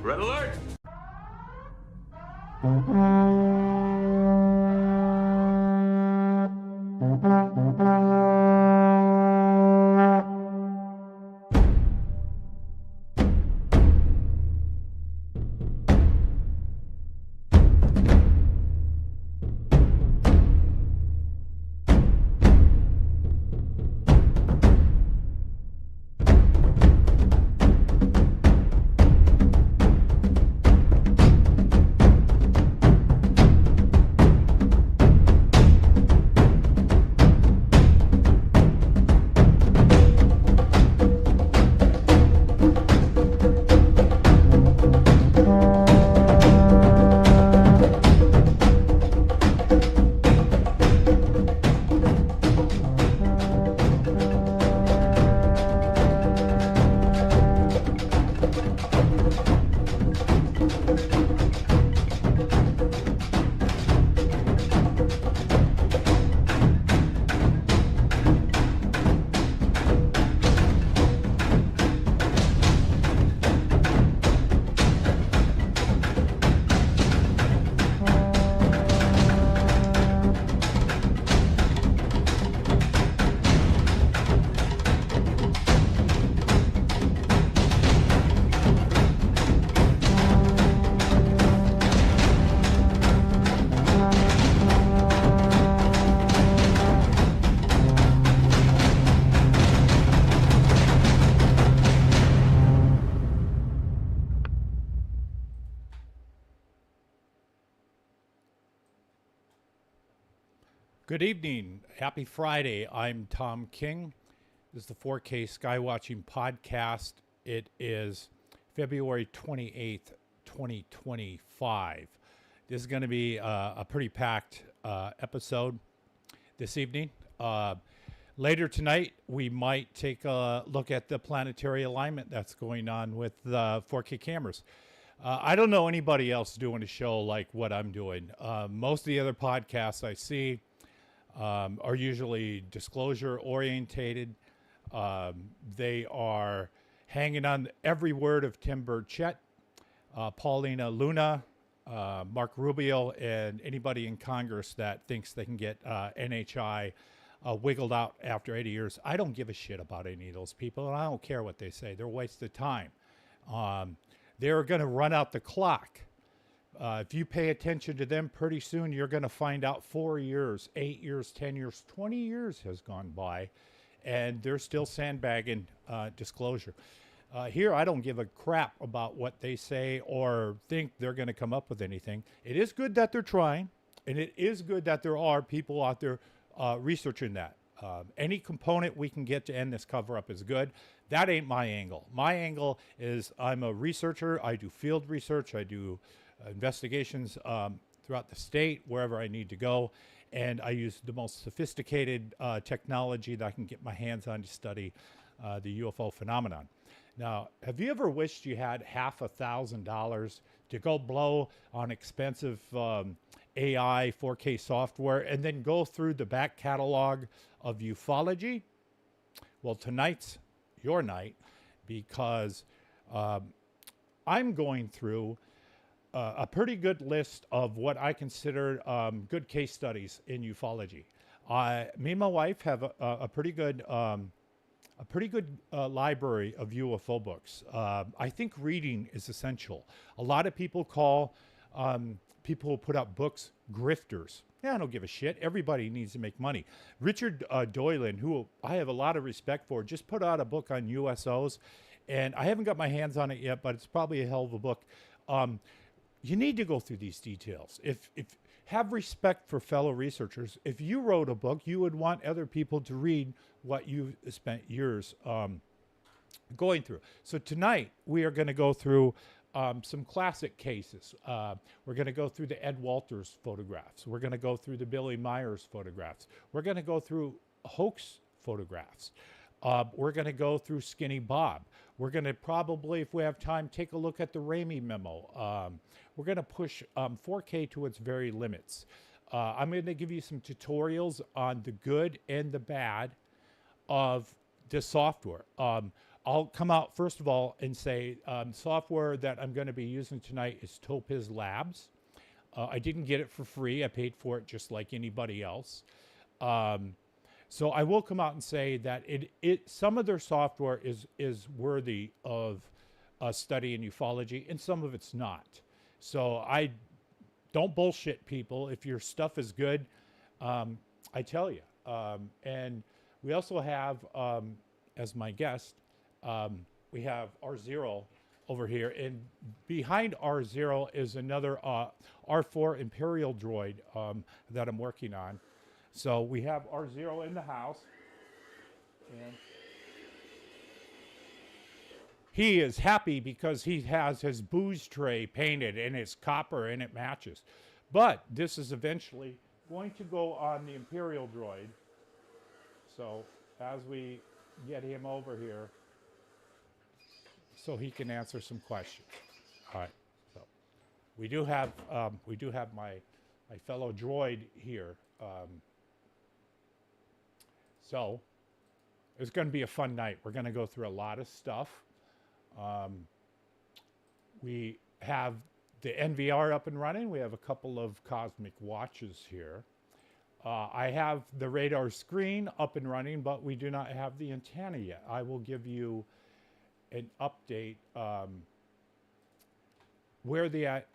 Red alert! Good evening. Happy Friday. I'm Tom King. This is the 4K Skywatching podcast. It is February 28th, 2025. This is going to be a pretty packed episode this evening. Later tonight, we might take a look at the planetary alignment that's going on with the 4K cameras. I don't know anybody else doing a show like what I'm doing. Most of the other podcasts I see are usually disclosure orientated. They are hanging on every word of Tim Burchett, Paulina Luna, Mark Rubio, and anybody in Congress that thinks they can get NHI wiggled out after 80 years. I don't give a shit about any of those people, and I don't care what they say. They're a waste of time. They're going to run out the clock. If you pay attention to them, pretty soon you're going to find out 4 years, 8 years, 10 years, 20 years has gone by, and they're still sandbagging disclosure. Here, I don't give a crap about what they say or think they're going to come up with anything. It is good that they're trying, and it is good that there are people out there researching that. Any component we can get to end this cover-up is good. That ain't my angle. My angle is I'm a researcher. I do field research. I do investigations throughout the state, wherever I need to go, and I use the most sophisticated technology that I can get my hands on to study the UFO phenomenon. Now, have you ever wished you had $1,000 to go blow on expensive AI 4K software and then go through the back catalog of ufology? Well, tonight's your night, because I'm going through a pretty good list of what I consider good case studies in ufology. Me and my wife have a pretty good library of UFO books. I think reading is essential. A lot of people call people who put out books grifters. Yeah, I don't give a shit. Everybody needs to make money. Richard Doylan, who I have a lot of respect for, just put out a book on USOs, and I haven't got my hands on it yet, but it's probably a hell of a book. You need to go through these details. If have respect for fellow researchers. If you wrote a book, you would want other people to read what you spent years going through. So tonight we are going to go through some classic cases. We're going to go through the Ed Walters photographs. We're going to go through the Billy Myers photographs. We're going to go through hoax photographs. We're going to go through Skinny Bob. We're going to probably, if we have time, take a look at the Ramey memo. We're going to push 4K to its very limits. I'm going to give you some tutorials on the good and the bad of this software. I'll come out first of all and say software that I'm going to be using tonight is Topaz Labs. I didn't get it for free. I paid for it just like anybody else. So I will come out and say that some of their software is worthy of a study in ufology, and some of it's not. So I don't bullshit people. If your stuff is good, I tell you. And we also have, as my guest, we have R0 over here, and behind R0 is another R4 Imperial droid that I'm working on. So we have R0 in the house, and he is happy because he has his booze tray painted and it's copper and it matches. But this is eventually going to go on the Imperial droid. So as we get him over here, so he can answer some questions. All right. So we do have my fellow droid here. So it's going to be a fun night. We're going to go through a lot of stuff. We have the NVR up and running. We have a couple of cosmic watches here. I have the radar screen up and running, but we do not have the antenna yet. I will give you an update where that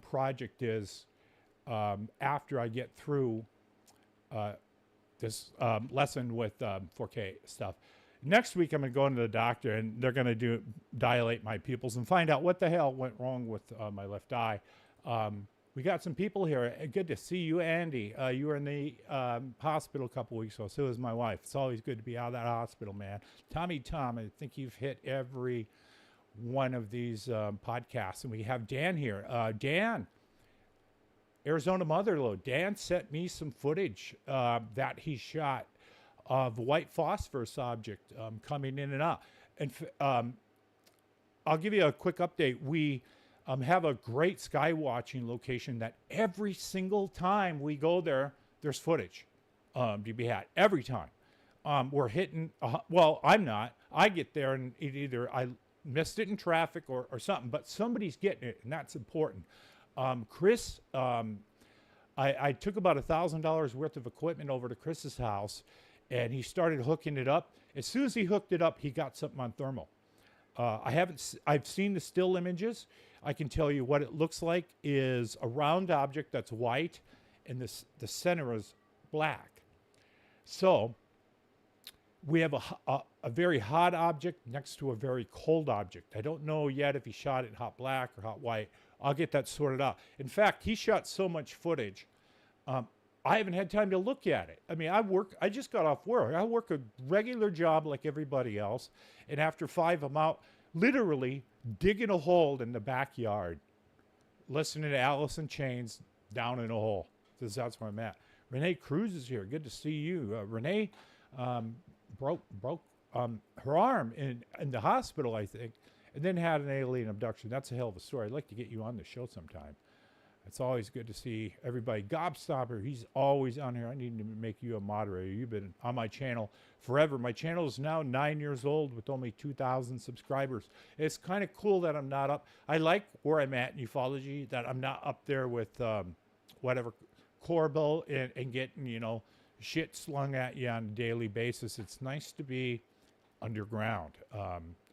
project is after I get through this lesson with 4K stuff. Next week, I'm going to go into the doctor, and they're going to dilate my pupils and find out what the hell went wrong with my left eye. We got some people here. Good to see you, Andy. You were in the hospital a couple weeks ago. So was my wife. It's always good to be out of that hospital, man. Tommy Tom, I think you've hit every one of these podcasts. And we have Dan here. Dan, Arizona Motherlode. Dan sent me some footage that he shot of a white phosphorus object coming in and out. And I'll give you a quick update. We have a great skywatching location that every single time we go there, there's footage to be had. Every time. We're hitting, well, I'm not. I get there and either I missed it in traffic or something, but somebody's getting it, and that's important. Chris, I took about $1,000 worth of equipment over to Chris's house, and he started hooking it up. As soon as he hooked it up, he got something on thermal. I've seen the still images. I can tell you what it looks like is a round object that's white, and the center is black. So we have a very hot object next to a very cold object. I don't know yet if he shot it hot black or hot white. I'll get that sorted out. In fact, he shot so much footage, I haven't had time to look at it. I mean, I just got off work. I work a regular job like everybody else. And after 5, I'm out literally digging a hole in the backyard, listening to Alice in Chains down in a hole. Because that's where I'm at. Renee Cruz is here. Good to see you. Renee broke her arm in the hospital, I think, and then had an alien abduction. That's a hell of a story. I'd like to get you on the show sometime. It's always good to see everybody. Gobstopper, he's always on here. I need to make you a moderator. You've been on my channel forever. My channel is now 9 years old with only 2,000 subscribers. It's kind of cool that I'm not up. I like where I'm at in ufology, that I'm not up there with whatever Corbel and getting, shit slung at you on a daily basis. It's nice to be underground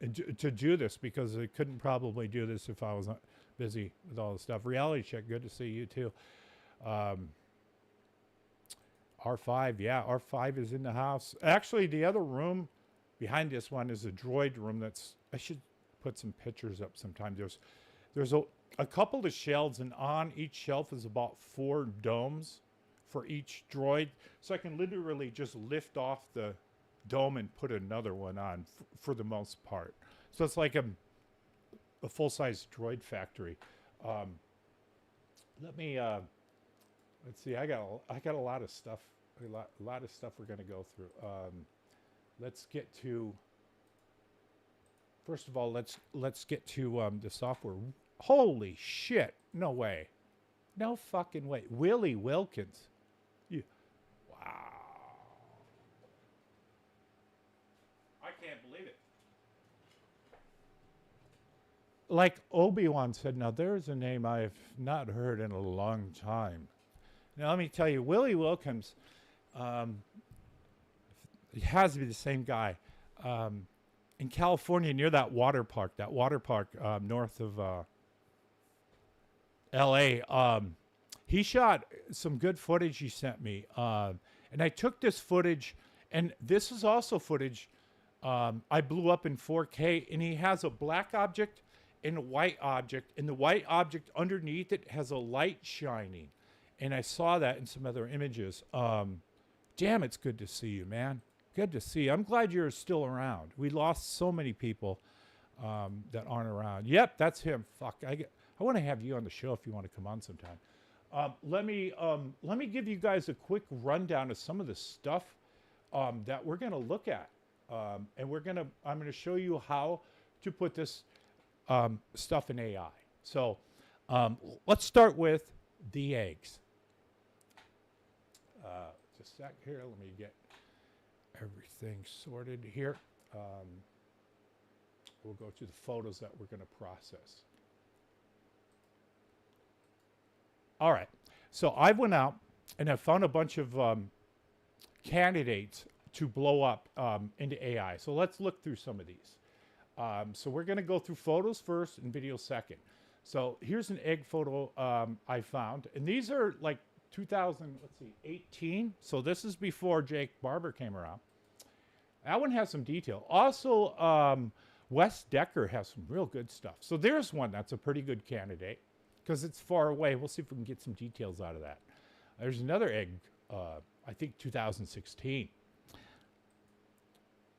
and to do this, because I couldn't probably do this if I was not busy with all the stuff. Reality Check, good to see you too. R5, yeah, R5 is in the house. Actually, the other room behind this one is a droid room. I should put some pictures up sometime. There's a couple of shelves, and on each shelf is about 4 domes for each droid. So I can literally just lift off the dome and put another one on for the most part. So it's like a full-size droid factory. Let's see. I got a lot of stuff. A lot of stuff we're going to go through. Let's get to. First of all, let's get to the software. Holy shit! No way. No fucking way. Willie Wilkins. Wow. I can't believe it. like Obi-Wan said, now there's a name I've not heard in a long time. Now let me tell you, Willie Wilkins, it has to be the same guy. In California, near that water park north of LA, he shot some good footage he sent me. And I took this footage, and this is also footage I blew up in 4K, and he has a black object and a white object, and the white object underneath it has a light shining. And I saw that in some other images. Damn, it's good to see you, man. Good to see you. I'm glad you're still around. We lost so many people that aren't around. Yep, that's him. Fuck, I want to have you on the show if you want to come on sometime. Let me give you guys a quick rundown of some of the stuff that we're going to look at. And I'm going to show you how to put this stuff in AI. So let's start with the eggs. Just a sec here. Let me get everything sorted here. We'll go to the photos that we're going to process. All right. So I went out and I found a bunch of candidates to blow up into AI. So let's look through some of these. So we're going to go through photos first and video second. So here's an egg photo I found. And these are like 2018. So this is before Jake Barber came around. That one has some detail. Also, Wes Decker has some real good stuff. So there's one that's a pretty good candidate because it's far away. We'll see if we can get some details out of that. There's another egg, I think 2016.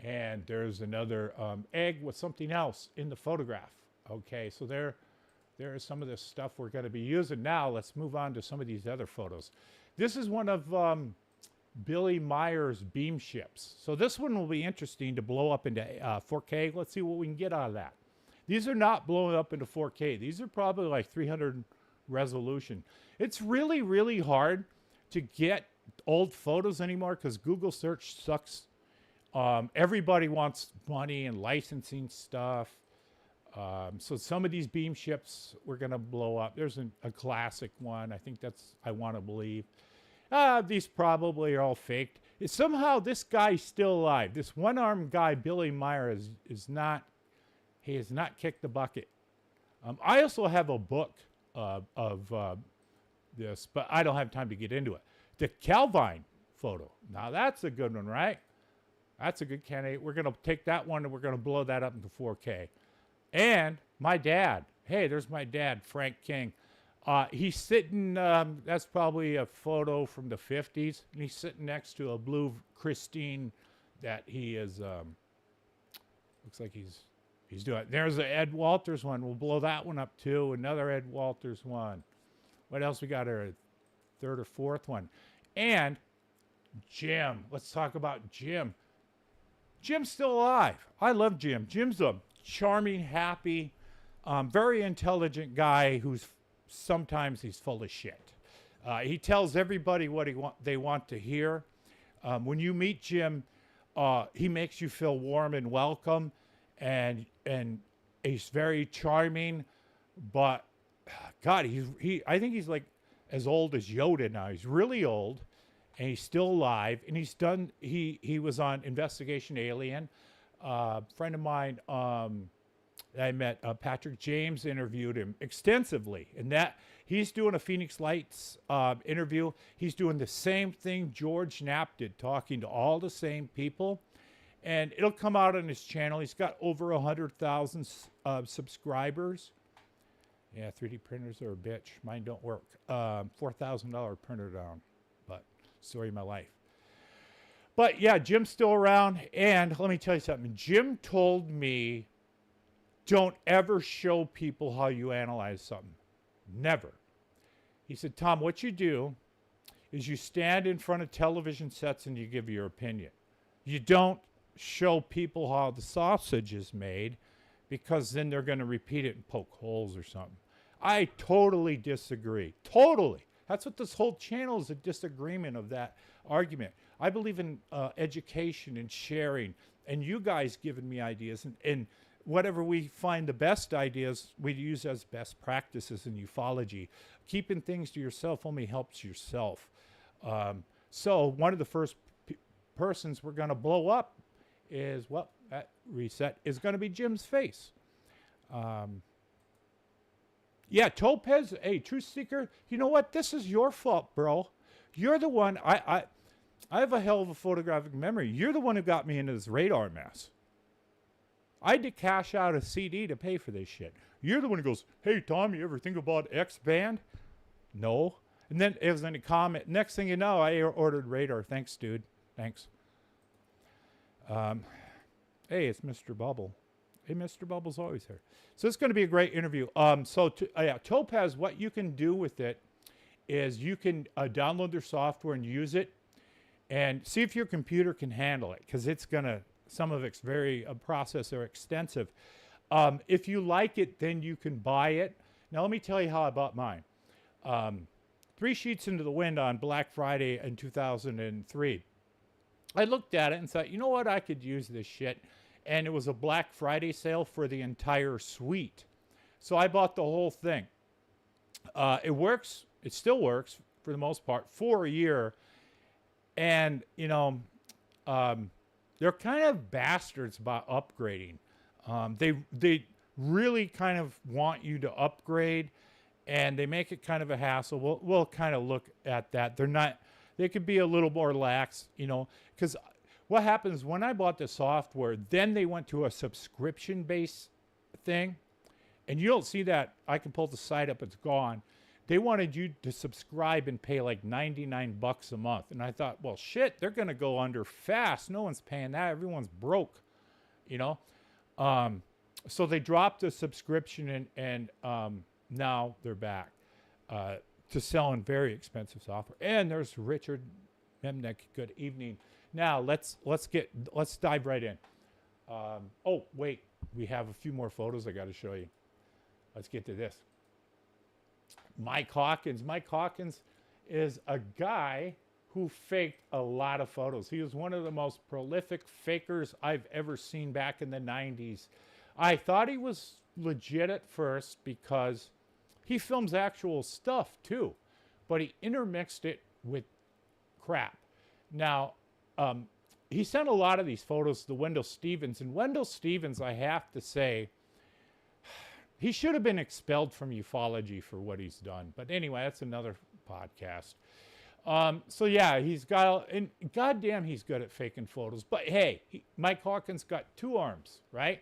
And there's another egg with something else in the photograph. Okay, so there is some of this stuff we're going to be using. Now let's move on to some of these other photos. This is one of Billy Meyer's beam ships. So this one will be interesting to blow up into 4K. Let's see what we can get out of that. These are not blowing up into 4K. These are probably like 300 resolution. It's really, really hard to get old photos anymore because Google search sucks. Everybody wants money and licensing stuff. So some of these beam ships we're going to blow up. There's a classic one. I think that's I Want to Believe. These probably are all faked. Somehow this guy's still alive. This one-armed guy, Billy Meyer, he has not kicked the bucket. I also have a book of this, but I don't have time to get into it. The Calvine photo. Now that's a good one, right? That's a good candidate. We're going to take that one and we're going to blow that up into 4K. And my dad. Hey, there's my dad, Frank King. He's sitting, that's probably a photo from the 50s. And he's sitting next to a blue Christine that he is, looks like he's doing. There's an Ed Walters one. We'll blow that one up too. Another Ed Walters one. What else we got here? A third or fourth one. And Jim. Let's talk about Jim. Jim's still alive. I love Jim. Jim's a charming, happy, very intelligent guy who's sometimes he's full of shit. He tells everybody what they want to hear. When you meet Jim, he makes you feel warm and welcome, and he's very charming. But God, I think he's like as old as Yoda now. He's really old. And he's still alive, and he was on Investigation Alien. A friend of mine I met, Patrick James, interviewed him extensively. And that he's doing a Phoenix Lights interview. He's doing the same thing George Knapp did, talking to all the same people. And it'll come out on his channel. He's got over 100,000 subscribers. Yeah, 3D printers are a bitch. Mine don't work. $4,000 printer down. Story of my life. But yeah, Jim's still around. And let me tell you something. Jim told me, don't ever show people how you analyze something. Never. He said, Tom, what you do is you stand in front of television sets and you give your opinion. You don't show people how the sausage is made because then they're going to repeat it and poke holes or something. I totally disagree. Totally. That's what this whole channel is, a disagreement of that argument. I believe in education and sharing, and you guys giving me ideas. And whatever we find the best ideas, we use as best practices in ufology. Keeping things to yourself only helps yourself. So one of the first persons we're going to blow up is, well, that reset is going to be Jim's face. Yeah, Topaz, hey, Truth Seeker, you know what? This is your fault, bro. You're the one, I have a hell of a photographic memory. You're the one who got me into this radar mess. I had to cash out a CD to pay for this shit. You're the one who goes, hey, Tom, you ever think about X band? No. And then it was in a comment. Next thing you know, I ordered radar. Thanks, dude. Thanks. Hey, it's Mr. Bubble. Hey, Mr. Bubble's always here. So it's going to be a great interview. Yeah, Topaz, what you can do with it is you can download their software and use it and see if your computer can handle it, because it's going to, some of it's very processor extensive. If you like it, then you can buy it. Now, let me tell you how I bought mine. 3 sheets into the wind on Black Friday in 2003. I looked at it and thought, you know what, I could use this shit. And it was a Black Friday sale for the entire suite. So I bought the whole thing. It works. It still works for the most part for a year. And, you know, they're kind of bastards about upgrading. They really kind of want you to upgrade, and they make it kind of a hassle. We'll kind of look at that. They could be a little more lax, you know, because what happens when I bought the software, then they went to a subscription-based thing, and you don't see that. I can pull the site up, it's gone. They wanted you to subscribe and pay like 99 bucks a month. And I thought, well, shit, they're going to go under fast. No one's paying that. Everyone's broke, you know. So they dropped the subscription, and now they're back to selling very expensive software. And there's Richard Memnick. Good evening. Now let's dive right in. Oh, wait, we have a few more photos I got to show you. Let's get to this. Mike Hawkins. Mike Hawkins is a guy who faked a lot of photos. He was one of the most prolific fakers I've ever seen back in the 90s. I thought he was legit at first because he films actual stuff too, but he intermixed it with crap. Now, he sent a lot of these photos to Wendell Stevens, and Wendell Stevens, I have to say, he should have been expelled from ufology for what he's done. But anyway, that's another podcast. So yeah, he's got, and goddamn, he's good at faking photos. But hey, Mike Hawkins got 2 arms, right?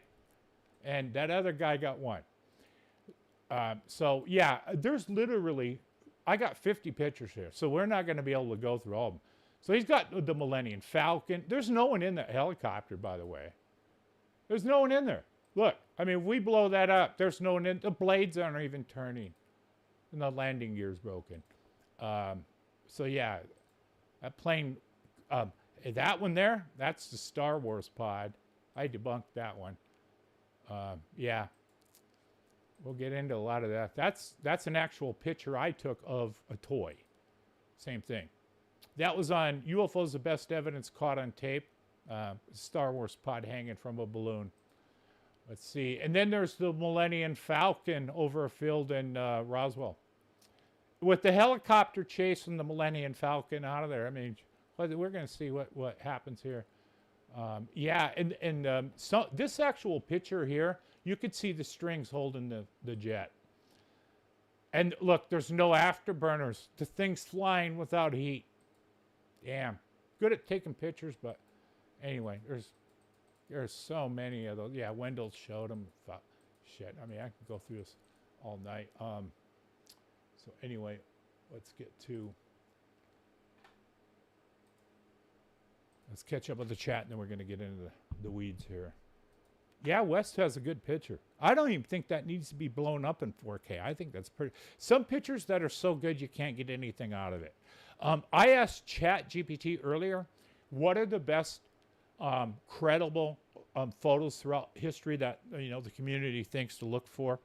And that other guy got 1. So yeah, there's literally, I got 50 pictures here, so we're not going to be able to go through all of them. So he's got the Millennium Falcon. There's no one in that helicopter, by the way. There's no one in there. Look, I mean, we blow that up. There's no one in. The blades aren't even turning, and the landing gear's broken. So yeah, that plane, that one there, that's the Star Wars pod. I debunked that one. Yeah, we'll get into a lot of that. That's an actual picture I took of a toy. Same thing. That was on UFOs, the best evidence caught on tape. Star Wars pod hanging from a balloon. Let's see. And then there's the Millennium Falcon over a field in Roswell. With the helicopter chasing the Millennium Falcon out of there, I mean, we're going to see what happens here. Yeah, and so this actual picture here, you could see the strings holding the jet. And look, there's no afterburners. The thing's flying without heat. Damn. Good at taking pictures, but anyway, there's so many of those. Yeah, Wendell showed them. Shit, I mean, I could go through this all night. So anyway, let's catch up with the chat, and then we're going to get into the weeds here. Yeah, West has a good picture. I don't even think that needs to be blown up in 4K. I think that's pretty. Some pictures that are so good you can't get anything out of it. I asked ChatGPT earlier, what are the best credible photos throughout history that the community thinks to look for,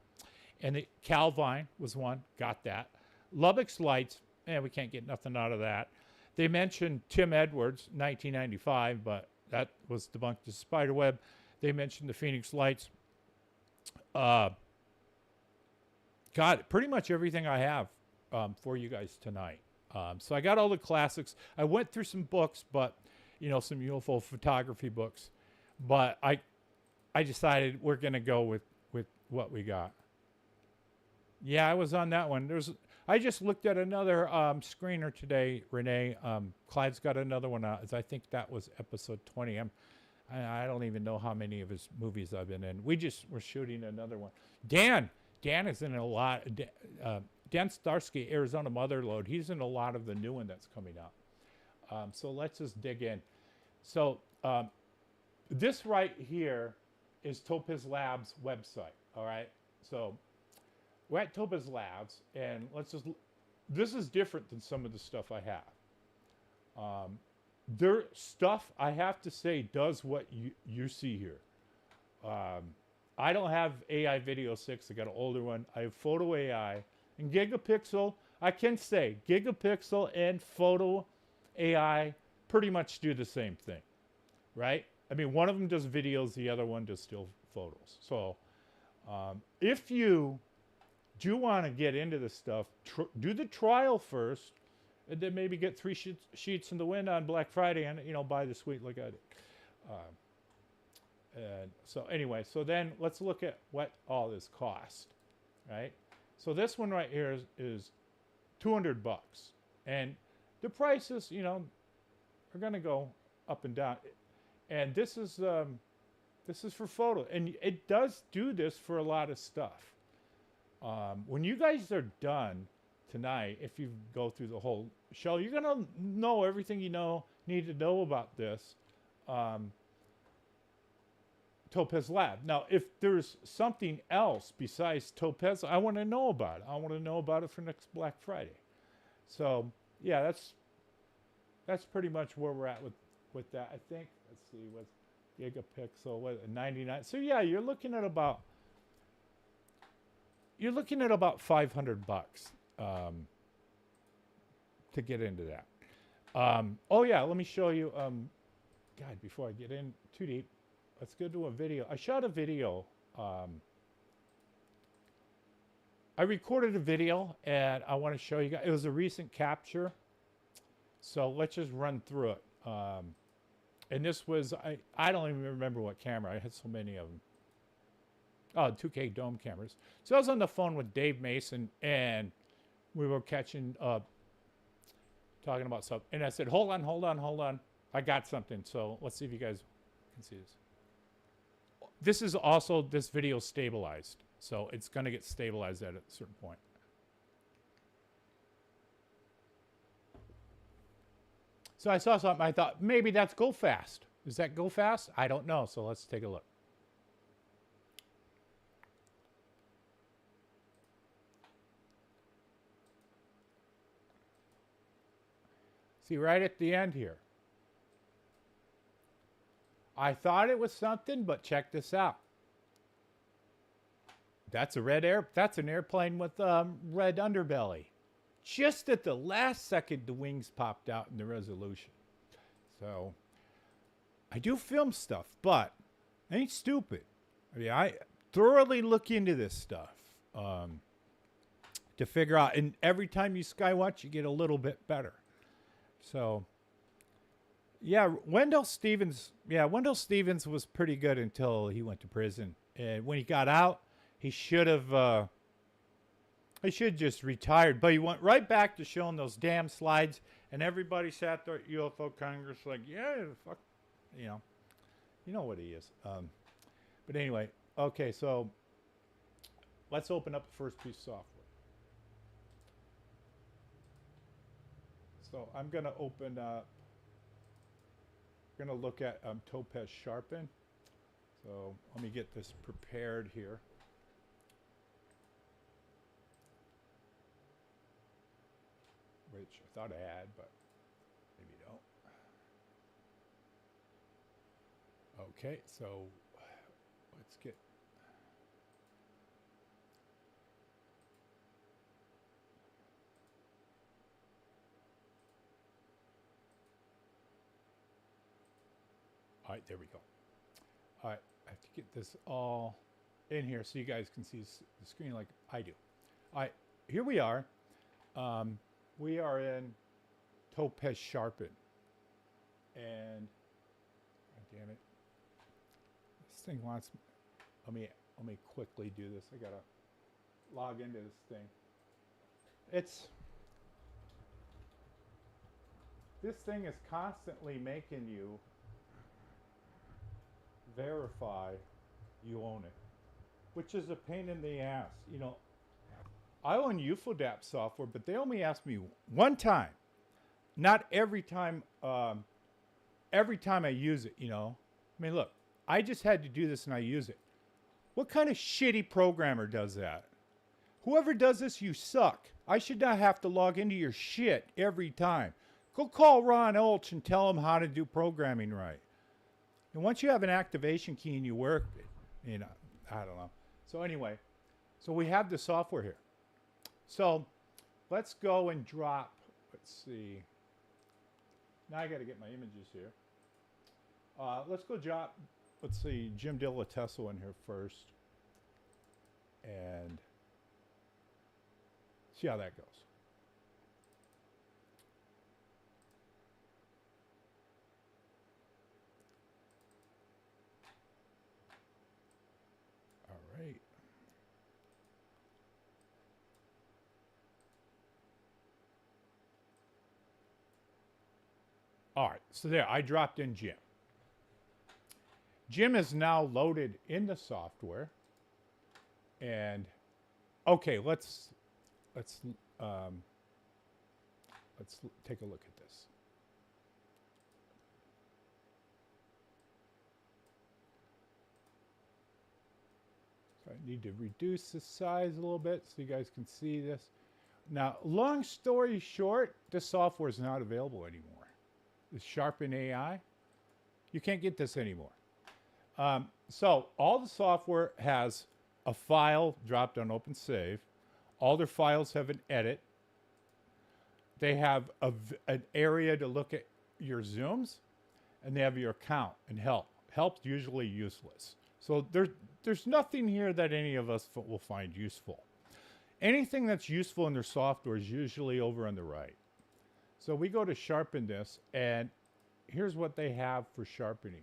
and the Calvine was one. Got that. Lubbock's Lights. We can't get nothing out of that. They mentioned Tim Edwards, 1995, but that was debunked as Spiderweb. They mentioned the Phoenix Lights. Uh, got pretty much everything I have for you guys tonight. So I got all the classics. I went through some books, but some UFO photography books. But I decided we're gonna go with what we got. Yeah, I was on that one. I just looked at another screener today, Renee. Clyde's got another one out. I think that was episode 20. I don't even know how many of his movies I've been in. We're shooting another one. Dan is in a lot. Dan Starsky, Arizona Motherlode. He's in a lot of the new one that's coming out. So let's just dig in. So this right here is Topaz Labs website. All right. So we're at Topaz Labs, and this is different than some of the stuff I have. Their stuff, I have to say, does what you see here. I don't have AI Video 6. I got an older one. I have Photo AI and Gigapixel. I can say Gigapixel and Photo AI pretty much do the same thing, right? I mean, one of them does videos, the other one does still photos. So if you do want to get into this stuff, do the trial first, and then maybe get 3 sheets in the wind on Black Friday and buy the suite like I did. And so anyway, so then let's look at what all this cost, right? So this one right here is $200, and the prices are going to go up and down. And this is for photo, and it does do this for a lot of stuff. When you guys are done tonight, if you go through the whole show, you're going to know everything need to know about this Topaz Lab. Now, if there's something else besides Topaz, I want to know about it. I want to know about it for next Black Friday. So, yeah, that's pretty much where we're at with that. I think, let's see, with Gigapixel, 99. So, yeah, you're looking at about $500 to get into that. Oh yeah, let me show you. God, before I get in too deep, let's go to a video. I shot a video. I recorded a video, and I want to show you guys. It was a recent capture, so let's just run through it. And this was I don't even remember what camera. I had so many of them. Oh, 2K dome cameras. So I was on the phone with Dave Mason, and we were talking about stuff. And I said, hold on. I got something. So let's see if you guys can see this. This video stabilized. So it's going to get stabilized at a certain point. So I saw something. I thought, maybe that's Go Fast. Is that Go Fast? I don't know. So let's take a look. See, right at the end here. I thought it was something, but check this out. That's that's an airplane with red underbelly. Just at the last second, the wings popped out in the resolution. So, I do film stuff, but I ain't stupid. I mean, I thoroughly look into this stuff to figure out. And every time you skywatch, you get a little bit better. So, yeah, Wendell Stevens was pretty good until he went to prison. And when he got out, he should just retired. But he went right back to showing those damn slides, and everybody sat there at UFO Congress like, yeah, fuck, you know what he is. But anyway, okay, so let's open up the first piece of software. So I'm going to open up, we're going to look at Topaz Sharpen. So let me get this prepared here. Which I thought I had, but maybe don't. Okay, so let's get all right, there we go. All right, I have to get this all in here so you guys can see the screen like I do. All right, here we are. We are in Topaz Sharpen. And, God damn it. This thing wants, let me quickly do this. I gotta log into this thing. This thing is constantly making you verify you own it, which is a pain in the ass. You know, I own UFODAP software, but they only asked me one time, not every time. Every time I use it, you know. I mean, look, I just had to do this and I use it. What kind of shitty programmer does that? Whoever does this, you suck. I should not have to log into your shit every time. Go call Ron Ulch and tell him how to do programming right. And once you have an activation key and you work it, you know, I don't know. So anyway, so we have the software here. So let's go and drop, let's see. Now I got to get my images here. Let's go drop, let's see, Jim Dillatesso in here first. And see how that goes. All right. All right, so there, I dropped in Jim. Jim is now loaded in the software. And okay, let's take a look at this. So I need to reduce the size a little bit so you guys can see this. Now, long story short, this software is not available anymore. The Sharpen AI, you can't get this anymore. So all the software has a file dropped on Open Save. All their files have an edit. They have an area to look at your zooms, and they have your account and help. Help's usually useless. So there's nothing here that any of us will find useful. Anything that's useful in their software is usually over on the right. So we go to sharpen this, and here's what they have for sharpening.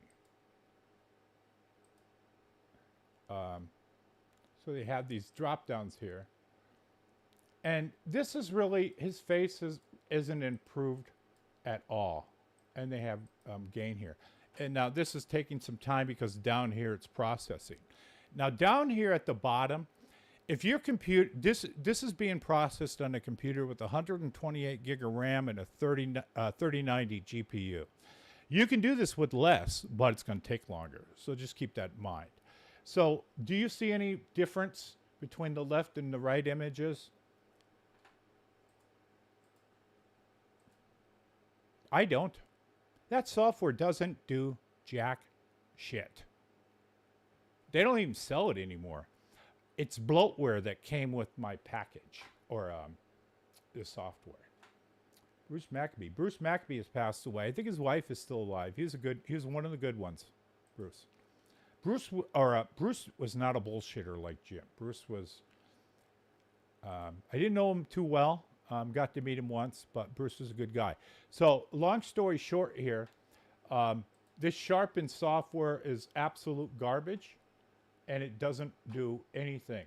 So they have these drop downs here. And this is really, his face isn't improved at all. And they have gain here. And now this is taking some time because down here it's processing. Now down here at the bottom, if your computer, this is being processed on a computer with 128 gig of RAM and a 3090 GPU. You can do this with less, but it's going to take longer. So just keep that in mind. So do you see any difference between the left and the right images? I don't. That software doesn't do jack shit. They don't even sell it anymore. It's bloatware that came with my package, or the software. Bruce Maccabee. Bruce Maccabee has passed away. I think his wife is still alive. He was one of the good ones, Bruce. Bruce was not a bullshitter like Jim. Bruce was, I didn't know him too well. Got to meet him once, but Bruce was a good guy. So long story short here, this Sharpen software is absolute garbage, and it doesn't do anything.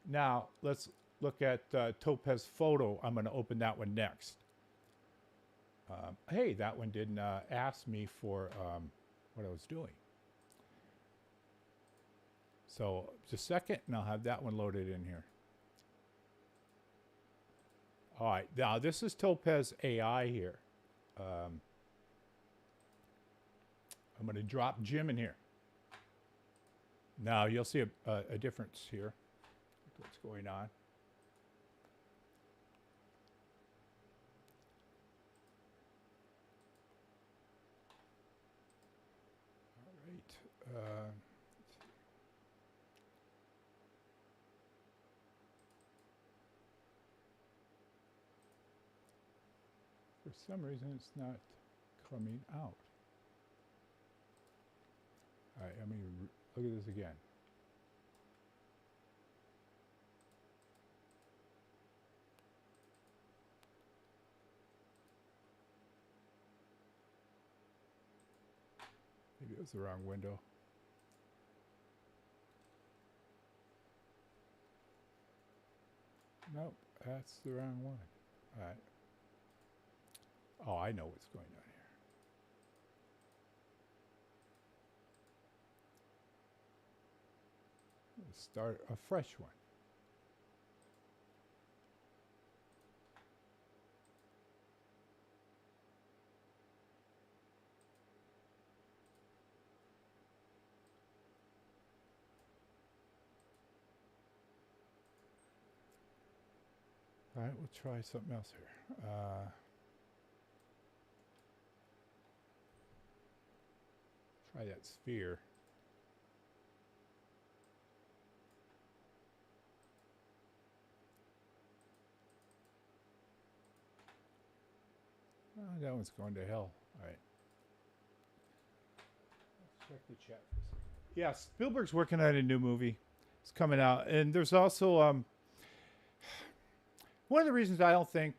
Now, let's look at Topaz Photo. I'm going to open that one next. Hey, that one didn't ask me for what I was doing. So just a second, and I'll have that one loaded in here. All right, now this is Topaz AI here. I'm going to drop Jim in here. Now you'll see a difference here. What's going on? All right. For some reason, it's not coming out. All right, I mean, look at this again. Maybe it was the wrong window. Nope, that's the wrong one. All right. Oh, I know what's going on here. Let's start a fresh one. All right, we'll try something else here. Try that sphere. Oh, that one's going to hell. All right. Let's check the chat for a second. Yeah, Spielberg's working on a new movie. It's coming out. And there's also one of the reasons I don't think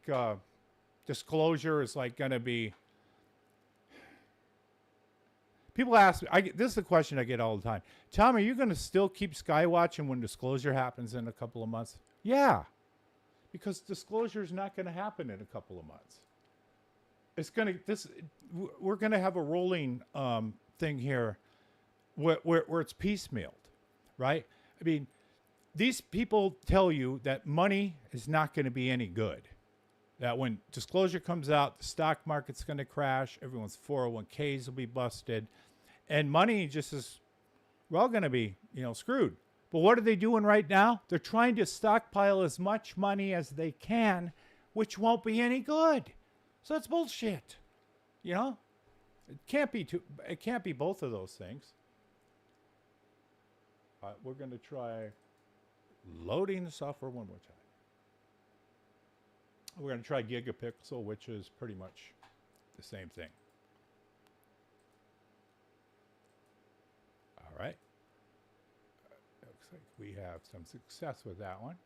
disclosure is like going to be. People ask me, this is the question I get all the time. Tom, are you going to still keep Skywatching when disclosure happens in a couple of months? Yeah, because disclosure is not going to happen in a couple of months. It's going to we're going to have a rolling thing here where it's piecemealed, right? I mean, these people tell you that money is not going to be any good. That when disclosure comes out, the stock market's going to crash. Everyone's 401ks will be busted. And money just is, we're all going to be, screwed. But what are they doing right now? They're trying to stockpile as much money as they can, which won't be any good. So that's bullshit. It can't be both of those things. We're going to try loading the software one more time. We're going to try Gigapixel, which is pretty much the same thing. All right. Looks like we have some success with that one.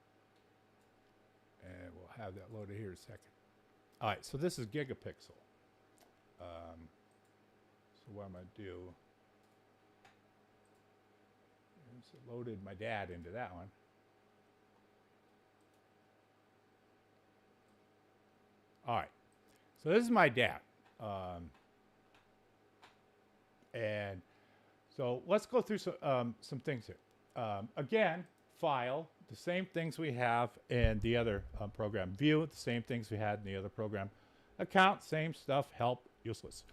And we'll have that loaded here in a second. All right, so this is Gigapixel. So what I'm going to do is I loaded my dad into that one. All right, so this is my dad. And so let's go through some things here. Again, file, the same things we have in the other program. View, the same things we had in the other program. Account, same stuff. Help, useless.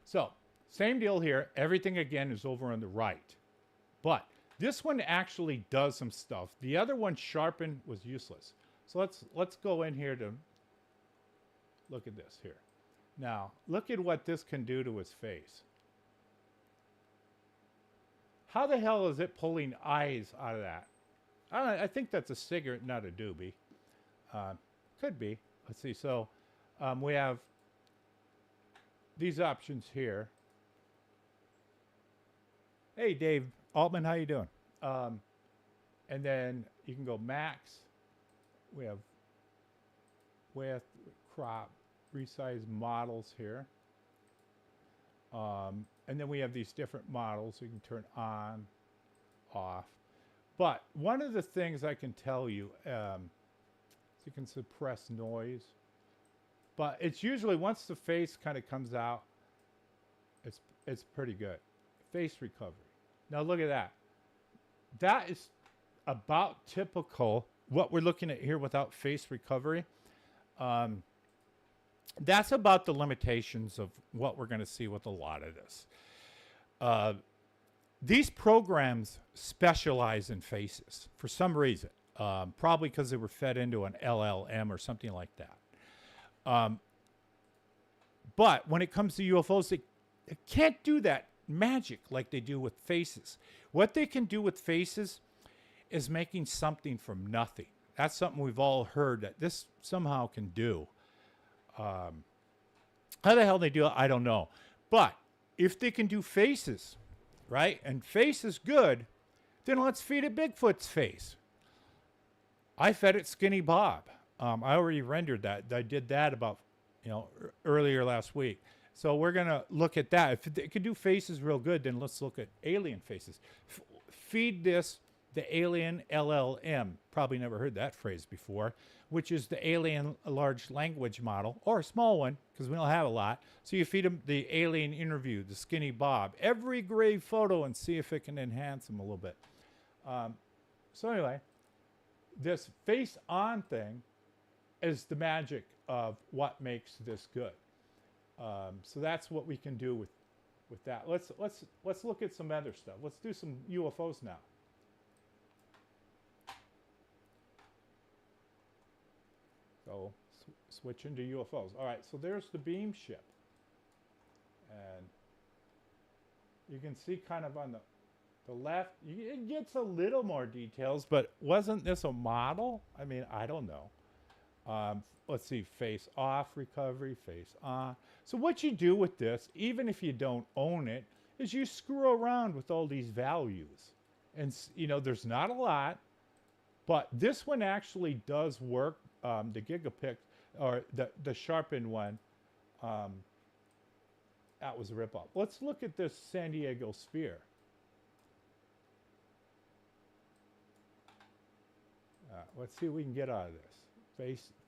So, same deal here. Everything, again, is over on the right. But this one actually does some stuff. The other one, Sharpen, was useless. So let's go in here to look at this here. Now, look at what this can do to his face. How the hell is it pulling eyes out of that? I don't know, I think that's a cigarette, not a doobie. Could be. Let's see. So we have these options here. Hey, Dave Altman, how you doing? And then you can go max. We have width, crop, resize models here. And then we have these different models you can turn on, off. But one of the things I can tell you, is you can suppress noise. But it's usually once the face kind of comes out, it's pretty good. Face recovery. Now look at that. That is about typical what we're looking at here without face recovery. That's about the limitations of what we're going to see with a lot of this. These programs specialize in faces for some reason, probably because they were fed into an LLM or something like that. But when it comes to UFOs, they can't do that magic like they do with faces. What they can do with faces is making something from nothing. That's something we've all heard that this somehow can do. How the hell they do it, I don't know. But if they can do faces, right, and face is good, then let's feed it Bigfoot's face. I fed it Skinny Bob. I already rendered that. I did that about, earlier last week. So we're going to look at that. If it can do faces real good, then let's look at alien faces. Feed this the alien LLM. Probably never heard that phrase before, which is the alien large language model, or a small one, because we don't have a lot. So you feed them the alien interview, the skinny Bob, every gray photo, and see if it can enhance them a little bit. So anyway, this face on thing is the magic of what makes this good. So that's what we can do with that. Let's look at some other stuff. Let's do some UFOs now. So switch into UFOs. All right, so there's the beam ship. And you can see kind of on the left, it gets a little more details, but wasn't this a model? I mean, I don't know. Let's see, face off recovery, face on. So what you do with this, even if you don't own it, is you screw around with all these values. And, you know, there's not a lot, but this one actually does work. The Gigapixel, or the Sharpen one, that was a ripoff. Let's look at this San Diego sphere. Let's see what we can get out of this.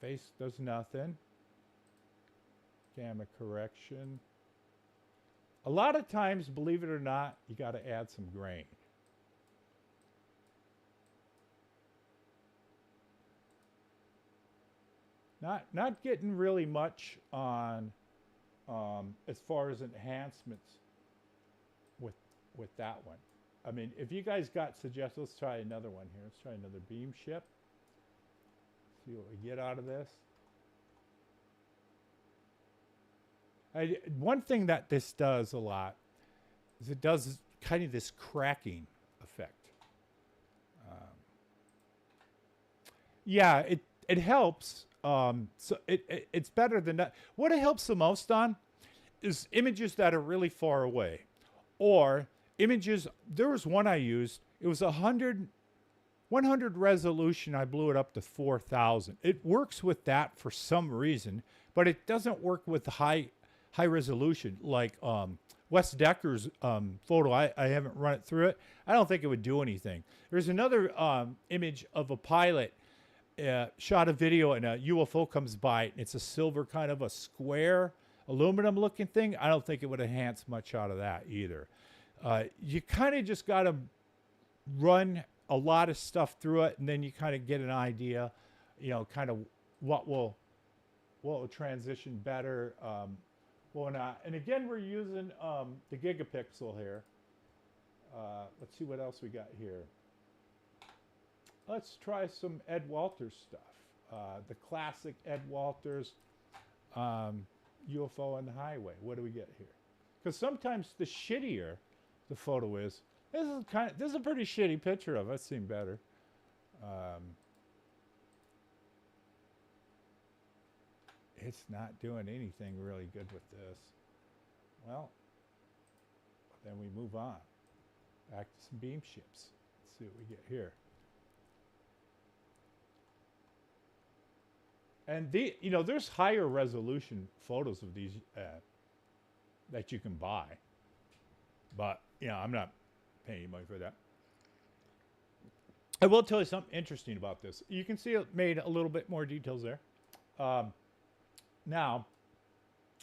Face does nothing. Gamma correction. A lot of times, believe it or not, you got to add some grain. Not getting really much on as far as enhancements with that one. I mean, if you guys got suggestions, let's try another one here. Let's try another beam ship. See what we get out of this. One thing that this does a lot is it does kind of this cracking effect. Yeah, it helps. So it's better than that. What it helps the most on is images that are really far away, or images. There was one I used. It was 100 resolution. I blew it up to 4,000. It works with that for some reason, but it doesn't work with high resolution like Wes Decker's photo. I haven't run it through it. I don't think it would do anything. There's another image of a pilot. Shot a video and a UFO comes by. And it's a silver kind of a square aluminum looking thing. I don't think it would enhance much out of that either. You kind of just got to run a lot of stuff through it, and then you kind of get an idea, you know, kind of what will transition better, what not. And again, we're using the Gigapixel here. Let's see what else we got here. Let's try some Ed Walters stuff. The classic Ed Walters UFO on the highway. What do we get here? Because sometimes the shittier the photo is, this is a pretty shitty picture of it. I've seen better. It's not doing anything really good with this. Well, then we move on. Back to some beam ships. Let's see what we get here. And there's higher resolution photos of these that you can buy, but I'm not paying any money for that. I will tell you something interesting about this. You can see it made a little bit more details there. Now,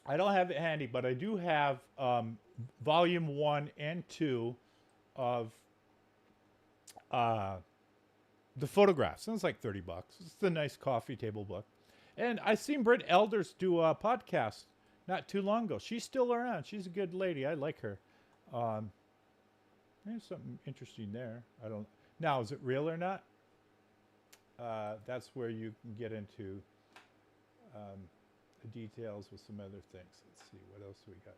I don't have it handy, but I do have volume 1 and 2 of the photographs. And it's like $30. It's a nice coffee table book. And I seen Britt Elders do a podcast not too long ago. She's still around. She's a good lady. I like her. There's something interesting there. Now, is it real or not? That's where you can get into the details with some other things. Let's see, what else we got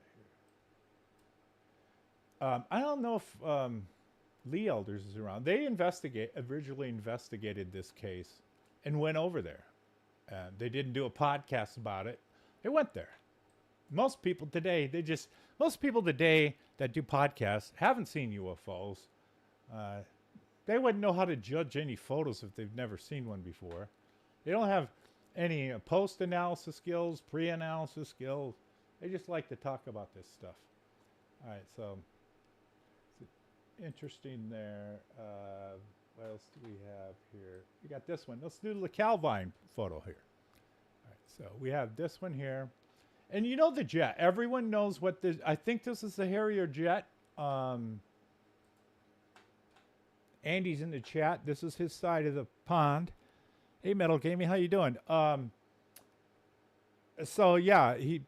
here? I don't know if Lee Elders is around. They originally investigated this case and went over there. They didn't do a podcast about it. They went there. Most people today that do podcasts haven't seen UFOs. They wouldn't know how to judge any photos if they've never seen one before. They don't have any post-analysis skills, pre-analysis skills. They just like to talk about this stuff. All right, so it's interesting there. What else do we have here? We got this one. Let's do the Calvine photo here. All right, so we have this one here. And you know the jet. Everyone knows what this... I think this is the Harrier jet. Andy's in the chat. This is his side of the pond. Hey, Metal Gaming, how you doing? So, yeah, he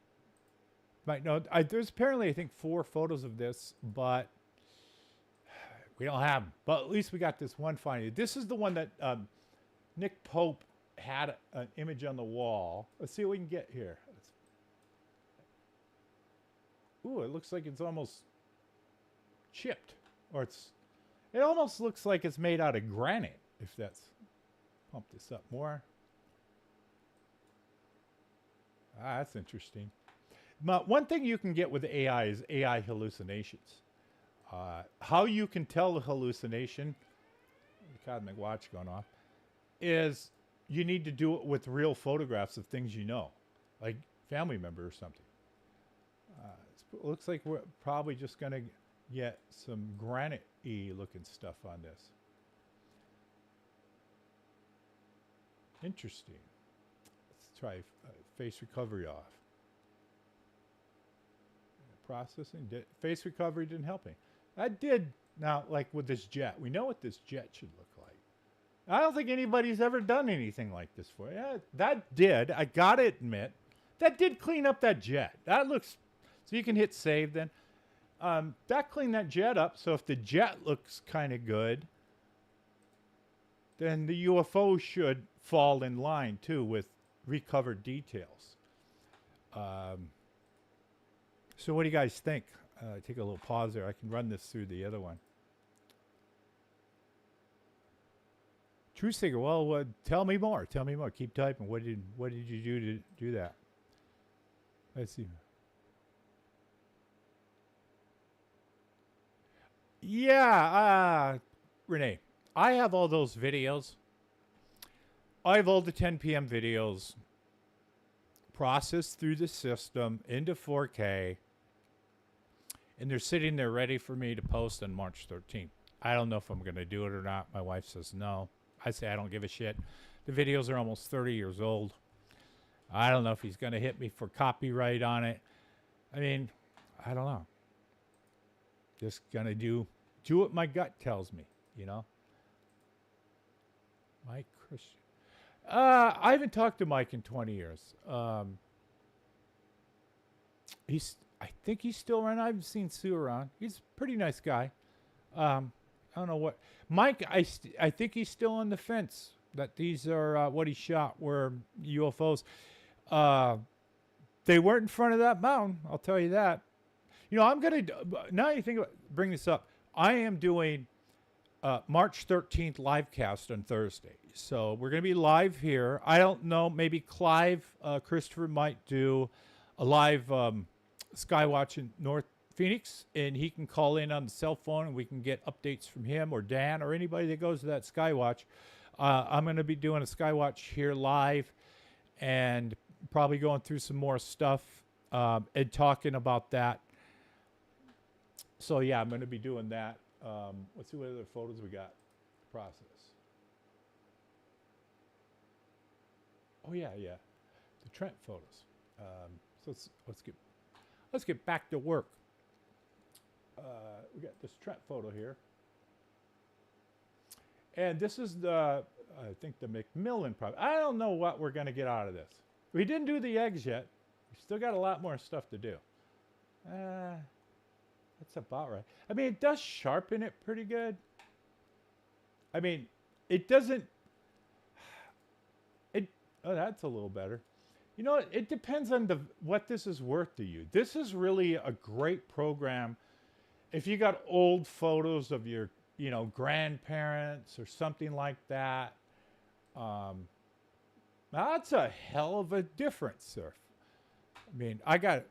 might know. There's apparently, I think, 4 photos of this, but we don't have them. But at least we got this one finding. This is the one that Nick Pope had an image on the wall. Let's see what we can get here. Ooh, it looks like it's almost chipped. Or it almost looks like it's made out of granite, if that's... Pump this up more. Ah, that's interesting. But one thing you can get with AI is AI hallucinations. How you can tell the hallucination, the cosmic watch going off, is you need to do it with real photographs of things you know, like family member or something. It looks like we're probably just going to get some granite-y looking stuff on this. Interesting. Let's try face recovery off. Processing. Face recovery didn't help me. That did. Now, like with this jet, we know what this jet should look like. I don't think anybody's ever done anything like this for. Yeah, that did. I gotta admit, that did clean up that jet. That looks. So you can hit save then. That cleaned that jet up. So if the jet looks kind of good, then the UFO should fall in line too with recovered details. So what do you guys think? Take a little pause there. I can run this through the other one. True Seeker, well, tell me more. Tell me more. Keep typing. What did you do to do that? Let's see. Yeah, Renee, I have all those videos. I have all the 10 p.m. videos processed through the system into 4K. And they're sitting there ready for me to post on March 13th. I don't know if I'm going to do it or not. My wife says no. I say I don't give a shit. The videos are almost 30 years old. I don't know if he's going to hit me for copyright on it. I mean, I don't know. Just going to do what my gut tells me, you know? Mike Christian. I haven't talked to Mike in 20 years. I think he's still around. I haven't seen Sue around. He's a pretty nice guy. I don't know what. Mike, I think he's still on the fence that these are what he shot were UFOs. They weren't in front of that mountain. I'll tell you that. You know, I'm going to, now you think about, bring this up. I am doing March 13th live cast on Thursday. So we're going to be live here. I don't know. Maybe Clive, Christopher might do a live Skywatch in North Phoenix, and he can call in on the cell phone and we can get updates from him or Dan or anybody that goes to that Skywatch. I'm going to be doing a Skywatch here live and probably going through some more stuff and talking about that. So yeah, I'm going to be doing that. Let's see what other photos we got. Process. Oh yeah, the Trent photos. So let's get back to work. We got this Trent photo here, and this is the I think the McMillan project. I don't know what we're going to get out of this. We didn't do the eggs yet. We still got a lot more stuff to do. That's about right. I mean, it does sharpen it pretty good. I mean, it doesn't... Oh, that's a little better. You know, it depends on what this is worth to you. This is really a great program. If you got old photos of your, grandparents or something like that, that's a hell of a difference, sir. I mean, I got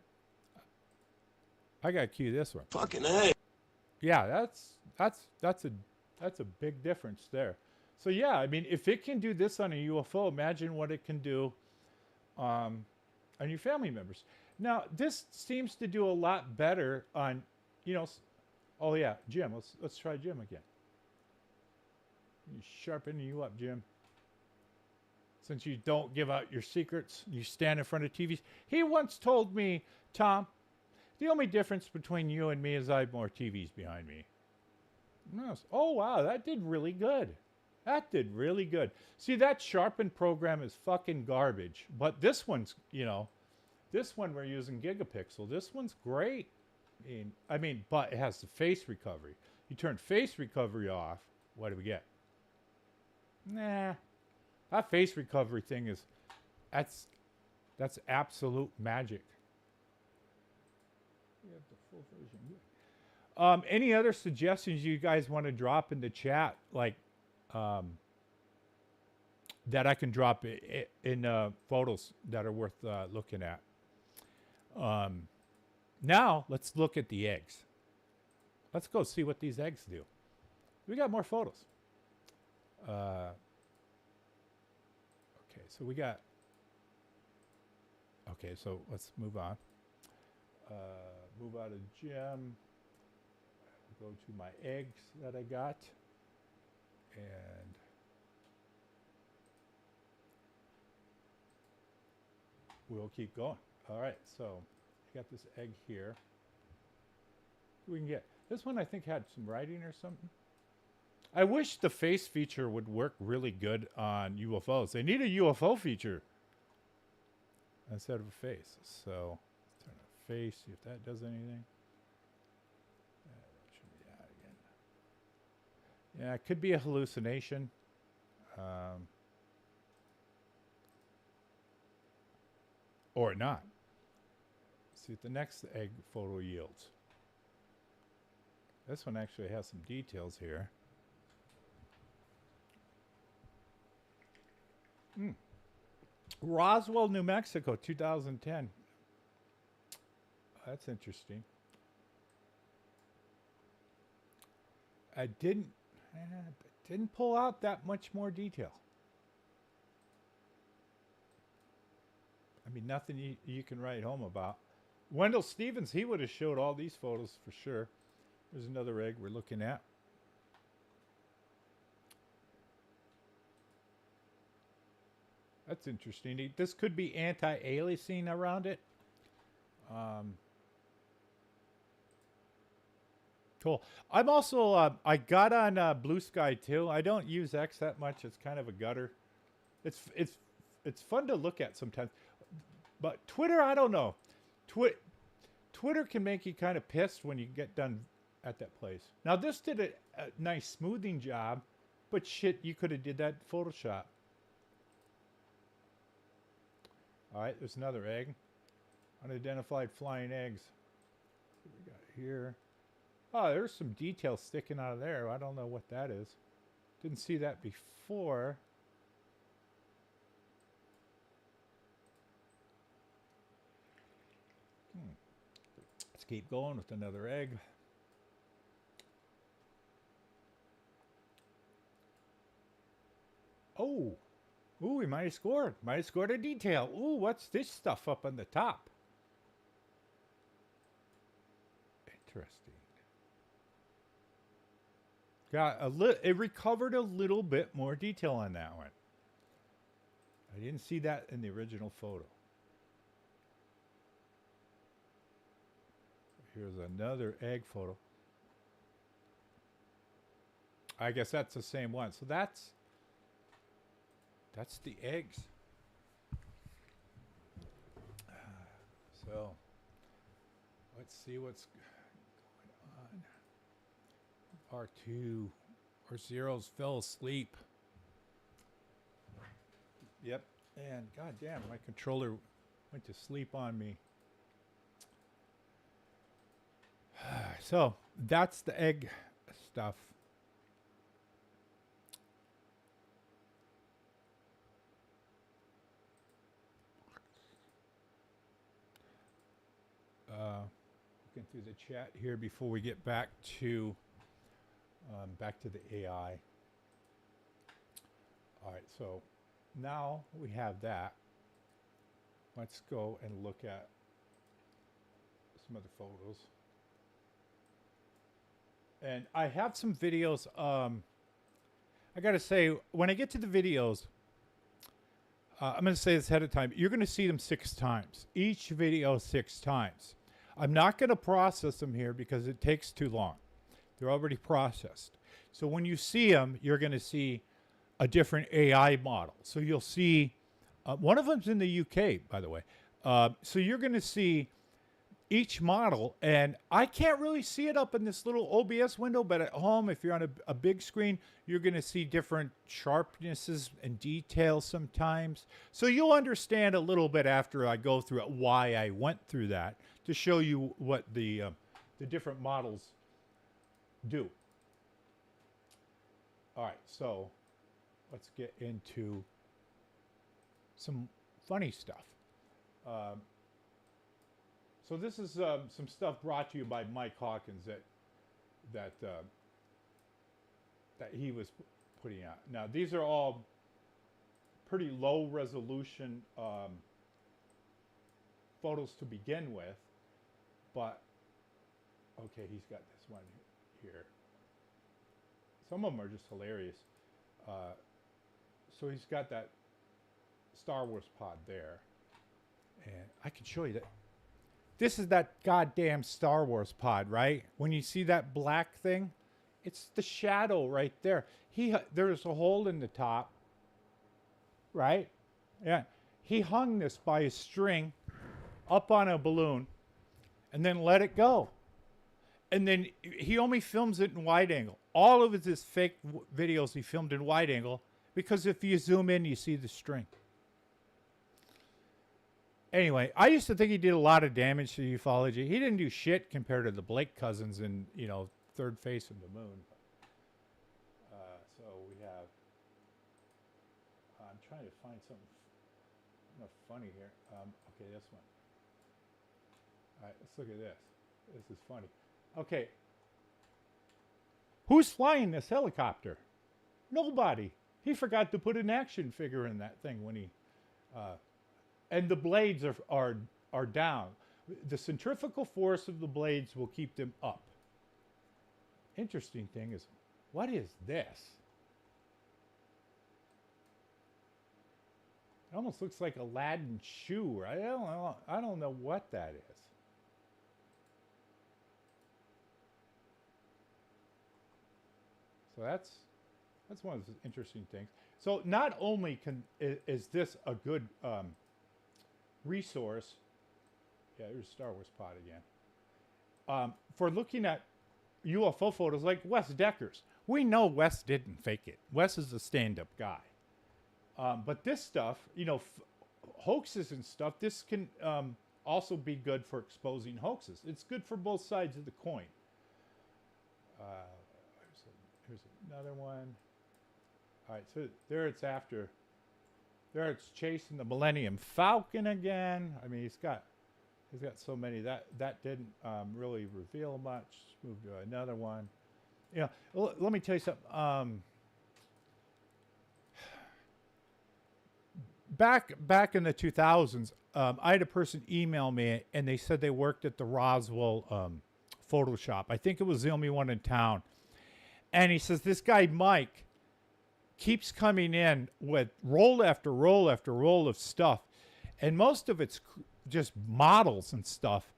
to cue this one. Fucking A. Yeah, that's a big difference there. So yeah, I mean, if it can do this on a UFO, imagine what it can do on your family members. Now, this seems to do a lot better on, you know, oh yeah, Jim, let's try Jim again. He's sharpening you up, Jim. Since you don't give out your secrets, you stand in front of TVs. He once told me, Tom, the only difference between you and me is I have more TVs behind me. Oh, wow, that did really good. That did really good. See, that Sharpen program is fucking garbage. But this one's, you know, this one we're using Gigapixel. This one's great. But it has the face recovery. You turn face recovery off, what do we get? Nah. That face recovery thing is, that's absolute magic. We have the full version. Any other suggestions you guys want to drop in the chat, like that I can drop in photos that are worth looking at? Now let's look at the eggs. Let's go see what these eggs do. We got more photos. Okay, so we got. Okay, so let's move on. Move out of Gem. Go to my eggs that I got, and we'll keep going. All right, so I got this egg here. We can get this one. I think had some writing or something. I wish the face feature would work really good on UFOs. They need a UFO feature instead of a face. So let's turn on face, see if that does anything. Yeah, it could be a hallucination. Or not. See what the next egg photo yields. This one actually has some details here. Roswell, New Mexico, 2010. That's interesting. I didn't pull out that much more detail. I mean, nothing you can write home about. Wendell Stevens, he would have showed all these photos for sure. There's another egg we're looking at. That's interesting. This could be anti-aliasing around it. Cool. I'm also, I got on Blue Sky too. I don't use X that much. It's kind of a gutter. It's fun to look at sometimes. But Twitter, I don't know. Twitter can make you kind of pissed when you get done at that place. Now this did a nice smoothing job, but shit, you could have did that in Photoshop. All right, there's another egg. Unidentified flying eggs. What we got here? Oh, there's some detail sticking out of there. I don't know what that is. Didn't see that before. Let's keep going with another egg. Oh. Ooh, we might have scored. Might have scored a detail. Ooh, what's this stuff up on the top? Interesting. It recovered a little bit more detail on that one. I didn't see that in the original photo. Here's another egg photo. I guess that's the same one. So that's the eggs. So let's see what's going on. R2 or zeros fell asleep. Yep. And goddamn, my controller went to sleep on me. So that's the egg stuff. Looking through the chat here before we get back to the AI. All right, so now we have that. Let's go and look at some other photos. And I have some videos. I got to say, when I get to the videos, I'm going to say this ahead of time. You're going to see them 6 times. Each video 6 times. I'm not going to process them here because it takes too long. They're already processed. So when you see them, you're going to see a different AI model. So you'll see, one of them's in the UK, by the way. So you're going to see each model, and I can't really see it up in this little OBS window, but at home, if you're on a big screen, you're going to see different sharpnesses and details sometimes. So you'll understand a little bit after I go through it why I went through that to show you what the different models do. All right, so let's get into some funny stuff. So this is some stuff brought to you by Mike Hawkins that he was putting out. Now these are all pretty low resolution photos to begin with, but okay, he's got this one here. Some of them are just hilarious. So he's got that Star Wars pod there, and I can show you that. This is that goddamn Star Wars pod, right? When you see that black thing, it's the shadow right there. There's a hole in the top, right? Yeah. He hung this by a string up on a balloon and then let it go. And then he only films it in wide angle. All of his fake videos he filmed in wide angle because if you zoom in, you see the string. Anyway, I used to think he did a lot of damage to ufology. He didn't do shit compared to the Blake cousins in, Third Face of the Moon. So we have, I'm trying to find something funny here. Okay, this one. All right, let's look at this. This is funny. Okay. Who's flying this helicopter? Nobody. He forgot to put an action figure in that thing when he... and the blades are down. The centrifugal force of the blades will keep them up. Interesting thing is, what is this? It almost looks like Aladdin's shoe. Right? I don't know what that is. So that's one of the interesting things. So not only is this a good resource. Yeah, there's Star Wars pod again. For looking at UFO photos like Wes Decker's. We know Wes didn't fake it. Wes is a stand-up guy. But this stuff, hoaxes and stuff, this can also be good for exposing hoaxes. It's good for both sides of the coin. Here's another one. All right, so there it's after. There it's chasing the Millennium Falcon again. I mean, he's got so many. That didn't really reveal much. Let's move to another one. Let me tell you something. Back in the 2000s, I had a person email me, and they said they worked at the Roswell photo shop. I think it was the only one in town. And he says, this guy, Mike, keeps coming in with roll after roll after roll of stuff. And most of it's just models and stuff.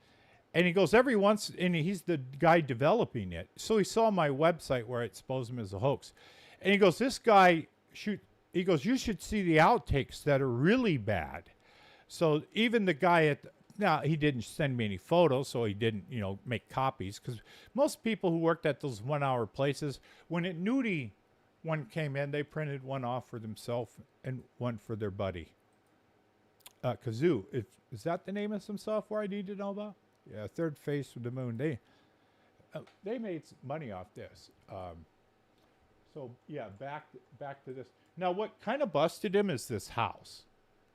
And he goes, and he's the guy developing it. So he saw my website where I exposed him as a hoax. And he goes, this guy, he goes, you should see the outtakes that are really bad. So even the guy now he didn't send me any photos, so he didn't, make copies. Because most people who worked at those 1-hour places, when it nudie one came in, they printed one off for themselves and one for their buddy. Kazoo, is that the name of some software I need to know about? Yeah, Third Face of the Moon. They made some money off this. So yeah, back to this. Now, what kind of busted him is this house,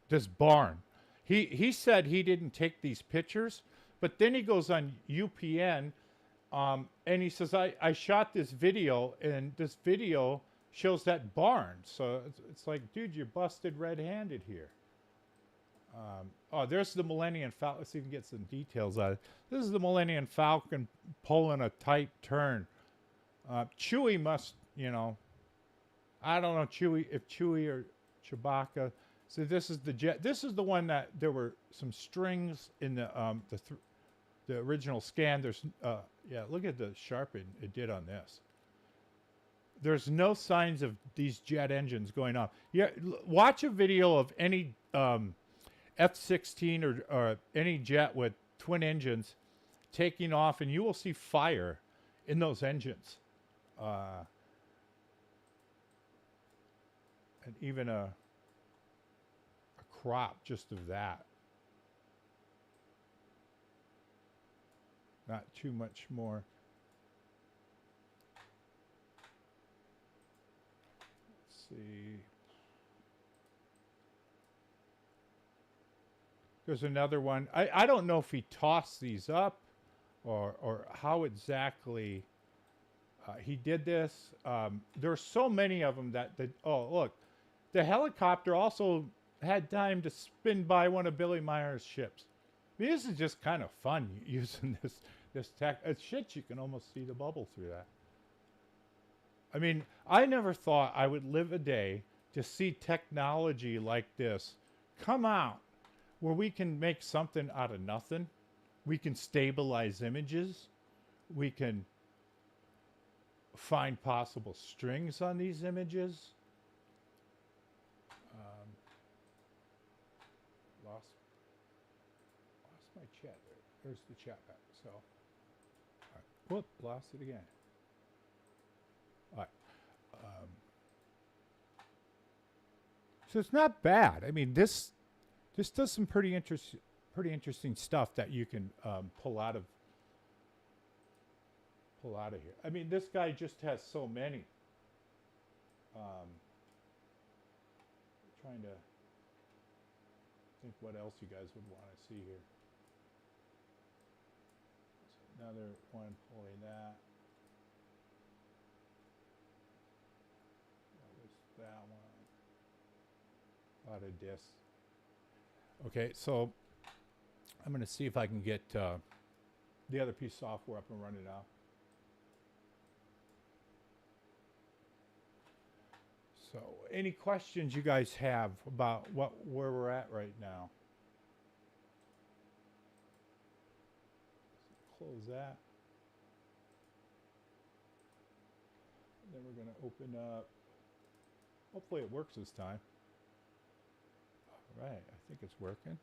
this barn. He said he didn't take these pictures, but then he goes on UPN, and he says I shot this video, and this video shows that barn. So it's like, dude, you're busted red-handed here. Oh, there's the Millennium Falcon. Let's see if we can get some details out of it. This is the Millennium Falcon pulling a tight turn. Chewie must, you know, I don't know Chewie if Chewie or Chewbacca. So this is the jet. This is the one that there were some strings in the original scan. There's yeah, look at the sharpen it did on this. There's no signs of these jet engines going off. Yeah, watch a video of any F-16 or any jet with twin engines taking off, and you will see fire in those engines. And even a crop just of that. Not too much more. Let's see. There's another one. I don't know if he tossed these up or how exactly he did this. There are so many of them that oh, look. The helicopter also had time to spin by one of Billy Meyer's ships. I mean, this is just kind of fun using this tech. It's shit, you can almost see the bubble through that. I mean, I never thought I would live a day to see technology like this come out where we can make something out of nothing. We can stabilize images. We can find possible strings on these images. Lost my chat there. There's the chat back. So, all right. Whoop, lost it again. All right. So it's not bad. I mean, this does some pretty interesting stuff that you can pull out of here. I mean, this guy just has so many. Trying to think what else you guys would want to see here. So another one pulling that. That one. A lot of discs. Okay, so I'm going to see if I can get the other piece of software up and running now. So, any questions you guys have about where we're at right now? Close that. And then we're going to open up. Hopefully it works this time. All right, I think it's working.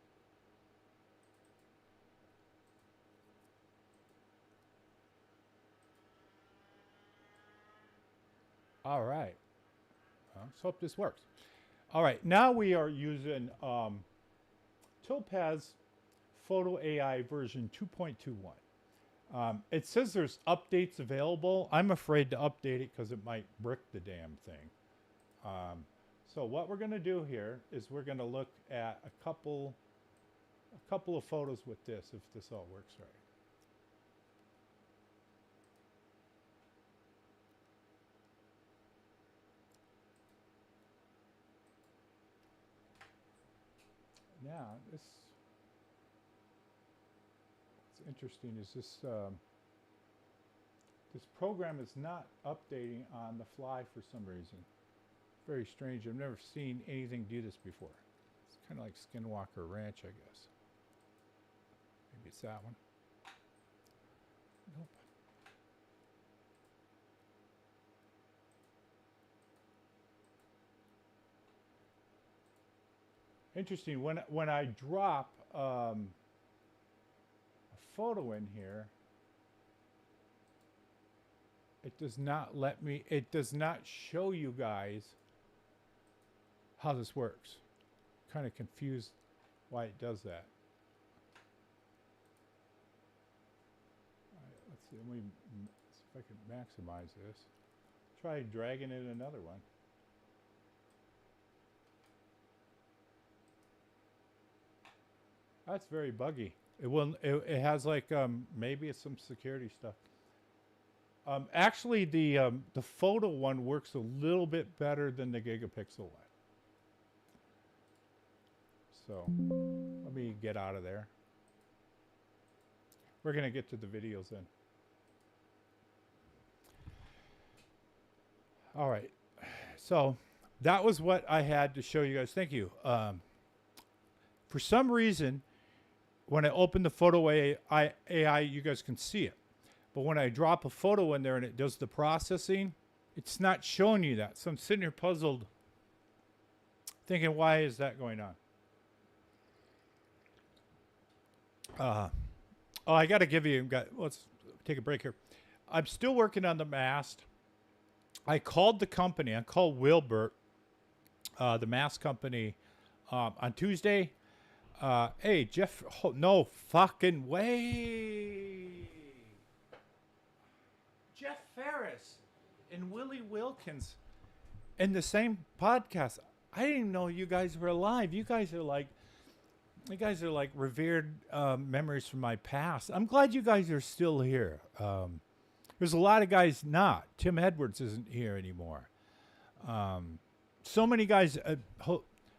All right. Let's hope this works. All right, now we are using Topaz Photo AI version 2.21. It says there's updates available. I'm afraid to update it because it might brick the damn thing. So what we're going to do here is we're going to look at a couple of photos with this, if this all works right. Now, what's interesting is this program is not updating on the fly for some reason. Very strange. I've never seen anything do this before. It's kind of like Skinwalker Ranch, I guess. Maybe it's that one. Nope. Interesting. When I drop a photo in here, it does not let me. It does not show you guys how this works. Kind of confused why it does that. All right, let's see. Let me see if I can maximize this. Try dragging in another one. That's very buggy. It will. It has like maybe it's some security stuff. Actually, the photo one works a little bit better than the Gigapixel one. So let me get out of there. We're going to get to the videos then. All right. So that was what I had to show you guys. Thank you. For some reason, when I open the Photo AI, you guys can see it. But when I drop a photo in there and it does the processing, it's not showing you that. So I'm sitting here puzzled, thinking, why is that going on? Oh, I got to give you, let's take a break here. I'm still working on the mast. I called the company. I called Wilbert, the mast company, on Tuesday. Hey, Jeff, no fucking way. Jeff Ferris and Willie Wilkins in the same podcast. I didn't even know you guys were alive. You guys are like revered memories from my past. I'm glad you guys are still here. There's a lot of guys not. Tim Edwards isn't here anymore. So many guys.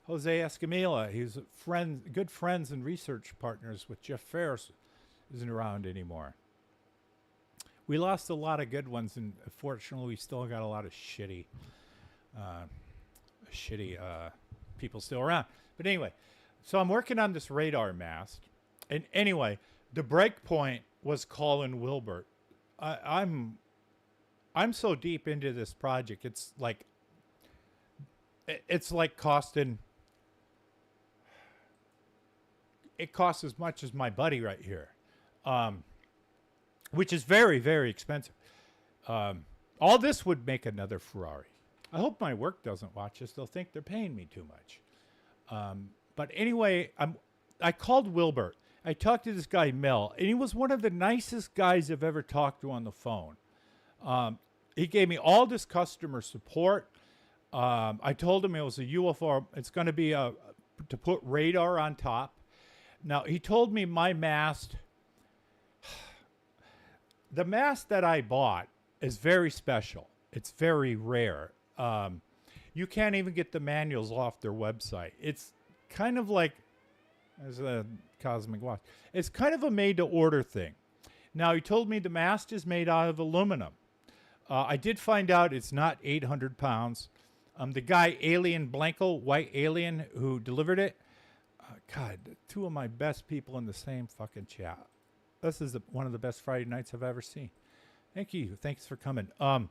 Jose Escamilla, he's good friends and research partners with Jeff Ferris, isn't around anymore. We lost a lot of good ones, and fortunately, we still got a lot of shitty people still around. But anyway, so I'm working on this radar mast, and anyway, the break point was calling Wilbert. I'm so deep into this project. It's like costing. It costs as much as my buddy right here, which is very, very expensive. All this would make another Ferrari. I hope my work doesn't watch this. They'll think they're paying me too much. But anyway, I called Wilbert. I talked to this guy, Mel, and he was one of the nicest guys I've ever talked to on the phone. He gave me all this customer support. I told him it was a UFO. It's going to be to put radar on top. Now, he told me my mast, the mast that I bought is very special. It's very rare. You can't even get the manuals off their website. It's kind of like, as a cosmic watch, it's kind of a made-to-order thing. Now, he told me the mast is made out of aluminum. I did find out it's not 800 pounds. The guy, Alien Blanco, White Alien, who delivered it, God, two of my best people in the same fucking chat. This is one of the best Friday nights I've ever seen. Thank you. Thanks for coming. The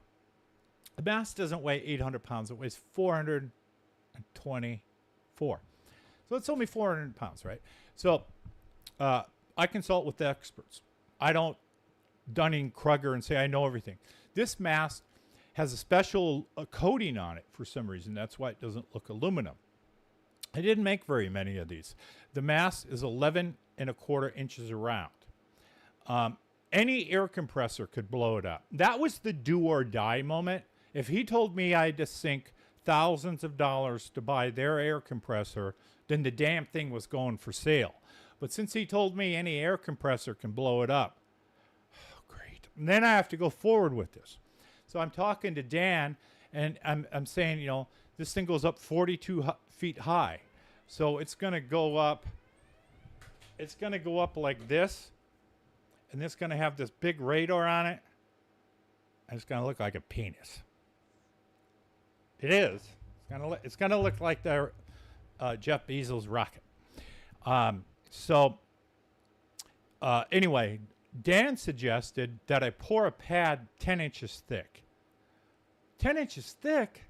mast doesn't weigh 800 pounds. It weighs 424. So it's only 400 pounds, right? So I consult with the experts. I don't Dunning-Kruger and say I know everything. This mast has a special coating on it for some reason. That's why it doesn't look aluminum. I didn't make very many of these. The mast is 11¼ inches around. Any air compressor could blow it up. That was the do or die moment. If he told me I had to sink thousands of dollars to buy their air compressor, then the damn thing was going for sale. But since he told me any air compressor can blow it up, oh, great. And then I have to go forward with this. So I'm talking to Dan, and I'm saying, you know, this thing goes up 42 feet high. So it's going to go up. It's going to go up like this. And it's going to have this big radar on it. And it's going to look like a penis. It is. It's going to look like the Jeff Bezos rocket. Anyway, Dan suggested that I pour a pad 10 inches thick. 10 inches thick?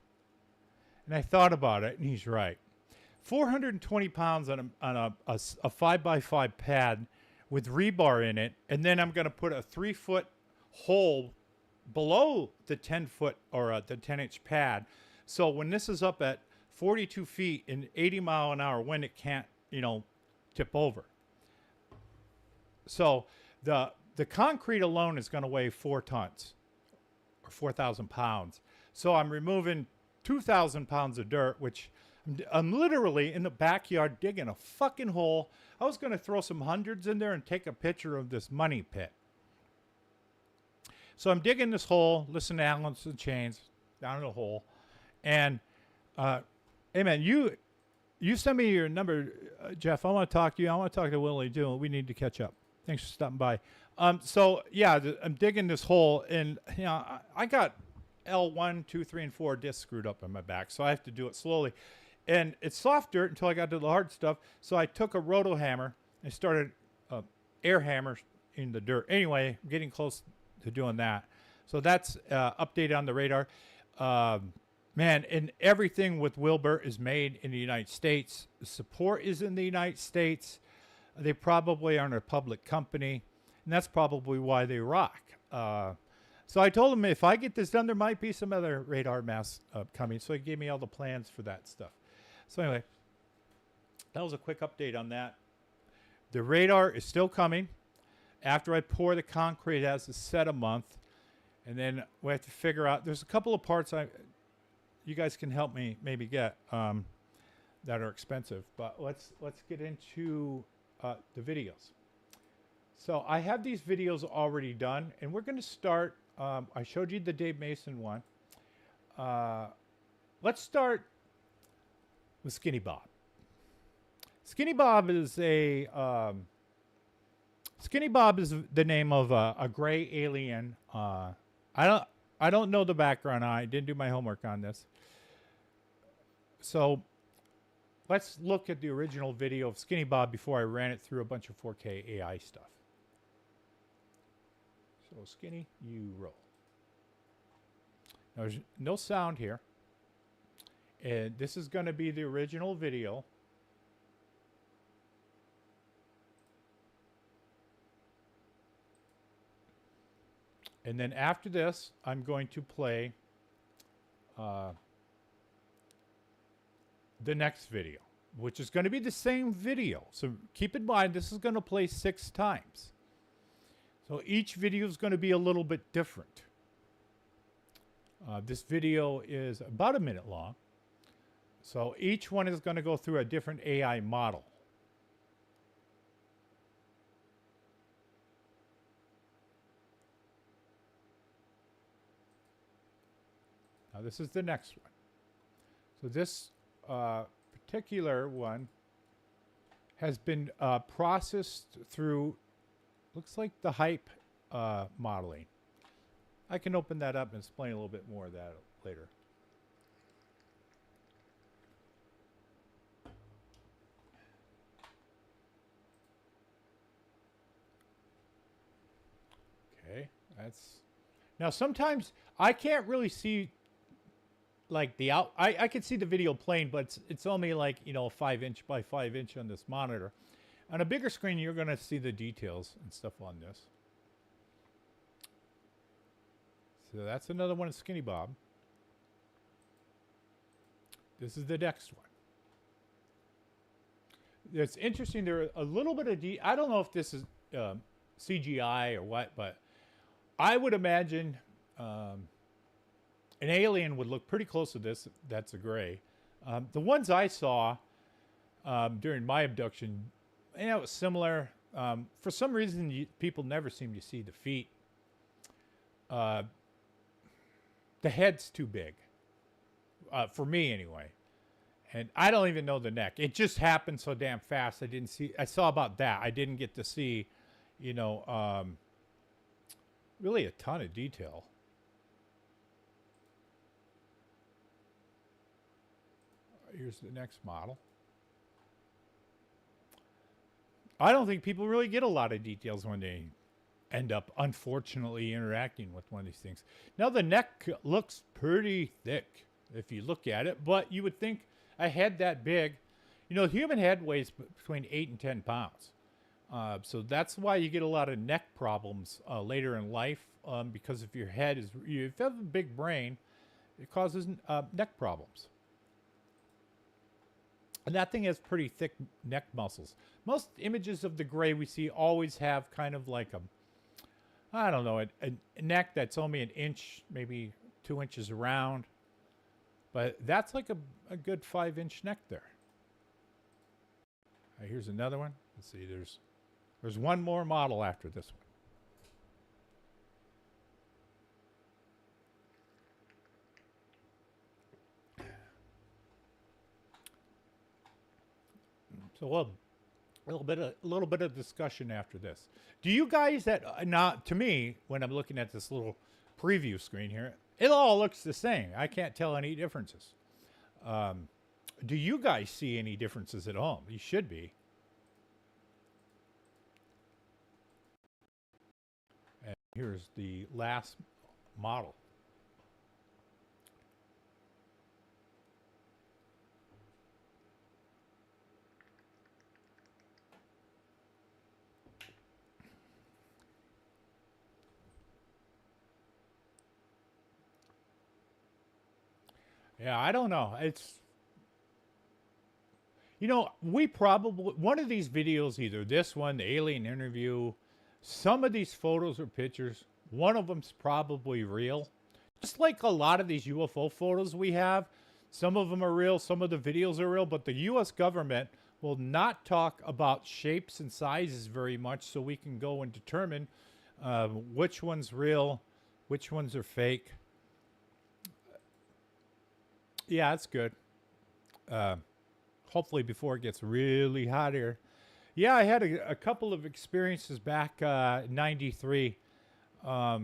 And I thought about it, and he's right. 420 pounds on a 5x5 pad with rebar in it, and then I'm going to put a 3-foot hole below the 10-foot or the 10-inch pad. So when this is up at 42 feet in 80-mile-an-hour wind, it can't, you know, tip over. So the concrete alone is going to weigh 4 tons or 4,000 pounds. So I'm removing 2,000 pounds of dirt, which I'm literally in the backyard digging a fucking hole. I was going to throw some hundreds in there and take a picture of this money pit. So I'm digging this hole, listen to Alice in Chains, down in the hole. And, hey man, You send me your number, Jeff. I want to talk to you. I want to talk to Willie too. We need to catch up. Thanks for stopping by. So yeah, I'm digging this hole, and you know, I got L1, 2, 3, and 4 discs screwed up on my back, so I have to do it slowly. And it's soft dirt until I got to the hard stuff. So I took a roto hammer and started air hammers in the dirt. Anyway, I'm getting close to doing that. So that's updated on the radar. Man, and everything with Wilbur is made in the United States. The support is in the United States. They probably aren't a public company, and that's probably why they rock. So I told him if I get this done, there might be some other radar masks coming. So he gave me all the plans for that stuff. So anyway, that was a quick update on that. The radar is still coming. After I pour the concrete, it has to set a month. And then we have to figure out, there's a couple of parts you guys can help me maybe get that are expensive. But let's get into the videos. So I have these videos already done, and we're going to start. I showed you the Dave Mason one. Let's start with Skinny Bob. Skinny Bob is the name of a gray alien. I don't know the background. I didn't do my homework on this. So let's look at the original video of Skinny Bob before I ran it through a bunch of 4K AI stuff. So Skinny, you roll. Now, there's no sound here. And this is going to be the original video. And then after this, I'm going to play the next video, which is going to be the same video. So keep in mind, this is going to play 6 times. So each video is going to be a little bit different. This video is about a minute long. So each one is going to go through a different AI model. Now this is the next one. So this particular one has been processed through, looks like the hype modeling. I can open that up and explain a little bit more of that later. Okay, that's now sometimes I can't really see like the out. I can see the video playing, but it's only like, you know, 5" by 5" on this monitor. On a bigger screen, you're going to see the details and stuff on this. So that's another one of Skinny Bob. This is the next one. It's interesting. There are a little bit of I don't know if this is CGI or what, but I would imagine an alien would look pretty close to this. That's a gray. The ones I saw during my abduction, you know, it was similar. For some reason, people never seem to see the feet. The head's too big, for me anyway. And I don't even know the neck. It just happened so damn fast. I didn't see. I saw about that. I didn't get to see, you know, really a ton of detail. Here's the next model. I don't think people really get a lot of details when they end up, unfortunately, interacting with one of these things. Now, the neck looks pretty thick if you look at it, but you would think a head that big, you know, the human head weighs between 8 and 10 pounds. So that's why you get a lot of neck problems later in life, because if your head is, if you have a big brain, it causes neck problems. And that thing has pretty thick neck muscles. Most images of the gray we see always have kind of like a, I don't know, a neck that's only an inch, maybe 2 inches around. But that's like a good 5" neck there. Here's another one. Let's see, there's one more model after this one. So a little bit of discussion after this. Do you guys that not to me when I'm looking at this little preview screen here, it all looks the same. I can't tell any differences. Do you guys see any differences at all? You should be. And here's the last model. Yeah, I don't know. It's, you know, we probably, one of these videos, either this one, the alien interview, some of these photos or pictures, one of them's probably real. Just like a lot of these UFO photos we have, some of them are real, some of the videos are real, but the U.S. government will not talk about shapes and sizes very much, so we can go and determine which one's real, which ones are fake. Yeah, that's good. Hopefully before it gets really hot here. Yeah, I had a couple of experiences back in '93. I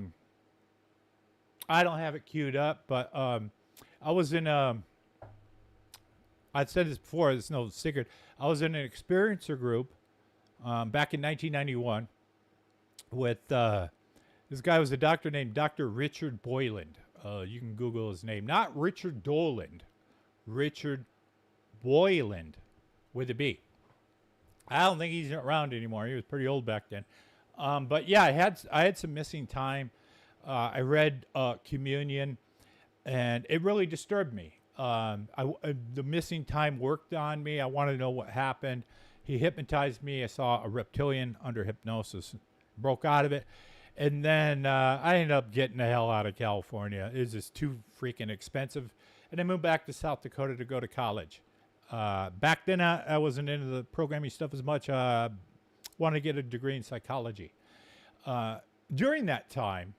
don't have it queued up, but I was in I'd said this before, it's no secret. I was in an experiencer group back in 1991 with this guy was a doctor named Dr. Richard Boyland. You can Google his name. Not Richard Doland. Richard Boyland with a B. I don't think he's around anymore. He was pretty old back then. But yeah, I had some missing time. I read Communion, and it really disturbed me. The missing time worked on me. I wanted to know what happened. He hypnotized me. I saw a reptilian under hypnosis. Broke out of it. And then I ended up getting the hell out of California. It was just too freaking expensive. And I moved back to South Dakota to go to college. Back then, I wasn't into the programming stuff as much. Wanted to get a degree in psychology. During that time,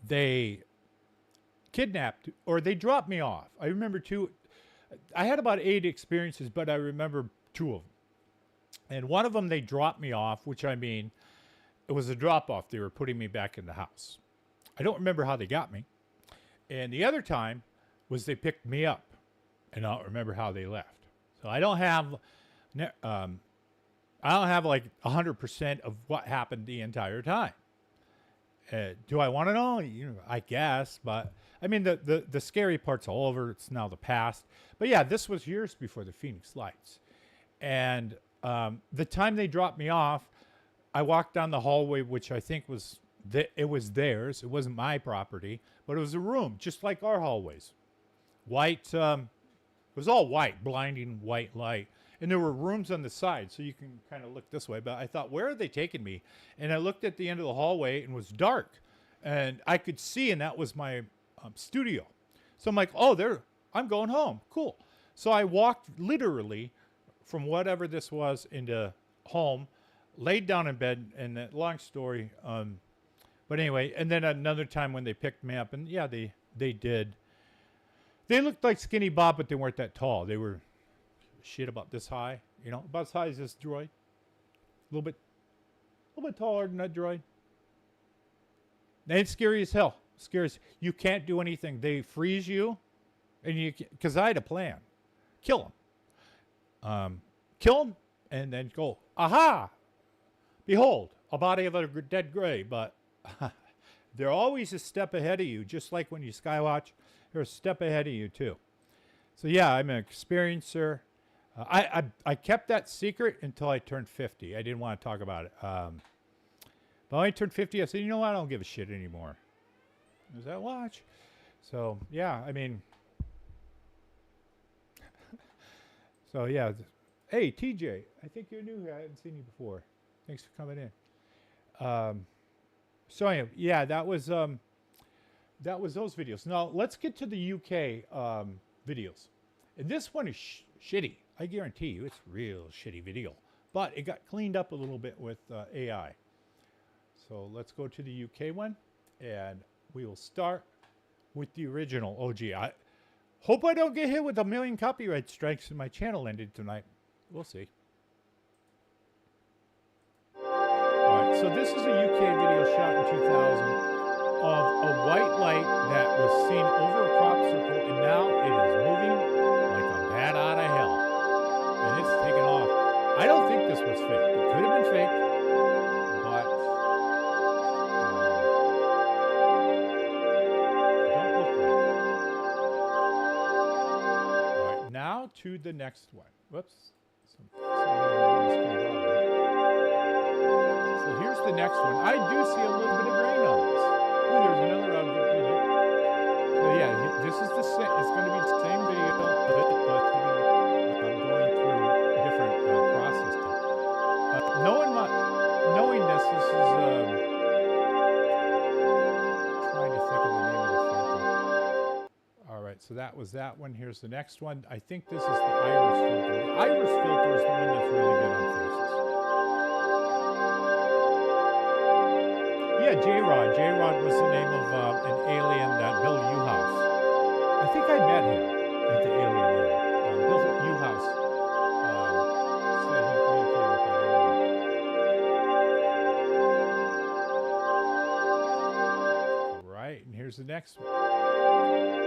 they kidnapped, or they dropped me off. I remember I had about 8 experiences, but I remember 2 of them. And one of them, they dropped me off, which I mean, it was a drop-off. They were putting me back in the house. I don't remember how they got me. And the other time was they picked me up, and I don't remember how they left. So I don't have like 100% of what happened the entire time. Do I want to know? You know, I guess, but I mean, the scary part's all over. It's now the past. But yeah, this was years before the Phoenix Lights. And the time they dropped me off, I walked down the hallway, which I think was, it was theirs. It wasn't my property, but it was a room, just like our hallways. White, it was all white, blinding white light. And there were rooms on the side, so you can kind of look this way. But I thought, where are they taking me? And I looked at the end of the hallway, and it was dark. And I could see, and that was my studio. So I'm like, oh, I'm going home. Cool. So I walked literally from whatever this was into home, laid down in bed, and long story. But anyway, and then another time when they picked me up, and yeah, they did. They looked like Skinny Bob, but they weren't that tall. They were shit about this high, you know, about as high as this droid. A little bit taller than that droid. And it's scary as hell. Scary as, you can't do anything. They freeze you, and because I had a plan. Kill them, and then go, aha! Behold, a body of a dead gray. But they're always a step ahead of you, just like when you skywatch, they're a step ahead of you too. So yeah, I'm an experiencer. I kept that secret until I turned 50. I didn't want to talk about it. But when I turned 50, I said, you know what? I don't give a shit anymore. There's that watch. So yeah, I mean, so yeah. Hey, TJ, I think you're new here. I haven't seen you before. Thanks for coming in. So anyway, yeah, that was those videos. Now let's get to the UK videos. And this one is shitty. I guarantee you, it's real shitty video. But it got cleaned up a little bit with AI. So let's go to the UK one, and we will start with the original OG. Hope I don't get hit with 1,000,000 copyright strikes and my channel ended tonight. We'll see. Alright, so this is a UK video shot in 2000 of a white light that was seen over a crop circle, and now it is moving like a bat out of hell. And it's taken off. I don't think this was fake. It could have been fake, but don't look like it. Alright, now to the next one. Whoops. So here's the next one. I do see a little bit of grain on this. Ooh, there's another object with it. So yeah, this is the same. It's going to be the same video of it, but I'm going through different processing. Knowing this is trying to think of the name of the filter. All right, so that was that one. Here's the next one. I think this is the iris filter. The iris filter is the one that's really good on faces. Yeah, J-Rod. J-Rod was the name of an alien that built U-House. I think I met him at the alien there. Built U-House. Said he communicated with that alien. All right, and here's the next one.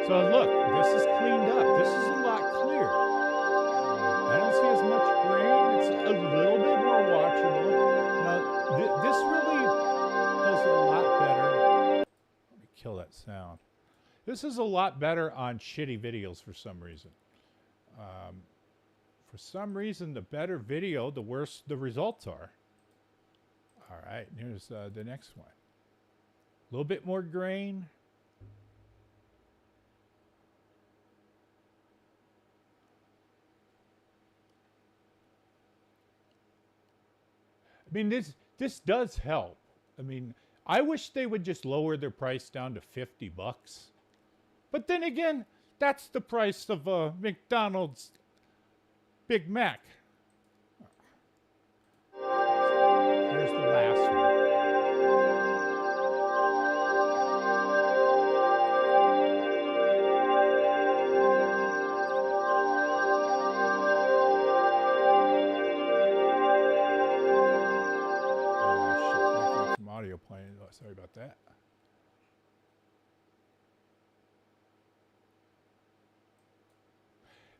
So look, this is cleaned up. This is a lot clearer. I don't see as much grain. It's a little bit more watchable. Now, this really does it a lot better. Let me kill that sound. This is a lot better on shitty videos for some reason. For some reason, the better video, the worse the results are. All right, here's the next one. A little bit more grain. I mean, this does help. I mean, I wish they would just lower their price down to $50. But then again, that's the price of a McDonald's Big Mac. Here's the last one. Audio playing. Oh, sorry about that.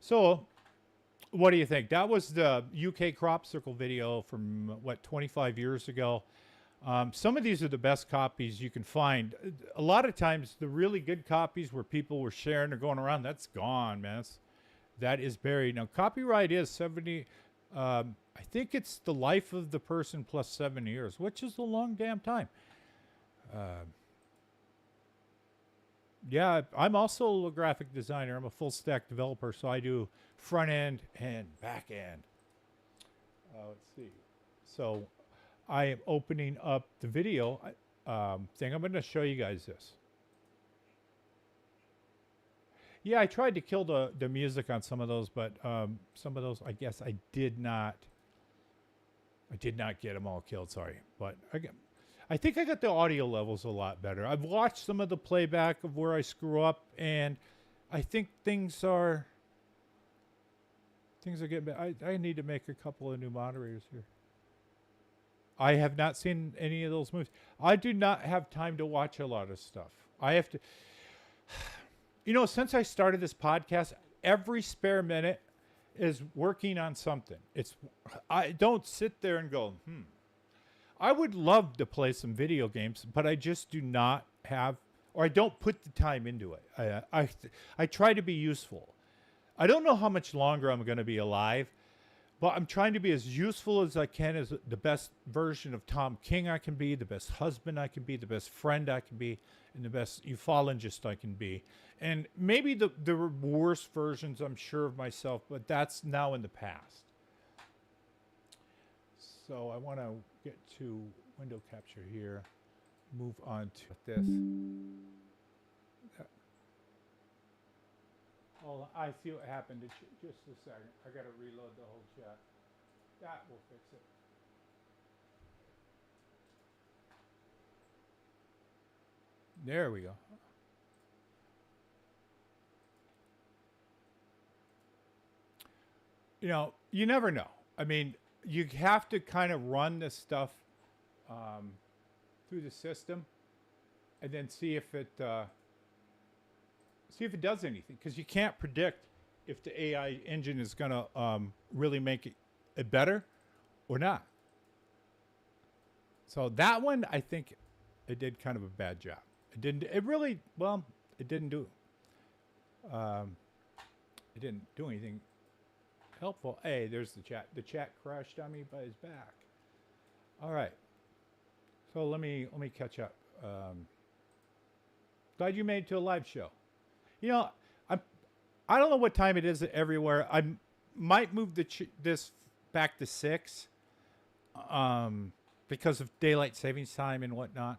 So, what do you think? That was the UK crop circle video from, what, 25 years ago. Some of these are the best copies you can find. A lot of times, the really good copies where people were sharing or going around, that's gone, man. That is buried. Now, copyright is 70... I think it's the life of the person plus 7 years, which is a long damn time. Yeah, I'm also a graphic designer. I'm a full stack developer, so I do front end and back end. Let's see. So I am opening up the video thing. I'm going to show you guys this. Yeah, I tried to kill the music on some of those, but some of those, I guess I did not get them all killed, sorry. But I think I got the audio levels a lot better. I've watched some of the playback of where I screw up, and I think things are getting better. I need to make a couple of new moderators here. I have not seen any of those movies. I do not have time to watch a lot of stuff. I have to... You know, since I started this podcast, every spare minute is working on something. I don't sit there and go, I would love to play some video games, but I just do not have, or I don't put the time into it. I try to be useful. I don't know how much longer I'm going to be alive, but I'm trying to be as useful as I can, as the best version of Tom King I can be, the best husband I can be, the best friend I can be, and the best ufologist I can be. And maybe the worst versions, I'm sure, of myself, but that's now in the past. So I want to get to window capture here, move on to this. Oh, I see what happened. Just a second. I got to reload the whole chat. That will fix it. There we go. you never know. I mean, you have to kind of run this stuff through the system, and then see if it does anything, because you can't predict if the AI engine is going to really make it better or not. So that one, I think it did kind of a bad job. It didn't do. It didn't do anything helpful. Hey, there's the chat. The chat crashed on me, but it's back. All right. So let me catch up. Glad you made it to a live show. I don't know what time it is everywhere. I might move this back to 6 because of daylight savings time and whatnot.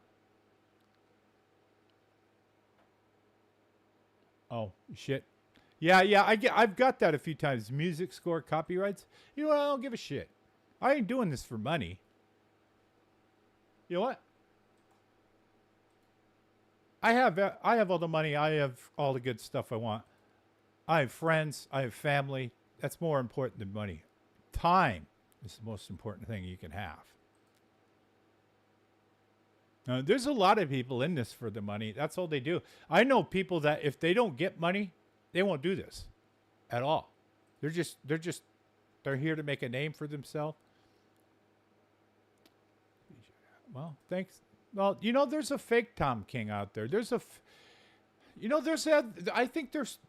Oh shit. Yeah. I've got that a few times. Music score copyrights. You know what? I don't give a shit. I ain't doing this for money. You know what? I have all the money. I have all the good stuff I want. I have friends. I have family. That's more important than money. Time is the most important thing you can have. Now, there's a lot of people in this for the money. That's all they do. I know people that if they don't get money, they won't do this at all. They're here to make a name for themselves. Well, thanks. Well, there's a fake Tom King out there. I think there's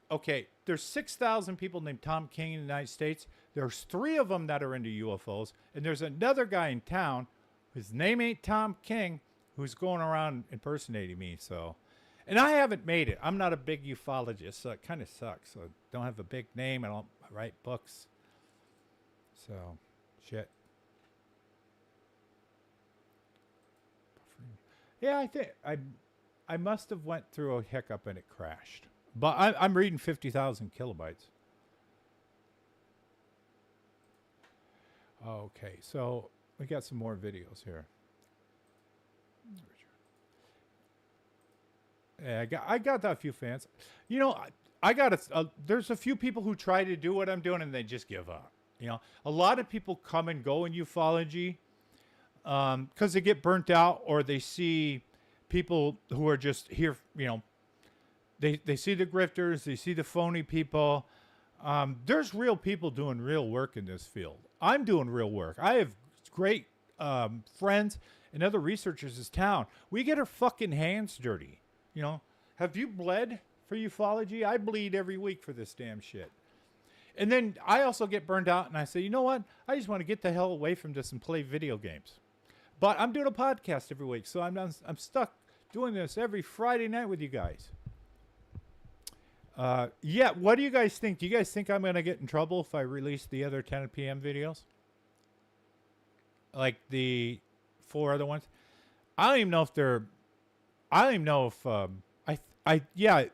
6,000 people named Tom King in the United States. There's 3 of them that are into UFOs. And there's another guy in town, his name ain't Tom King, who's going around impersonating me. So, and I haven't made it. I'm not a big ufologist, so it kind of sucks. So I don't have a big name. I don't write books. So, shit. Yeah, I think I must have went through a hiccup and it crashed. But I'm reading 50,000 kilobytes. Okay, so we got some more videos here. Yeah, I got that few fans. There's a few people who try to do what I'm doing and they just give up. A lot of people come and go in ufology because they get burnt out, or they see people who are just here, they see the grifters, they see the phony people. There's real people doing real work in this field. I'm doing real work. I have great friends and other researchers in this town. We get our fucking hands dirty. Have you bled for ufology? I bleed every week for this damn shit. And then I also get burned out and I say, you know what? I just want to get the hell away from this and play video games. But I'm doing a podcast every week, so I'm stuck doing this every Friday night with you guys. Yeah, what do you guys think? Do you guys think I'm going to get in trouble if I release the other 10 p.m. videos? Like the 4 other ones? I don't even know if they're... I don't even know if... yeah,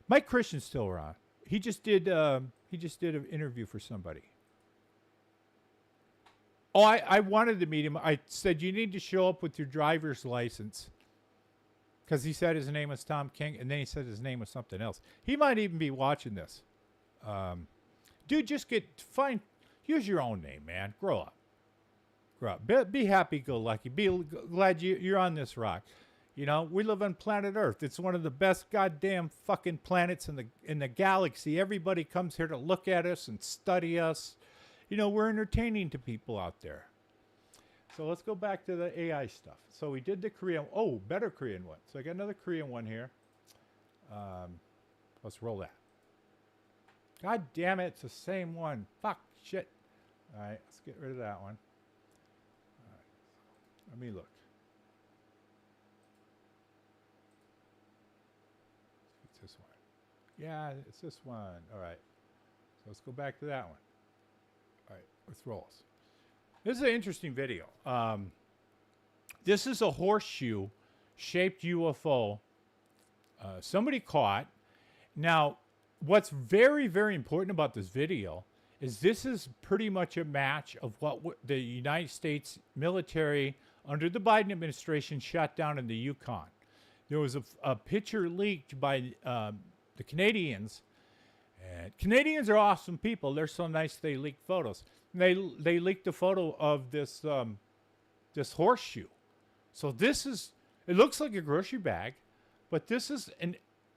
Mike Christian's still around. He just did an interview for somebody. Oh, I wanted to meet him. I said, you need to show up with your driver's license. Because he said his name was Tom King, and then he said his name was something else. He might even be watching this. Dude, just use your own name, man. Grow up. Be happy-go-lucky. Be glad you're on this rock. We live on planet Earth. It's one of the best goddamn fucking planets in the galaxy. Everybody comes here to look at us and study us. We're entertaining to people out there. So let's go back to the AI stuff. So we did the Korean. Oh, better Korean one. So I got another Korean one here. Let's roll that. God damn it. It's the same one. Fuck. Shit. All right. Let's get rid of that one. All right. Let me look. It's this one. Yeah, it's this one. All right. So let's go back to that one. All right. Let's roll this. This is an interesting video. This is a horseshoe-shaped UFO somebody caught. Now, what's very, very important about this video is this is pretty much a match of what the United States military under the Biden administration shot down in the Yukon. There was a picture leaked by the Canadians, And Canadians are awesome people. They're so nice they leak photos. They leaked a photo of this this horseshoe. So this is, it looks like a grocery bag, but this is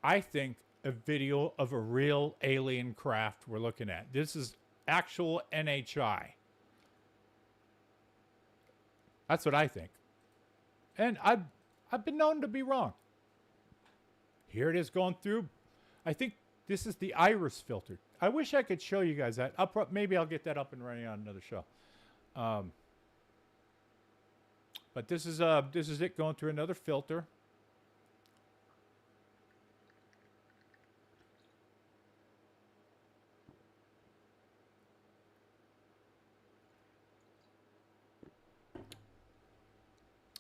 I think a video of a real alien craft we're looking at. This is actual NHI. That's what I think. And I've been known to be wrong. Here it is going through. I think this is the iris filter. I wish I could show you guys that. Maybe I'll get that up and running on another show. But this is it going through another filter.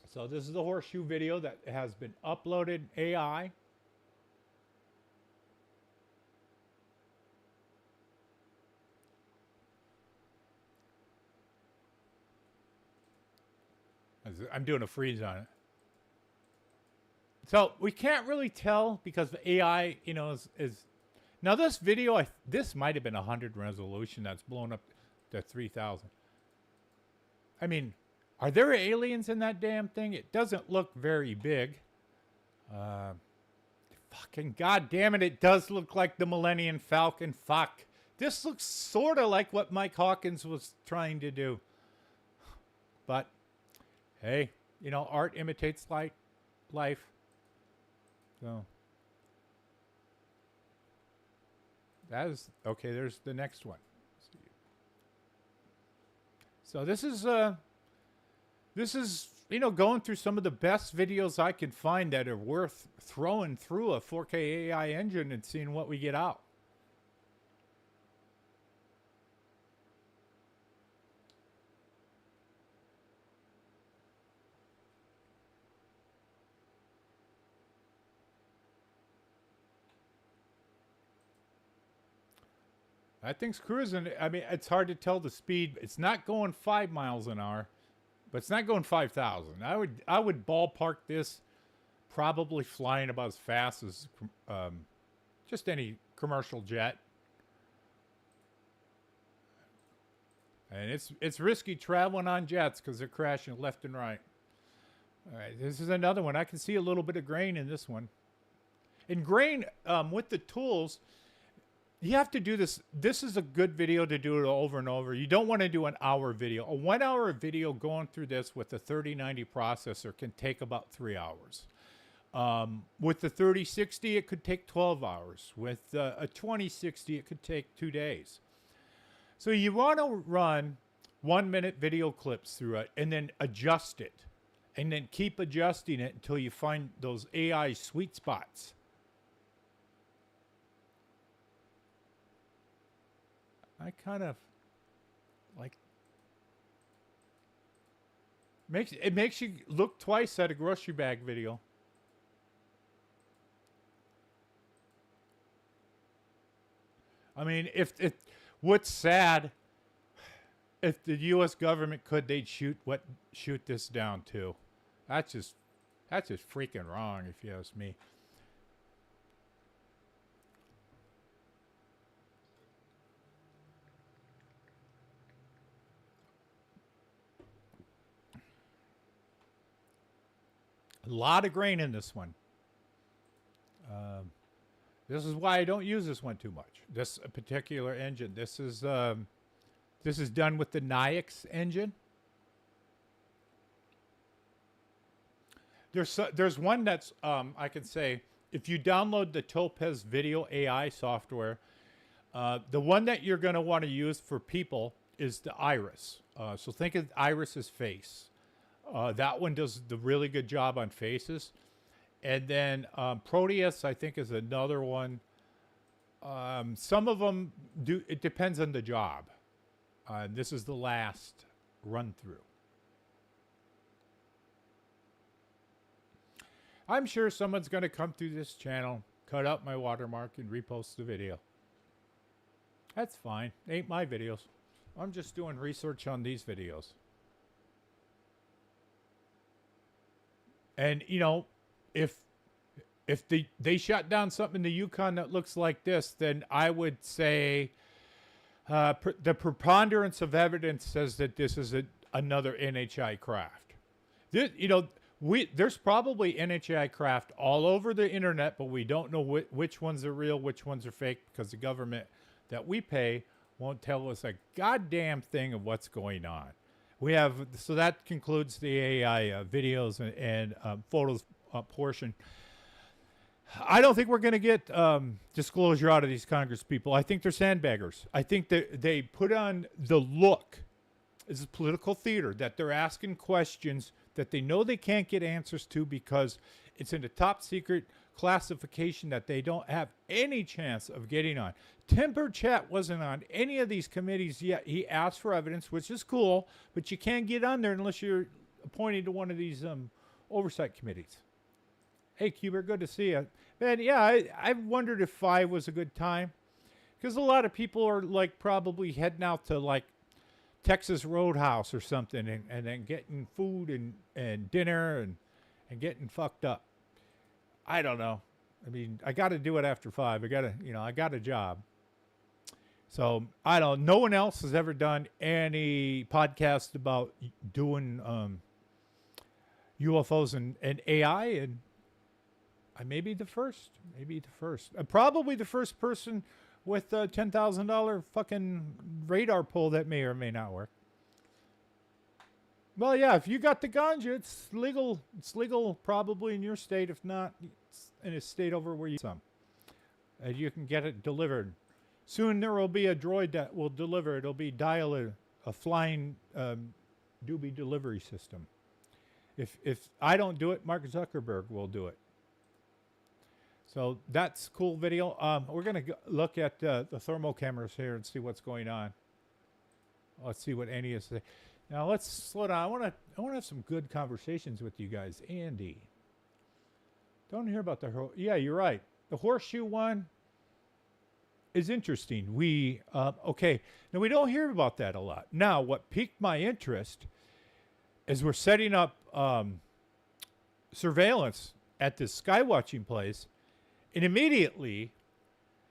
So this is the horseshoe video that has been uploaded AI. I'm doing a freeze on it. So we can't really tell because the AI, you know, is now this video, this might have been 100 resolution that's blown up to 3,000. I mean, are there aliens in that damn thing? It doesn't look very big. Fucking goddamn it, it does look like the Millennium Falcon. Fuck. This looks sort of like what Mike Hawkins was trying to do. But, hey, you know, art imitates life. So, that is, okay, there's the next one. So this is, you know, going through some of the best videos I can find that are worth throwing through a 4K AI engine and seeing what we get out. That thing's cruising. I mean, it's hard to tell the speed. It's not going 5 miles an hour. But it's not going 5,000. I would ballpark this probably flying about as fast as just any commercial jet. And it's risky traveling on jets because they're crashing left and right. All right, this is another one. I can see a little bit of grain in this one. In grain, with the tools, you have to do this. This is a good video to do it over and over. You don't want to do an hour video. A 1 hour video going through this with the 3090 processor can take about 3 hours. With the 3060, it could take 12 hours. With a 2060, it could take 2 days. So you want to run 1 minute video clips through it and then adjust it. And then keep adjusting it until you find those AI sweet spots. I kind of like it makes you look twice at a grocery bag video. I mean, what's sad, if the U.S. government could, they'd shoot this down too. That's just freaking wrong, if you ask me. A lot of grain in this one. This is why I don't use this one too much. This particular engine. This is done with the Nix engine. There's one that's I can say, if you download the Topaz Video AI software, the one that you're going to want to use for people is the iris. So think of iris's face. That one does the really good job on faces. And then Proteus, I think, is another one. Some of them do. It depends on the job. This is the last run through. I'm sure someone's going to come through this channel, cut out my watermark, and repost the video. That's fine. Ain't my videos. I'm just doing research on these videos. And, you know, if if they shot down something in the Yukon that looks like this, then I would say the preponderance of evidence says that this is another NHI craft. There's probably NHI craft all over the internet, but we don't know which ones are real, which ones are fake, because the government that we pay won't tell us a goddamn thing of what's going on. So that concludes the AI videos and photos portion. I don't think we're going to get disclosure out of these Congress people. I think they're sandbaggers. I think that they put on the look, as a political theater, that they're asking questions that they know they can't get answers to because it's in a top secret classification that they don't have any chance of getting on. Tim Burchett wasn't on any of these committees yet. He asked for evidence, which is cool, but you can't get on there unless you're appointed to one of these oversight committees. Hey, Cuber, good to see you. Man, yeah, I wondered if 5 was a good time, because a lot of people are like probably heading out to like Texas Roadhouse or something, and then getting food and dinner and getting fucked up. I don't know. I mean, I got to do it after 5. I got a job. So I don't. No one else has ever done any podcast about doing UFOs and AI, and I may be the first. Probably the first person with a $10,000 fucking radar pole that may or may not work. Well, yeah, if you got the ganja, it's legal. It's legal probably in your state. If not, it's in a state over where you some. And you can get it delivered. Soon there will be a droid that will deliver. It'll be a flying doobie delivery system. If I don't do it, Mark Zuckerberg will do it. So that's a cool video. We're going to look at the thermal cameras here and see what's going on. Let's see what Andy is saying. Now let's slow down. I want to have some good conversations with you guys. Andy, don't hear about yeah, you're right. The horseshoe one is interesting. Okay. Now we don't hear about that a lot. Now what piqued my interest is we're setting up surveillance at this skywatching place, and immediately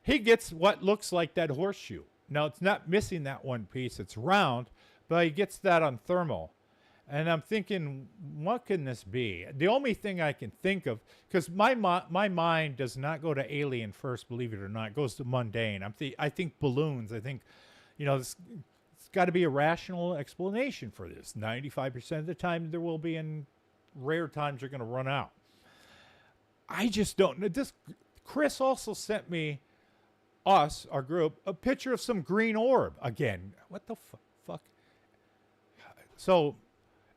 he gets what looks like that horseshoe. Now it's not missing that one piece. It's round, but he gets that on thermal. And I'm thinking, what can this be? The only thing I can think of, because my mind does not go to alien first, believe it or not. It goes to mundane. I think balloons. I think, it's got to be a rational explanation for this. 95% of the time there will be, and rare times you're going to run out. I just don't know. Chris also sent me, our group, a picture of some green orb. Again, what the fuck? So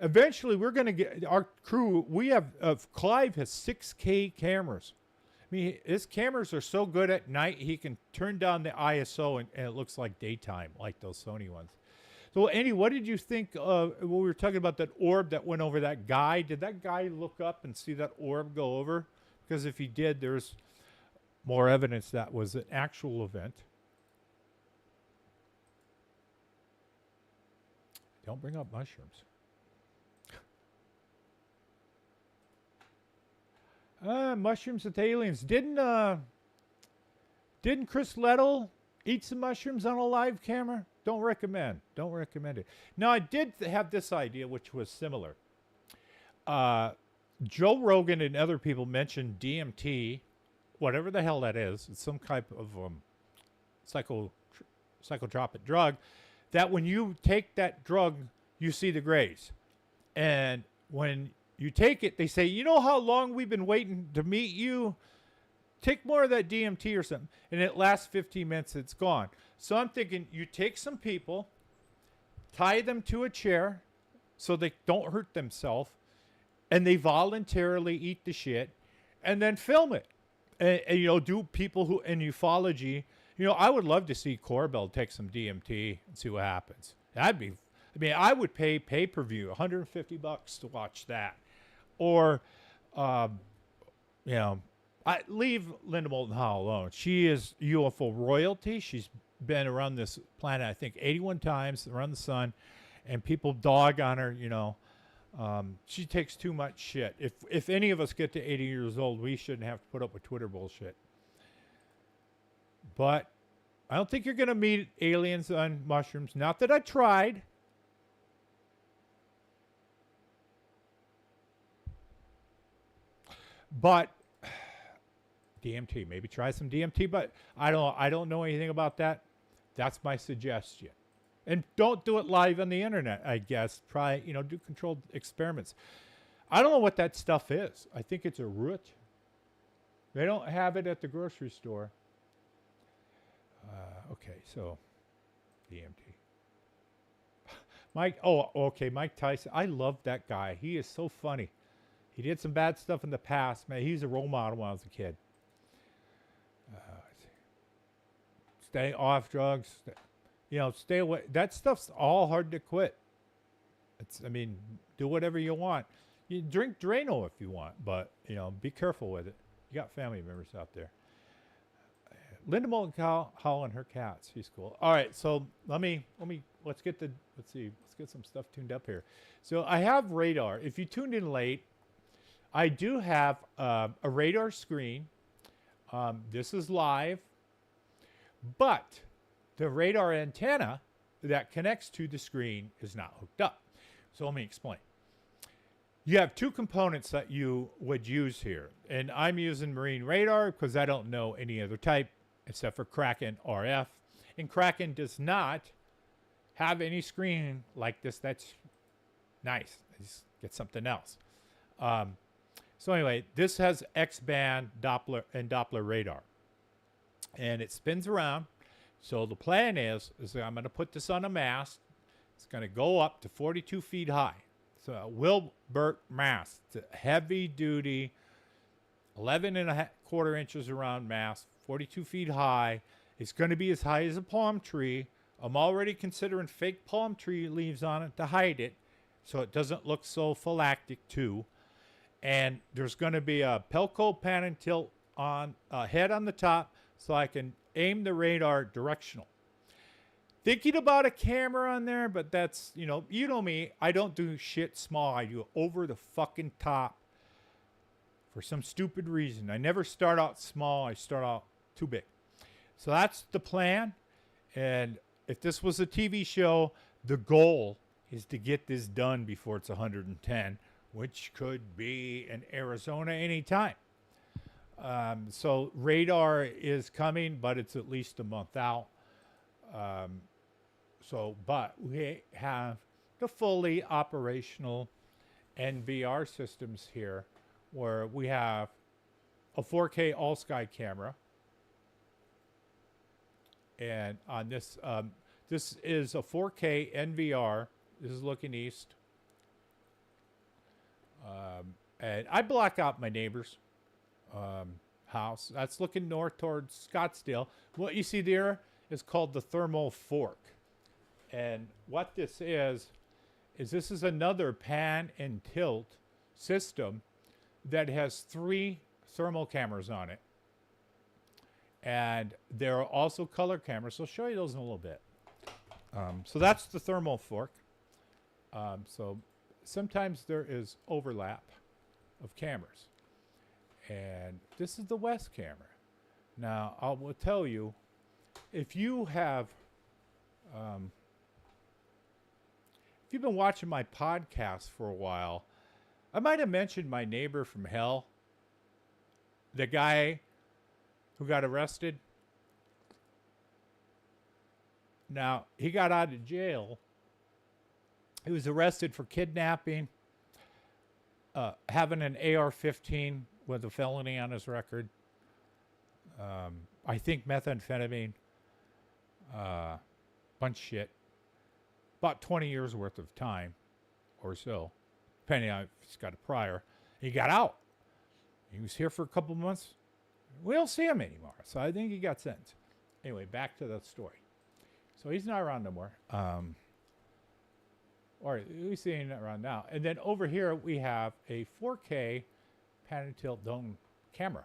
eventually we're going to get our crew. We have, Clive has 6K cameras. I mean, his cameras are so good at night, he can turn down the ISO and it looks like daytime, like those Sony ones. So Andy, what did you think when we were talking about that orb that went over that guy? Did that guy look up and see that orb go over? Because if he did, there's more evidence that was an actual event. Don't bring up mushrooms. Mushrooms with aliens. Didn't Chris Lettle eat some mushrooms on a live camera? Don't recommend it. Now, I did have this idea, which was similar. Joe Rogan and other people mentioned DMT, whatever the hell that is. It's some type of psychotropic drug, that when you take that drug, you see the grays. And when you take it, they say, you know how long we've been waiting to meet you? Take more of that DMT or something. And it lasts 15 minutes, it's gone. So I'm thinking, you take some people, tie them to a chair so they don't hurt themselves, and they voluntarily eat the shit, and then film it. And do people who in ufology, I would love to see Corbell take some DMT and see what happens. I would pay pay-per-view, $150 to watch that. Or, I leave Linda Moulton Howe alone. She is UFO royalty. She's been around this planet, I think, 81 times around the sun, and people dog on her, She takes too much shit. If any of us get to 80 years old, we shouldn't have to put up with Twitter bullshit. But I don't think you're going to meet aliens on mushrooms. Not that I tried. But DMT, maybe try some DMT, but I don't know anything about that. That's my suggestion. And don't do it live on the internet, I guess. Try, do controlled experiments. I don't know what that stuff is. I think it's a root. They don't have it at the grocery store. Okay, so DMT. Mike Tyson. I love that guy. He is so funny. He did some bad stuff in the past, man. He's a role model when I was a kid. Stay off drugs. Stay away. That stuff's all hard to quit. Do whatever you want. You drink Drano if you want, but, be careful with it. You got family members out there. Linda Moulton Howell and her cats. She's cool. All right, so let's get some stuff tuned up here. So I have radar. If you tuned in late, I do have a radar screen. This is live, but the radar antenna that connects to the screen is not hooked up. So let me explain. You have two components that you would use here. And I'm using marine radar because I don't know any other type except for Kraken RF. And Kraken does not have any screen like this. That's nice. Let's get something else. So anyway, this has X-band Doppler and Doppler radar. And it spins around. So the plan is that I'm going to put this on a mast. It's going to go up to 42 feet high. So a Wilbert mast. It's a heavy-duty, 11.25 inches around mast, 42 feet high. It's going to be as high as a palm tree. I'm already considering fake palm tree leaves on it to hide it so it doesn't look so phylactic too. And there's going to be a Pelco pan and tilt on head on the top so I can aim the radar directional. Thinking about a camera on there, but that's, you know me, I don't do shit small. I do it over the fucking top for some stupid reason. I never start out small. I start out too big. So that's the plan. And if this was a TV show, the goal is to get this done before it's 110, which could be in Arizona anytime. So radar is coming, but it's at least a month out. But we have the fully operational NVR systems here, where we have a 4K all-sky camera. And on this, this is a 4K NVR. This is looking east. And I block out my neighbor's house. That's looking north towards Scottsdale. What you see there is called the thermal fork. And what this is this is another pan and tilt system that has 3 thermal cameras on it. And there are also color cameras. So I'll show you those in a little bit. So that's the thermal fork. So sometimes there is overlap of cameras. And this is the west camera. Now, I will tell you, if you have, if you've been watching my podcast for a while, I might have mentioned my neighbor from hell, the guy who got arrested. Now, he got out of jail. He was arrested for kidnapping, having an AR-15 with a felony on his record. I think methamphetamine, bunch of shit. About 20 years worth of time or so, depending on if he's got a prior. He got out. He was here for a couple of months. We don't see him anymore, so I think he got sentenced. Anyway, back to the story. So he's not around no more. Or we see him not around now. And then over here we have a 4K pan and tilt dome camera.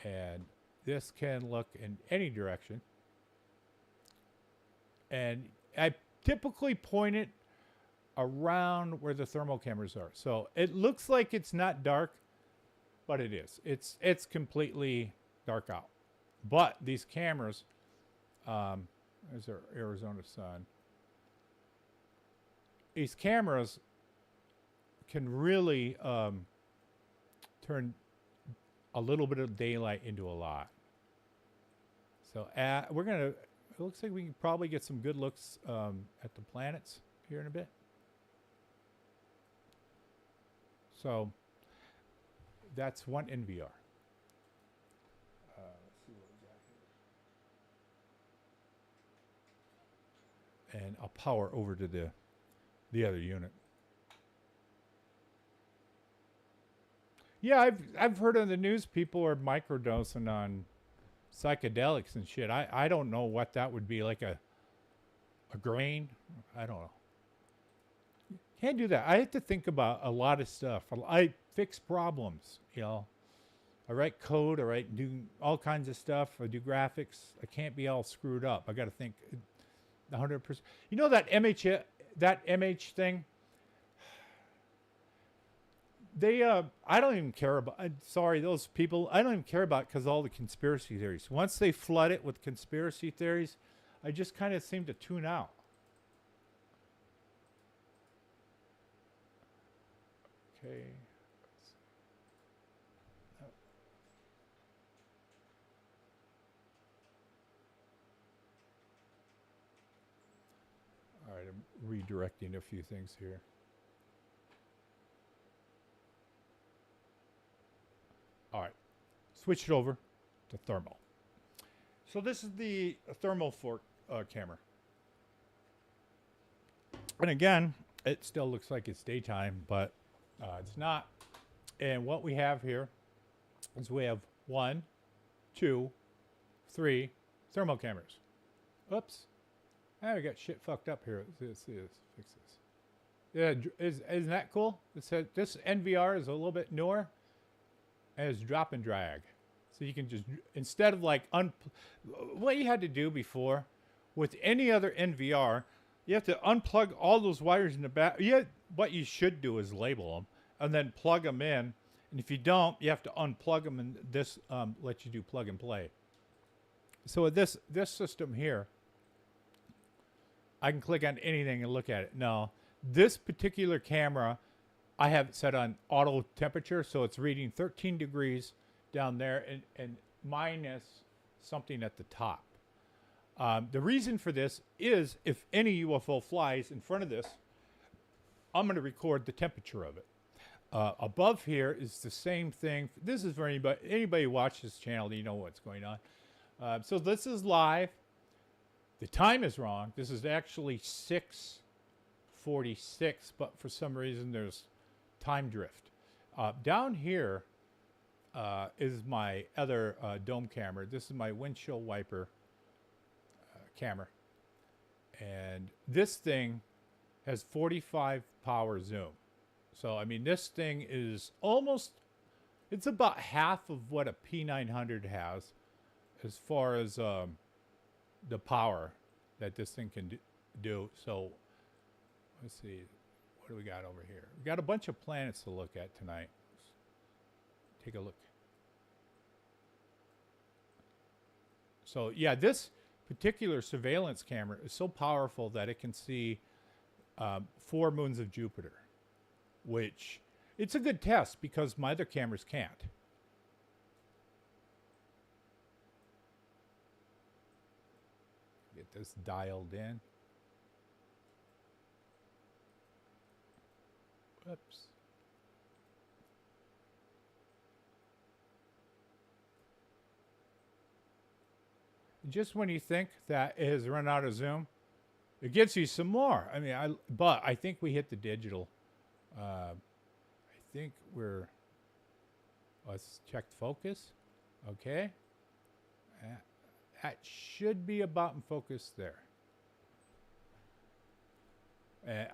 And this can look in any direction. And I typically point it around where the thermal cameras are. So it looks like it's not dark, but it is. It's completely dark out. But these cameras, there's our Arizona sun. These cameras can really turn a little bit of daylight into a lot. So we're gonna. It looks like we can probably get some good looks at the planets here in a bit. So that's one NVR. Let's see what we got here. And I'll power over to the other unit. Yeah, I've heard on the news people are microdosing on psychedelics and shit. I don't know what that would be, like a grain. I don't know. Can't do that. I have to think about a lot of stuff. I fix problems, you know. I write code. I do all kinds of stuff. I do graphics. I can't be all screwed up. I got to think 100%. You know that MH thing? They I don't even care about. Sorry, those people. I don't even care about because all the conspiracy theories. Once they flood it with conspiracy theories, I just kind of seem to tune out. Okay. All right, I'm redirecting a few things here. All right, switch it over to thermal. So this is the thermal fork camera. And again, it still looks like it's daytime, but it's not. And what we have here is we have 1, 2, 3 thermal cameras. Oops. Now we got shit fucked up here. Let's see this. Fix this. Yeah, isn't that cool? This NVR is a little bit newer. And it's drop and drag. So you can just, instead of like, what you had to do before with any other NVR, you have to unplug all those wires in the back. What you should do is label them and then plug them in. And if you don't, you have to unplug them, and this lets you do plug and play. So with this system here, I can click on anything and look at it. Now, this particular camera, I have it set on auto temperature, so it's reading 13 degrees down there and minus something at the top. The reason for this is if any UFO flies in front of this, I'm going to record the temperature of it. Above here is the same thing. This is for anybody who watches this channel, you know what's going on. So this is live. The time is wrong. This is actually 6:46, but for some reason there's time drift. Down here is my other dome camera. This is my windshield wiper camera. And this thing has 45 power zoom. So, I mean, this thing is it's about half of what a P900 has as far as the power that this thing can do. So, let's see. What do we got over here? We got a bunch of planets to look at tonight. Let's take a look. So yeah, this particular surveillance camera is so powerful that it can see 4 moons of Jupiter, which it's a good test because my other cameras can't. Get this dialed in. Whoops. Just when you think that it has run out of zoom, it gives you some more. I mean, but I think we hit the digital. I think let's check focus. Okay. That should be about in focus there.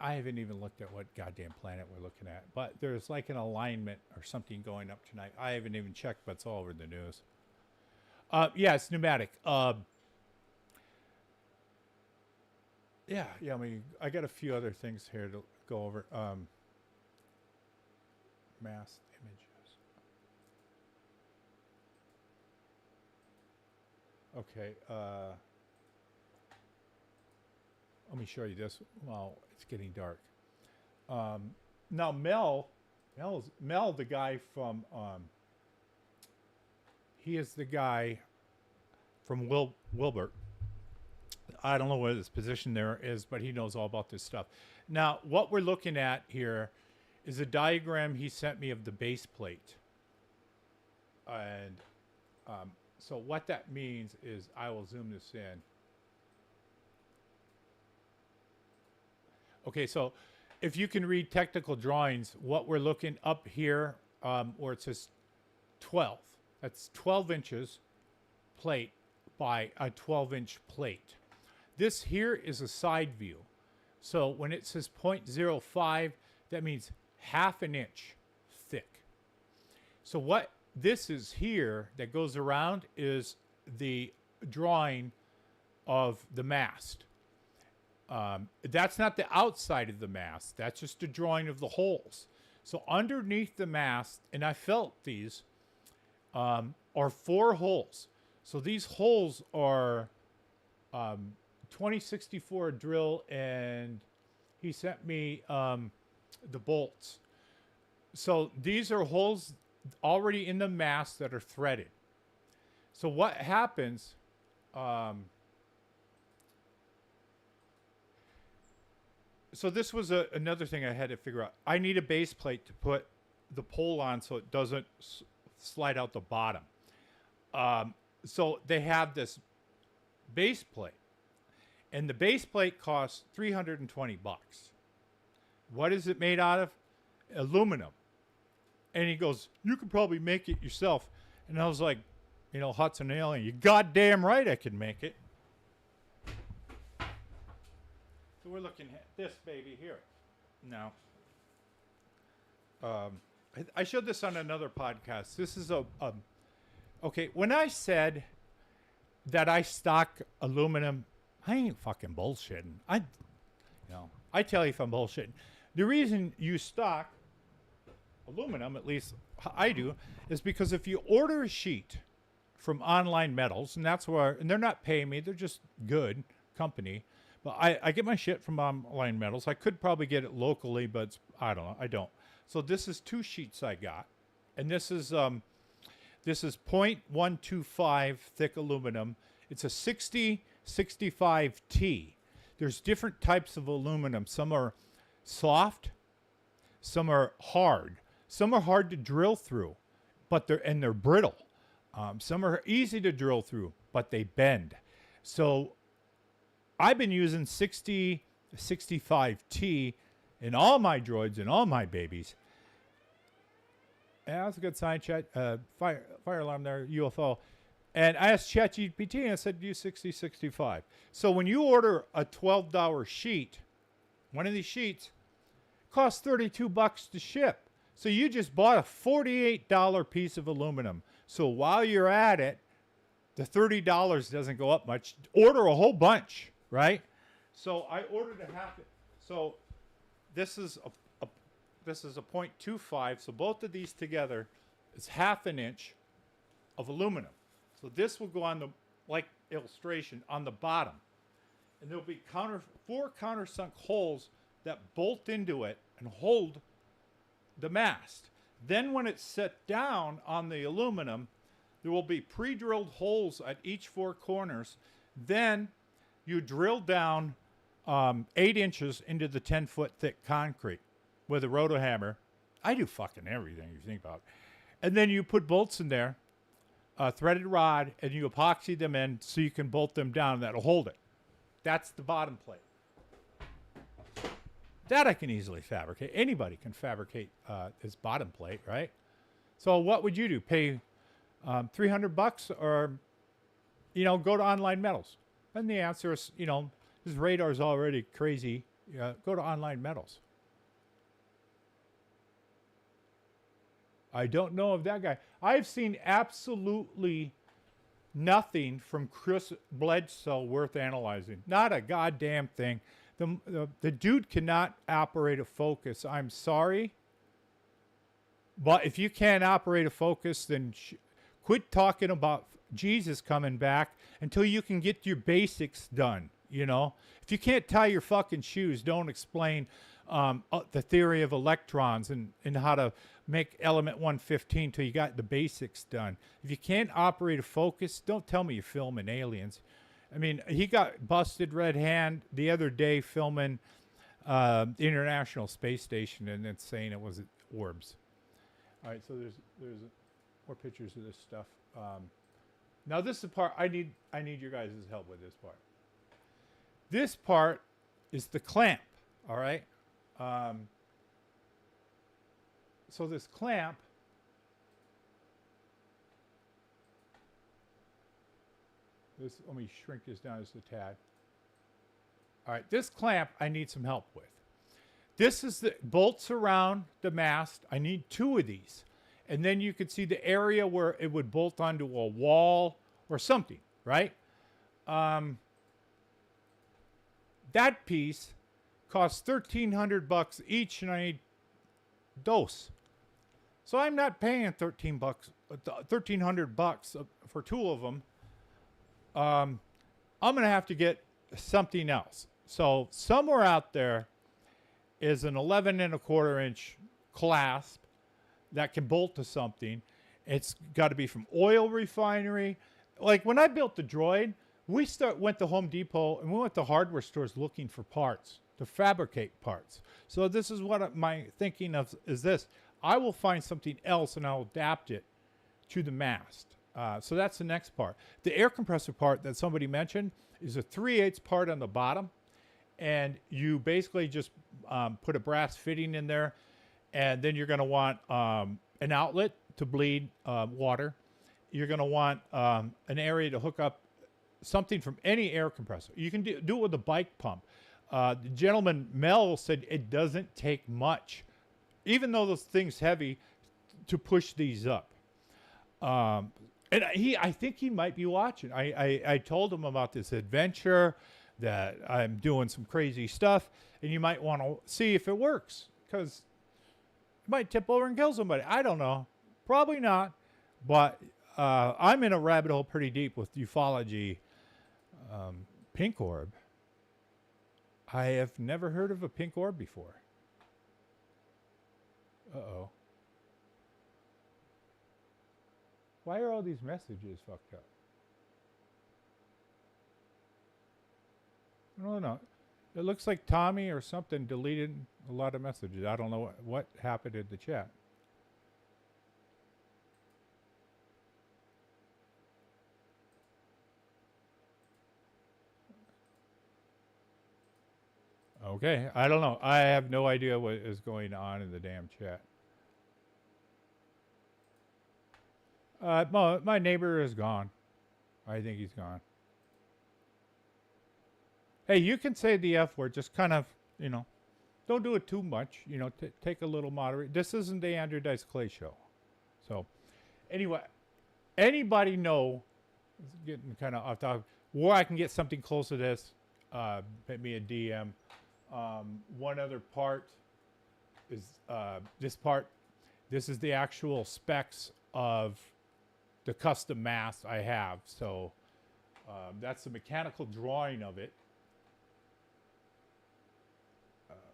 I haven't even looked at what goddamn planet we're looking at. But there's like an alignment or something going up tonight. I haven't even checked, but it's all over the news. Yeah, it's pneumatic. Yeah, I mean, I got a few other things here to go over masked images. Okay. Let me show you this. Well, it's getting dark. Now Mel, the guy from. He is the guy from Wilbert. I don't know what his position there is, but he knows all about this stuff. Now, what we're looking at here is a diagram he sent me of the base plate. And so what that means is, I will zoom this in. Okay, so if you can read technical drawings, what we're looking up here, where it says 12, that's 12 inches plate by a 12-inch plate. This here is a side view. So when it says 0.05, that means half an inch thick. So what this is here that goes around is the drawing of the mast. That's not the outside of the mast. That's just a drawing of the holes. So underneath the mast, and I felt these, are 4 holes. So these holes are 2064 drill, and he sent me the bolts. So these are holes already in the mast that are threaded. So what happens, so this was another thing I had to figure out. I need a base plate to put the pole on so it doesn't slide out the bottom. So they have this base plate, and the base plate costs $320. What is it made out of? Aluminum. And he goes, you could probably make it yourself. And I was like, you know, Hudson Alien, you goddamn right I can make it. So we're looking at this baby here. Now, I showed this on another podcast. This is okay, when I said that I stock aluminum, I ain't fucking bullshitting. I tell you if I'm bullshitting. The reason you stock aluminum, at least I do, is because if you order a sheet from Online Metals, and that's where, and they're not paying me, they're just good company, but I get my shit from Online Metals. I could probably get it locally, but I don't know. I don't. So this is 2 sheets I got, and this is 0.125 thick aluminum. It's a 6065T. There's different types of aluminum. Some are soft, some are hard. Some are hard to drill through, but they're brittle. Some are easy to drill through, but they bend. So I've been using 65T in all my droids and all my babies. Yeah, that's a good sign, Chat. Fire alarm there, UFO. And I asked ChatGPT, and I said, use 6065. So when you order a $12 sheet, one of these sheets costs $32 to ship. So you just bought a $48 piece of aluminum. So while you're at it, the $30 doesn't go up much. Order a whole bunch, right? So I ordered a half. So this is a 0.25. So both of these together is half an inch of aluminum. So this will go on the, like illustration, on the bottom. And there'll be 4 countersunk holes that bolt into it and hold the mast. Then when it's set down on the aluminum, there will be pre-drilled holes at each 4 corners. Then you drill down 8 inches into the 10-foot thick concrete with a rotohammer. I do fucking everything you think about it. And then you put bolts in there, a threaded rod, and you epoxy them in so you can bolt them down. That'll hold it. That's the bottom plate. That I can easily fabricate. Anybody can fabricate this bottom plate, right? So what would you do? Pay $300 or, go to Online Metals? And the answer is, this radar is already crazy. Go to Online Metals. I don't know of that guy. I've seen absolutely nothing from Chris Bledsoe worth analyzing. Not a goddamn thing. The dude cannot operate a focus. I'm sorry. But if you can't operate a focus, then quit talking about Jesus coming back until you can get your basics done. You know, if you can't tie your fucking shoes, don't explain the theory of electrons and how to make element 115 till you got the basics done. If you can't operate a focus, don't tell me you're filming aliens. I mean, he got busted red hand the other day filming the International Space Station and then saying it was orbs. All right, so there's more pictures of this stuff. Now this is the part I need your guys' help with this part. This part is the clamp, all right? So this clamp, let me shrink this down just a tad. All right, this clamp I need some help with. This is the bolts around the mast. I need 2 of these. And then you could see the area where it would bolt onto a wall or something, right? That piece costs $1,300 each, and I need dose. So I'm not paying $1,300 for 2 of them. I'm going to have to get something else. So somewhere out there is an 11 1/4 inch clasp that can bolt to something. It's got to be from oil refinery. Like when I built the droid, we went to Home Depot and we went to hardware stores looking for parts to fabricate parts. So this is what my thinking of is this. I will find something else and I'll adapt it to the mast. So that's the next part. The air compressor part that somebody mentioned is a 3/8 part on the bottom. And you basically just put a brass fitting in there. And then you're going to want an outlet to bleed water. You're going to want an area to hook up something from any air compressor. You can do it with a bike pump. The gentleman, Mel, said it doesn't take much, even though this thing's heavy, to push these up. And I think he might be watching. I told him about this adventure, that I'm doing some crazy stuff, and you might want to see if it works, because it might tip over and kill somebody. I don't know. Probably not. But I'm in a rabbit hole pretty deep with ufology. Pink orb. I have never heard of a pink orb before. Uh-oh. Why are all these messages fucked up? I don't know. It looks like Tommy or something deleted a lot of messages. I don't know what happened in the chat. Okay, I don't know. I have no idea what is going on in the damn chat. My neighbor is gone. I think he's gone. Hey, you can say the F word, just kind of, don't do it too much. Take a little moderate. This isn't the Andrew Dice Clay show. So, anyway, anybody know, it's getting kind of off topic, where I can get something close to this, hit me a DM. One other part is this part. This is the actual specs of the custom mast I have. So, that's the mechanical drawing of it.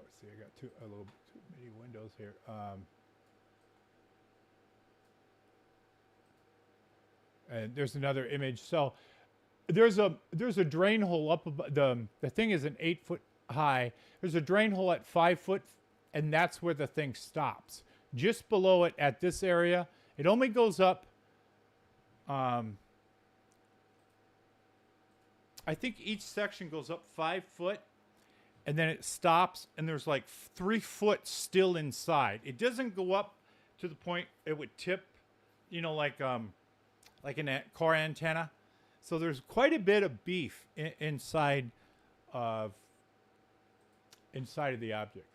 Let's see, I got a little too many windows here. And there's another image. So there's a drain hole up above. The thing is an 8 foot high. There's a drain hole at 5 foot, and that's where the thing stops. Just below it at this area, it only goes up. I think each section goes up 5 foot. And then it stops, and there's like 3 foot still inside. It doesn't go up to the point it would tip, like a car antenna. So there's quite a bit of beef inside of the object.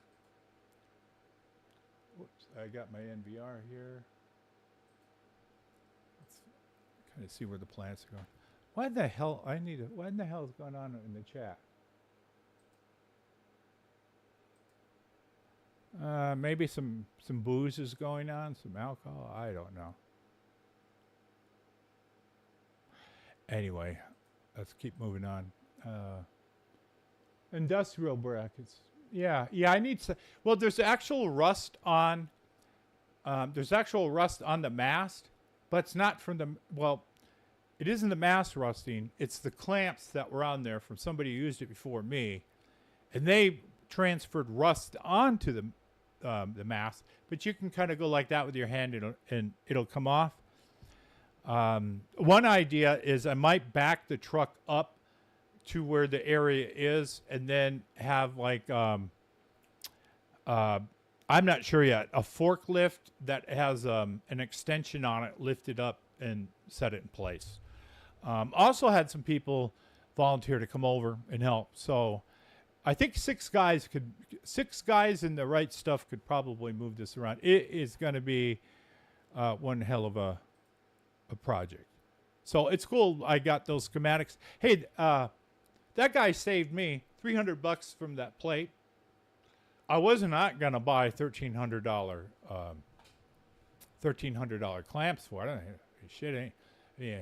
Whoops, I got my NVR here. Let's kind of see where the planets are going. What in the hell is going on in the chat? Maybe some booze is going on, some alcohol. I don't know. Anyway, let's keep moving on. Industrial brackets. Yeah, yeah. I need to. Well, there's actual rust on. There's actual rust on the mast, but it's not from the. Well, it isn't the mast rusting. It's the clamps that were on there from somebody who used it before me, and they transferred rust onto the mast. But you can kind of go like that with your hand, and it'll come off. One idea is I might back the truck up to where the area is, and then have like I'm not sure yet, a forklift that has an extension on it, lift it up and set it in place. Also had some people volunteer to come over and help. So I think six guys in the right stuff could probably move this around. It is going to be one hell of a project. So it's cool. I got those schematics. Hey, that guy saved me $300 from that plate. I was not gonna buy $1,300 clamps for it. Shit ain't. Yeah,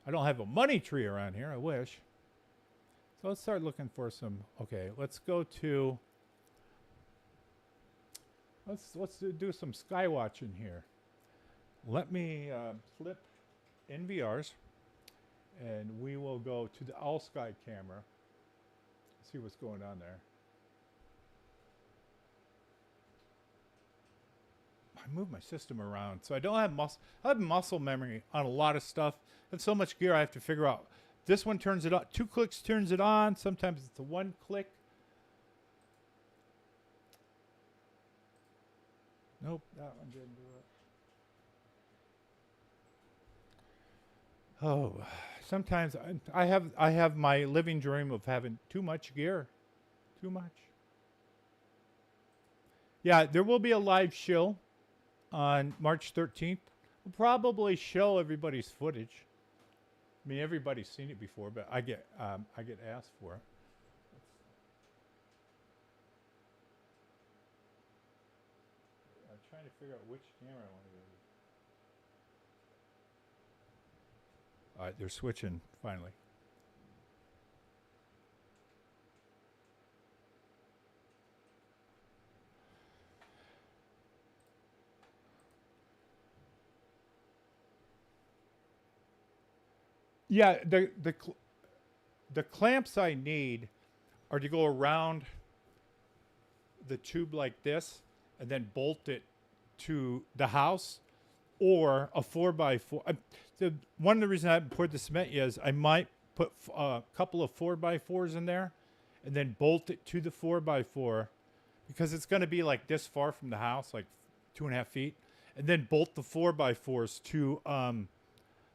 I don't have a money tree around here. I wish. So let's start looking for some. Okay, let's go to. Let's do some skywatching here. Let me flip NVRs, and we will go to the all sky camera. See what's going on there. I move my system around, so I don't have muscle. I have muscle memory on a lot of stuff. That's so much gear I have to figure out. This one turns it on. 2 clicks turns it on. Sometimes it's a 1 click. Nope, that one didn't do it. Oh, sometimes I have my living dream of having too much gear, too much. Yeah, there will be a live show on March 13th. We'll probably show everybody's footage. I mean, everybody's seen it before, but I get asked for it. I'm trying to figure out which camera I want to use. All right, they're switching finally. Yeah, the clamps I need are to go around the tube like this and then bolt it to the house, or a 4x4. One of the reasons I haven't poured the cement yet is I might put a couple of 4x4s in there and then bolt it to the 4x4, because it's going to be like this far from the house, like 2.5 feet, and then bolt the 4x4s to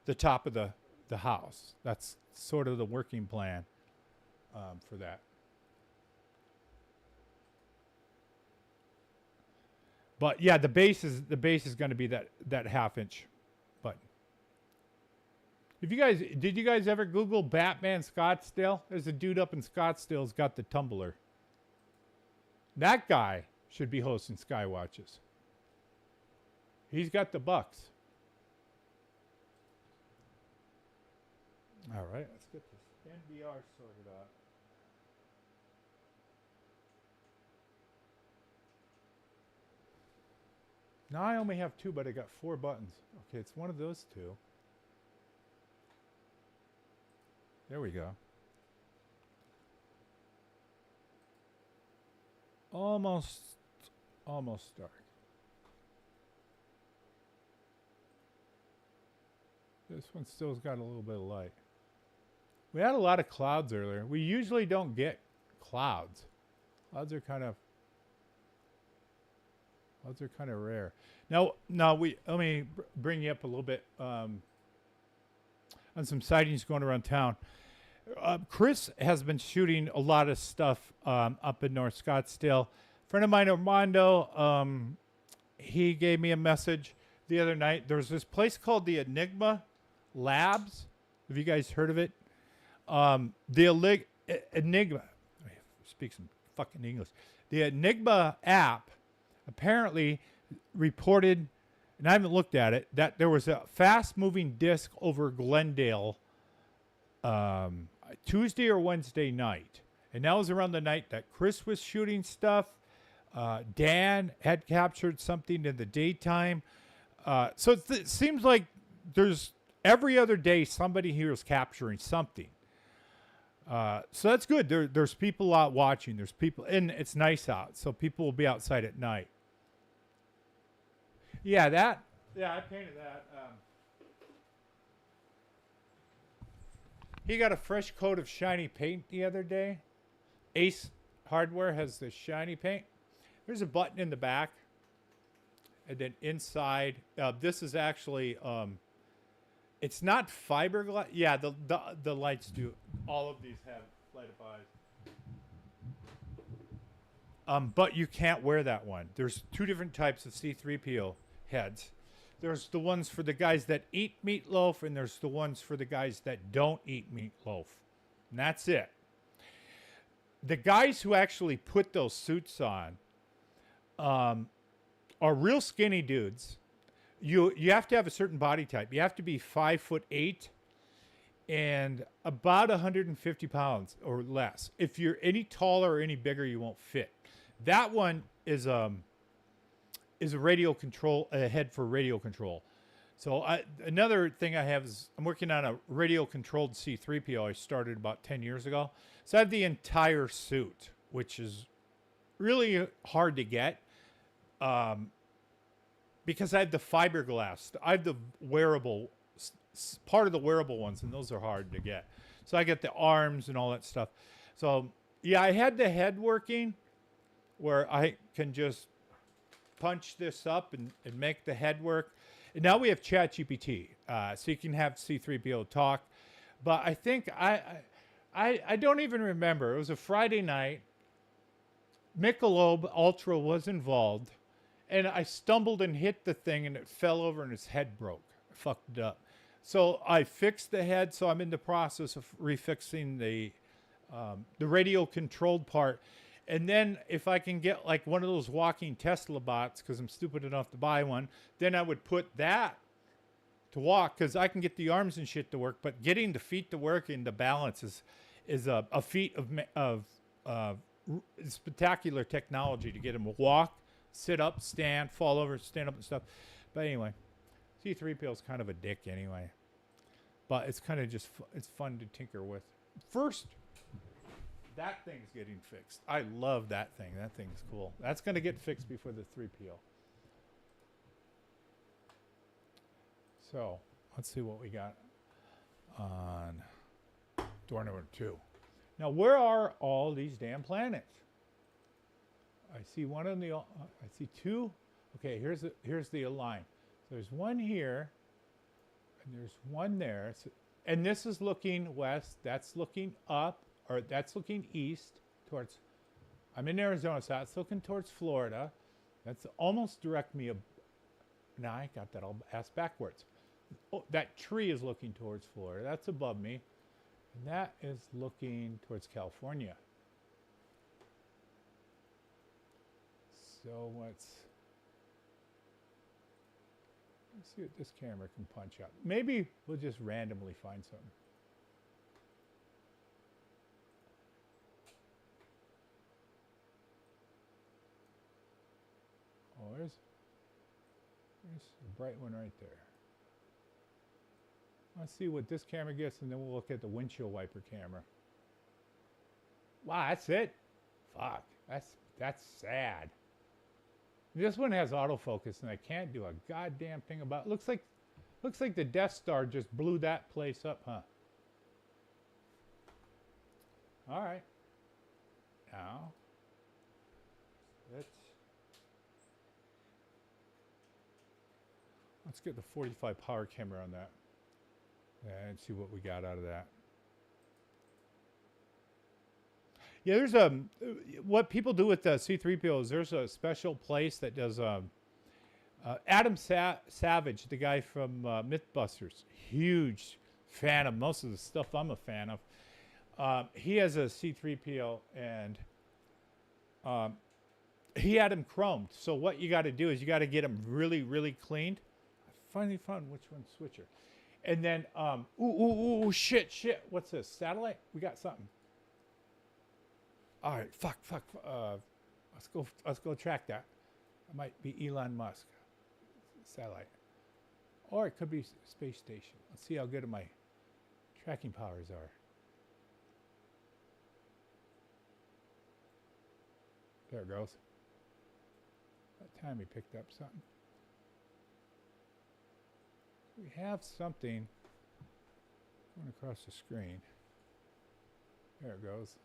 the top of the house. That's sort of the working plan for that. But yeah, the base is going to be that 1/2 inch button. Did you guys ever Google Batman Scottsdale? There's a dude up in Scottsdale who's got the tumbler. That guy should be hosting Skywatches. He's got the bucks. All right, let's get this NVR sorted out. Now I only have 2, but I got 4 buttons. Okay, it's one of those 2. There we go. Almost dark. This one still's got a little bit of light. We had a lot of clouds earlier. We usually don't get clouds. Clouds are kind of rare. Now let me bring you up a little bit on some sightings going around town. Chris has been shooting a lot of stuff up in North Scottsdale. A friend of mine, Armando, he gave me a message the other night. There's this place called the Enigma Labs. Have you guys heard of it? The Enigma, speak some fucking English. The Enigma app apparently reported, and I haven't looked at it, that there was a fast-moving disc over Glendale Tuesday or Wednesday night. And that was around the night that Chris was shooting stuff. Dan had captured something in the daytime. So it seems like there's every other day somebody here is capturing something. So that's good. There's people out watching. There's people, and it's nice out, so people will be outside at night. Yeah, I painted that. He got a fresh coat of shiny paint the other day. Ace Hardware has the shiny paint. There's a button in the back. And then inside, this is actually, it's not fiberglass. Yeah, the lights do. All of these have light up eyes. But you can't wear that one. There's two different types of C3PO heads. There's the ones for the guys that eat meatloaf, and there's the ones for the guys that don't eat meatloaf. And that's it. The guys who actually put those suits on are real skinny dudes. You have to have a certain body type. You have to be 5'8" and about 150 pounds or less. If you're any taller or any bigger, you won't fit. That one is a radio control, a head for radio control. So another thing I have is I'm working on a radio controlled C3PO I started about 10 years ago. So I have the entire suit, which is really hard to get because I have the fiberglass. I have the wearable, part of the wearable ones, and those are hard to get. So I get the arms and all that stuff. So yeah, I had the head working where I can just punch this up and make the head work. And now we have ChatGPT, so you can have C3PO talk. But I think I don't even remember. It was a Friday night. Michelob Ultra was involved, and I stumbled and hit the thing, and it fell over, and its head broke. I fucked it up. So I fixed the head. So I'm in the process of refixing the radio-controlled part. And then if I can get like one of those walking Tesla bots, because I'm stupid enough to buy one, then I would put that to walk, because I can get the arms and shit to work. But getting the feet to work and the balance is a feat of spectacular technology to get them to walk, sit up, stand, fall over, stand up and stuff. But anyway, C3PO is kind of a dick anyway. But it's kind of just, it's fun to tinker with. First, that thing's getting fixed. I love that thing. That thing's cool. That's going to get fixed before the 3PO. So, let's see what we got on door number 2. Now, where are all these damn planets? I see one on the, I see 2. Okay, here's the align. So there's one here, and there's one there. So, and this is looking west. That's looking up. Or that's looking east towards, I'm in Arizona, so that's looking towards Florida. That's almost direct me. Now I got that all ass backwards. Oh, that tree is looking towards Florida. That's above me. And that is looking towards California. So let's see what this camera can punch out. Maybe we'll just randomly find something. Oh, there's a bright one right there. Let's see what this camera gets, and then we'll look at the windshield wiper camera. Wow, that's it? Fuck, that's sad. This one has autofocus, and I can't do a goddamn thing about it. Looks like the Death Star just blew that place up, huh? All right. Now, let's get the 45 power camera on that and see what we got out of that. Yeah, there's what people do with the C3PO is there's a special place that does Adam Savage, the guy from Mythbusters, huge fan of most of the stuff I'm a fan of. He has a C3PO, and he had them chromed. So what you got to do is you got to get them really, really cleaned. I finally found which one's switcher. And then, shit. What's this? Satellite? We got something. All right, fuck. Let's go track that. It might be Elon Musk. Satellite. Or it could be space station. Let's see how good my tracking powers are. There it goes. That time we picked up something. We have something going across the screen. There it goes.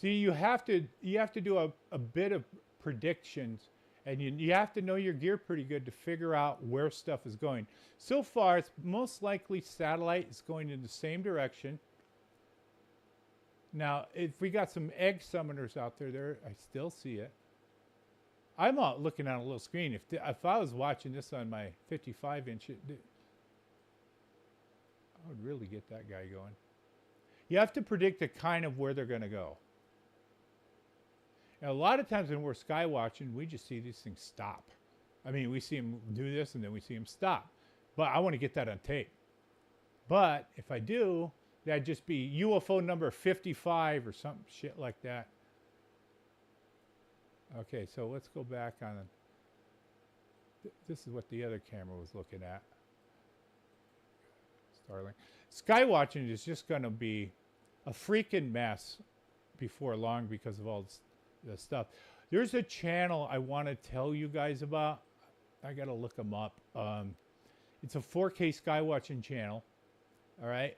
See, you have to do a bit of predictions, and you have to know your gear pretty good to figure out where stuff is going. So far, it's most likely satellite is going in the same direction. Now, if we got some egg summoners out there, I still see it. I'm out looking at a little screen. If I was watching this on my 55-inch, I would really get that guy going. You have to predict the kind of where they're going to go. And a lot of times when we're sky watching, we just see these things stop. I mean, we see them do this and then we see them stop. But I want to get that on tape. But if I do, that'd just be UFO number 55 or some shit like that. Okay, so let's go back on. This is what the other camera was looking at. Starlink. Skywatching is just going to be a freaking mess before long because of all this stuff. There's a channel I want to tell you guys about. I got to look them up. It's a 4K Skywatching channel. All right.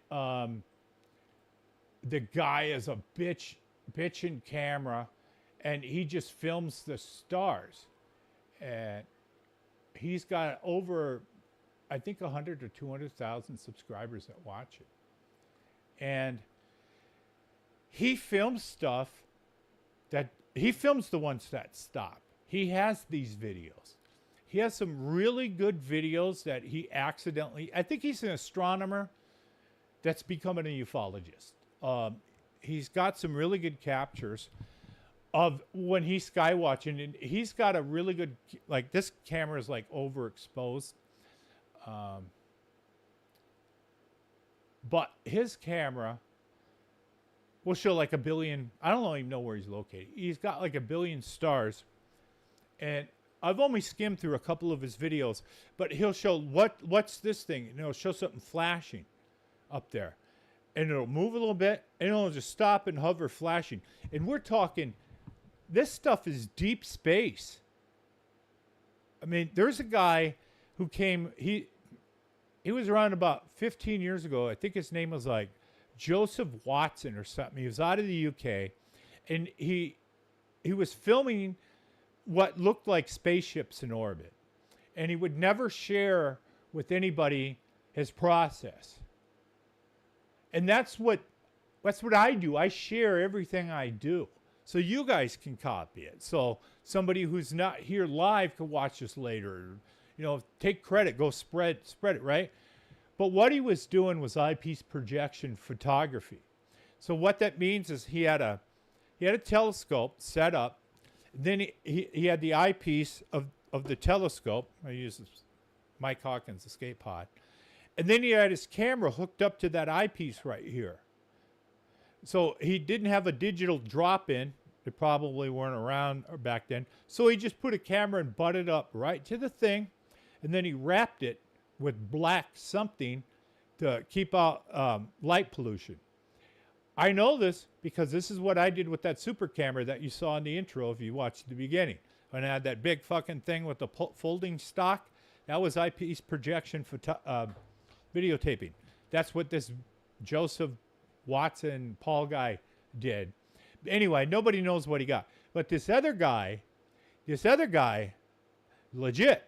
The guy is a bitchin' camera, and he just films the stars. And he's got over, I think, 100 or 200,000 subscribers that watch it. And he films stuff that, he films the ones that stop. He has these videos. He has some really good videos that he accidentally, I think he's an astronomer that's becoming a ufologist. He's got some really good captures of when he's sky watching, and he's got a really good, like, this camera is like overexposed. But his camera will show like 1 billion, I don't even know where he's located. He's got like 1 billion stars. And I've only skimmed through a couple of his videos, but he'll show what's this thing? And it'll show something flashing up there. And it'll move a little bit, and it'll just stop and hover flashing. And we're talking, this stuff is deep space. I mean, there's a guy who came, he was around about 15 years ago. I think his name was like Joseph Watson or something. He was out of the UK, and he was filming what looked like spaceships in orbit. And he would never share with anybody his process. And that's what I do. I share everything I do, so you guys can copy it. So somebody who's not here live can watch this later. You know, take credit, go spread it, right? But what he was doing was eyepiece projection photography. So what that means is he had a telescope set up. Then he had the eyepiece of the telescope. I use this Mike Hawkins escape pod. And then he had his camera hooked up to that eyepiece right here. So he didn't have a digital drop-in. They probably weren't around back then. So he just put a camera and butted up right to the thing. And then he wrapped it with black something to keep out light pollution. I know this because this is what I did with that super camera that you saw in the intro if you watched the beginning. When I had that big fucking thing with the folding stock, that was eyepiece projection videotaping. That's what this Joseph Watson Paul guy did. Anyway, nobody knows what he got. But this other guy, legit.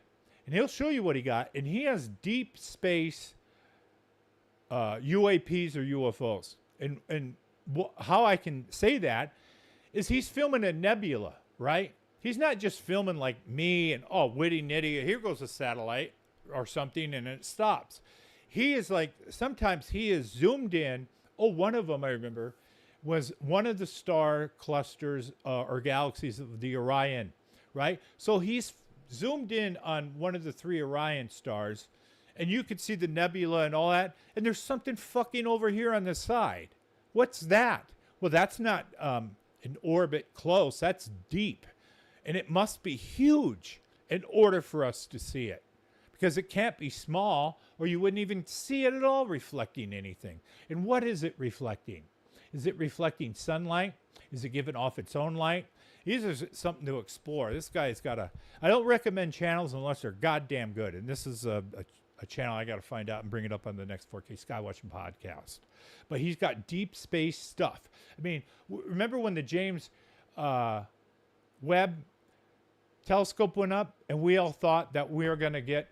And he'll show you what he got. And he has deep space UAPs or UFOs. And how I can say that is he's filming a nebula, right? He's not just filming like me and, oh, witty nitty, here goes a satellite or something, and it stops. He is like, sometimes he is zoomed in. Oh, one of them I remember was one of the star clusters or galaxies of the Orion, right? So he's zoomed in on one of the 3 Orion stars, and you could see the nebula and all that, and there's something fucking over here on the side. What's that? Well, that's not an orbit close. That's deep. And it must be huge in order for us to see it. Because it can't be small, or you wouldn't even see it at all reflecting anything. And what is it reflecting? Is it reflecting sunlight? Is it giving off its own light? These are something to explore. This guy's got a... I don't recommend channels unless they're goddamn good. And this is a channel I got to find out and bring it up on the next 4K Skywatching podcast. But he's got deep space stuff. I mean, remember when the James Webb telescope went up and we all thought that we were going to get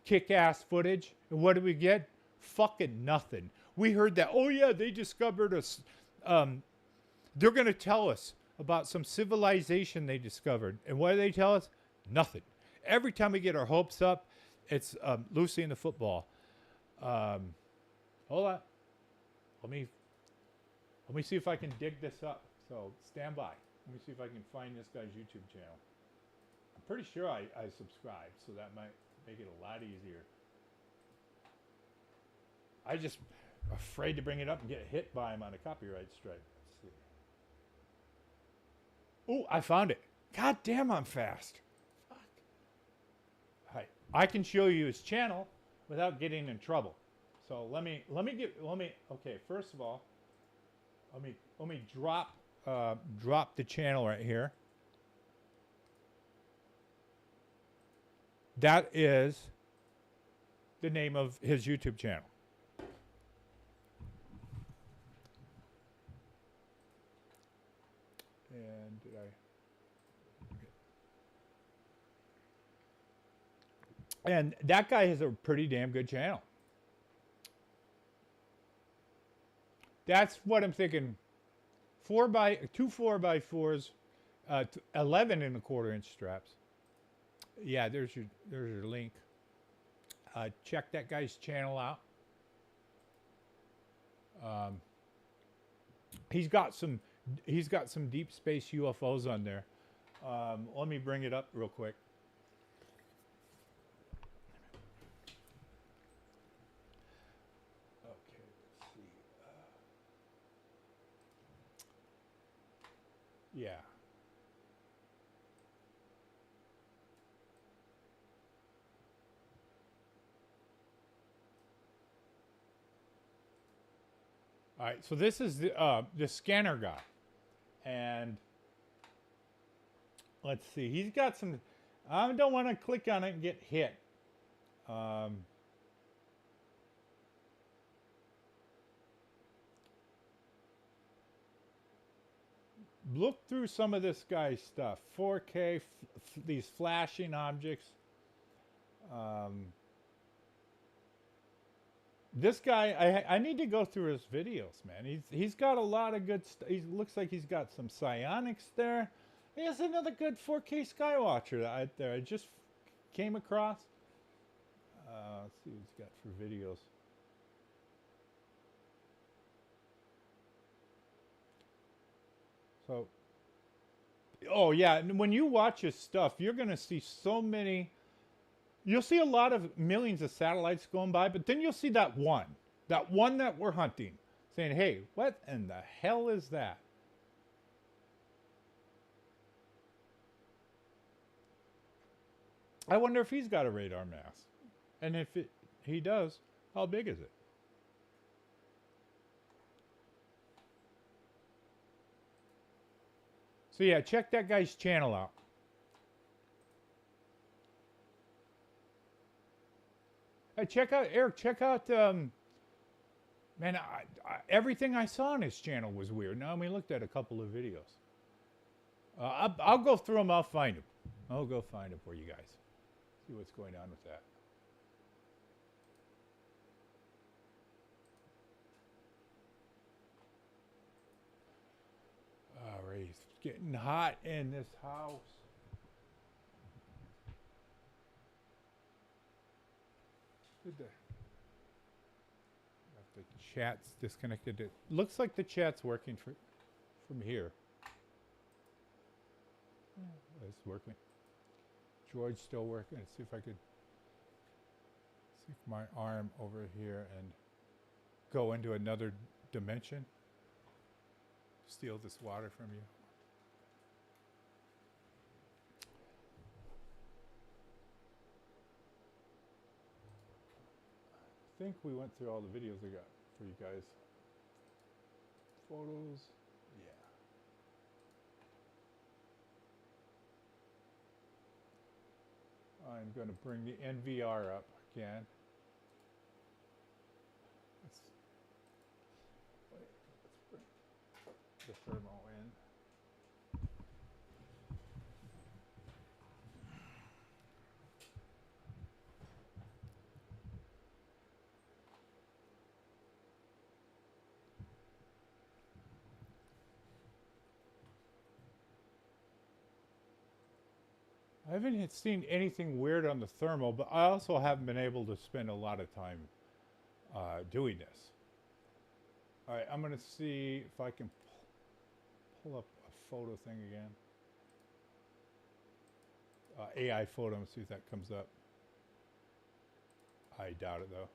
kick-ass footage? And what did we get? Fucking nothing. We heard that, oh yeah, they discovered us. They're going to tell us about some civilization they discovered. And what do they tell us? Nothing. Every time we get our hopes up, it's Lucy and the football. Hold on. Let me see if I can dig this up. So stand by. Let me see if I can find this guy's YouTube channel. I'm pretty sure I subscribed, so that might make it a lot easier. I just afraid to bring it up and get hit by him on a copyright strike. Let's see. Oh, I found it. God damn, I'm fast. Fuck. Hi. I can show you his channel without getting in trouble. So okay, first of all, let me drop the channel right here. That is the name of his YouTube channel. And did I? And that guy has a pretty damn good channel. That's what I'm thinking. 2 4x4s, 11.25 inch straps. Yeah, there's your link. Check that guy's channel out. He's got some deep space UFOs on there. Let me bring it up real quick. Okay, let's see. Yeah. All right, so this is the scanner guy, and let's see. He's got some. I don't want to click on it and get hit. Look through some of this guy's stuff. 4K, these flashing objects. This guy, I need to go through his videos, man. He's got a lot of good stuff. He looks like he's got some psionics there. He has another good 4K Skywatcher out there. I just came across. Let's see what he's got for videos. So, oh yeah, and when you watch his stuff, you're going to see so many. You'll see a lot of millions of satellites going by, but then you'll see that one that we're hunting, saying, hey, what in the hell is that? I wonder if he's got a radar mass. And if he does, how big is it? So yeah, check that guy's channel out. Check out Eric. Check out, man. Everything I saw on his channel was weird. Now we looked at a couple of videos. I'll go through them. I'll find them. I'll go find them for you guys. See what's going on with that. All right, it's getting hot in this house. The chat's disconnected. It looks like the chat's working from here. It's working. George still working. Let's see if I could my arm over here and go into another dimension. Steal this water from you. I think we went through all the videos I got for you guys. Photos. Yeah. I'm going to bring the NVR up again. Let's bring the thermo in. I haven't seen anything weird on the thermal, but I also haven't been able to spend a lot of time doing this. All right, I'm going to see if I can pull up a photo thing again. AI photo, and see if that comes up. I doubt it, though.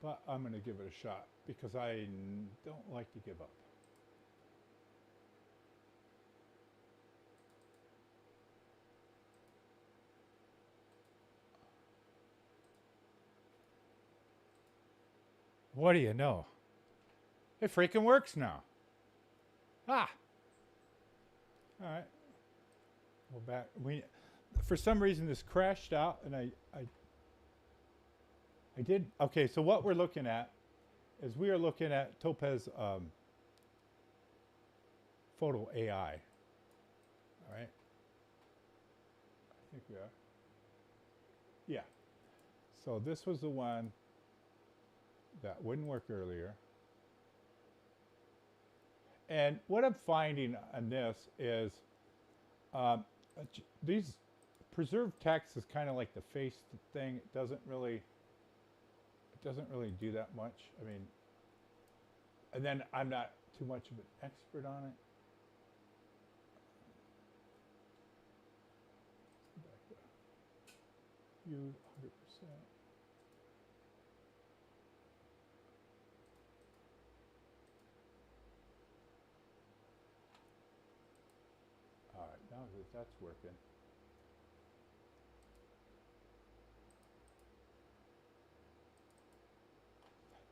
But I'm going to give it a shot because I don't like to give up. What do you know? It freaking works now. Ah! All right. Well, back. For some reason, this crashed out, and I did. Okay, so what we're looking at is we are looking at Topaz Photo AI. All right. I think we are. Yeah. So this was the one that wouldn't work earlier. And what I'm finding on this is these preserved text is kind of like the face thing. It doesn't really do that much. I mean, and then I'm not too much of an expert on it. You 100%. All right, now that that's working.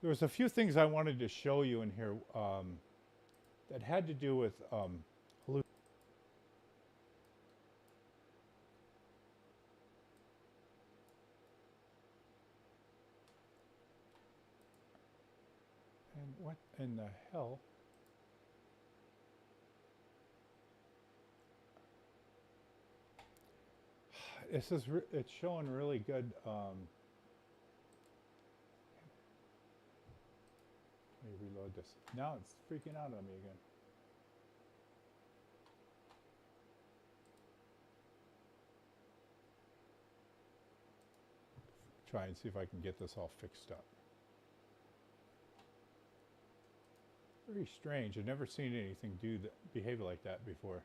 There was a few things I wanted to show you in here that had to do with and what in the hell? This is it's showing really good. Let me reload this. Now it's freaking out on me again. Try and see if I can get this all fixed up. Very strange. I've never seen anything behave like that before.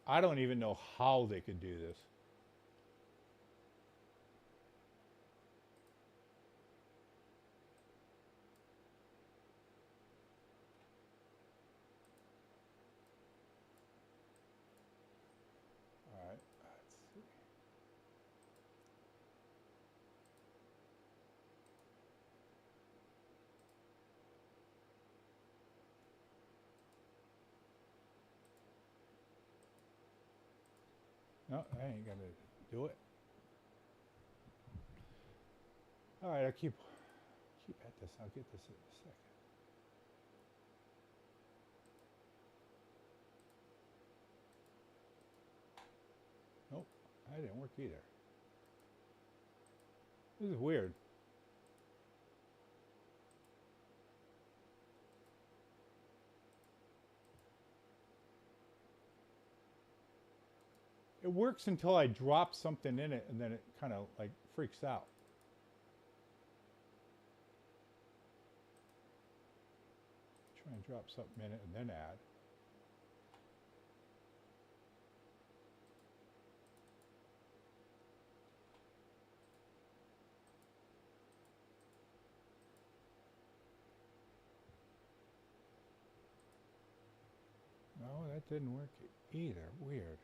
I don't even know how they could do this. All right, let's see. No, I ain't gonna do it. All right, I'll keep at this. I'll get this in a second. Nope, that didn't work either. This is weird. It works until I drop something in it, and then it kind of like freaks out. Try and drop something in it and then add. No, that didn't work either. Weird.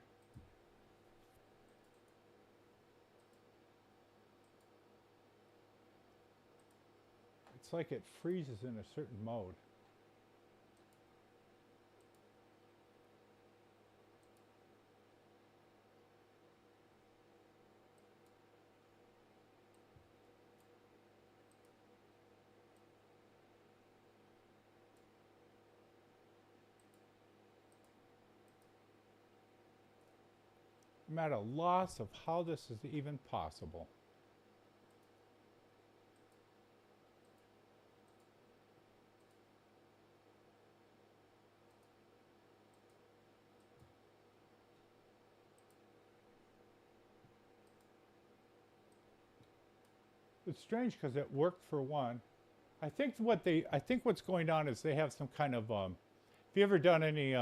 It's like it freezes in a certain mode. I'm at a loss of how this is even possible. It's strange because it worked for one. I think what's going on is they have some kind of if you ever done any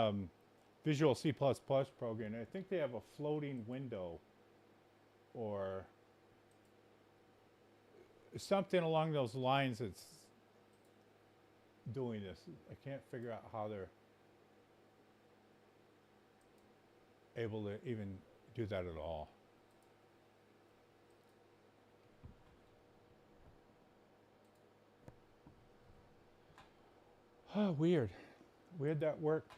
Visual C++ programming, I think they have a floating window or something along those lines that's doing this. I can't figure out how they're able to even do that at all. Oh, weird. Weird that worked.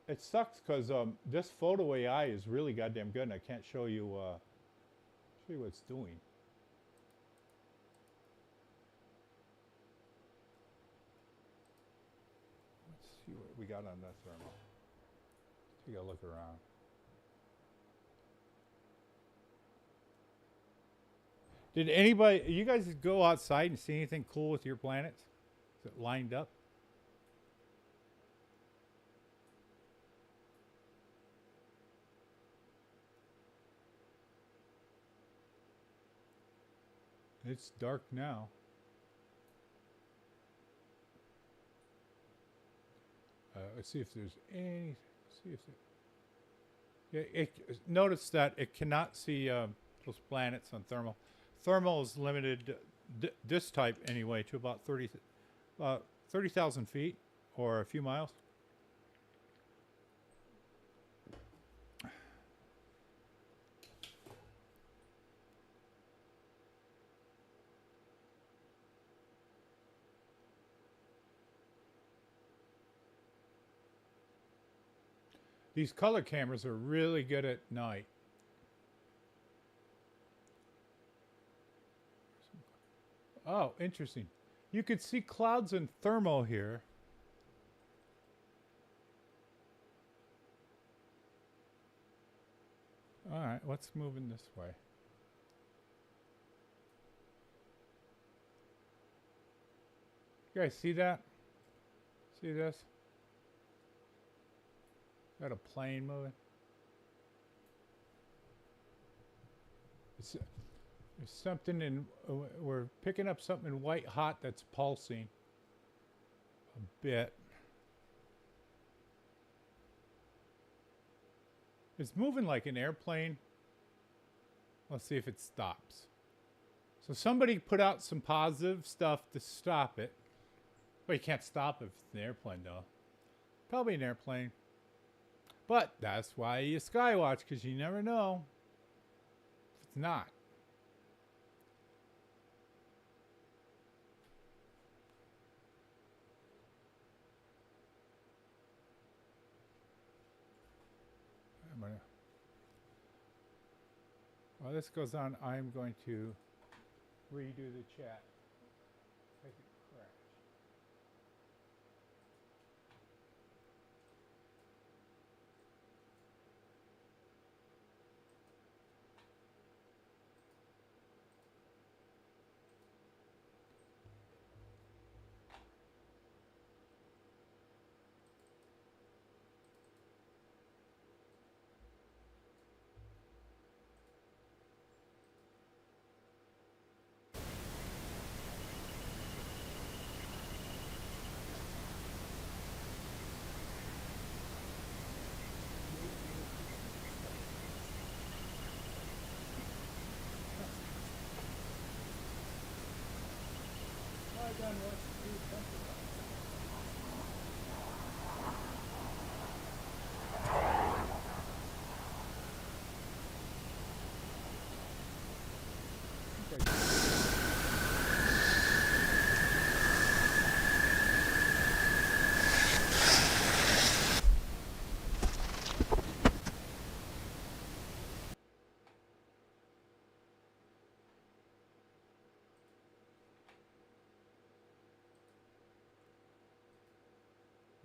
It sucks because this Photo AI is really goddamn good, and I can't show you what it's doing. Let's see what we got on that thermal. Take a look around. Did anybody, you guys go outside and see anything cool with your planets? Is it lined up? It's dark now. Let's see if there's any. See if there, notice that it cannot see those planets on thermal. Thermal is limited, this type anyway, to about 30,000 feet or a few miles. These color cameras are really good at night. Oh, interesting. You could see clouds in thermal here. All right, what's moving this way? You guys see that? See this? Got a plane moving. There's something in, we're picking up something white hot that's pulsing a bit. It's moving like an airplane. Let's see if it stops. So somebody put out some positive stuff to stop it. Well, you can't stop if it's an airplane though. Probably an airplane. But that's why you skywatch, because you never know if it's not. While this goes on, I'm going to redo the chat. Make it crash. son wants to do something.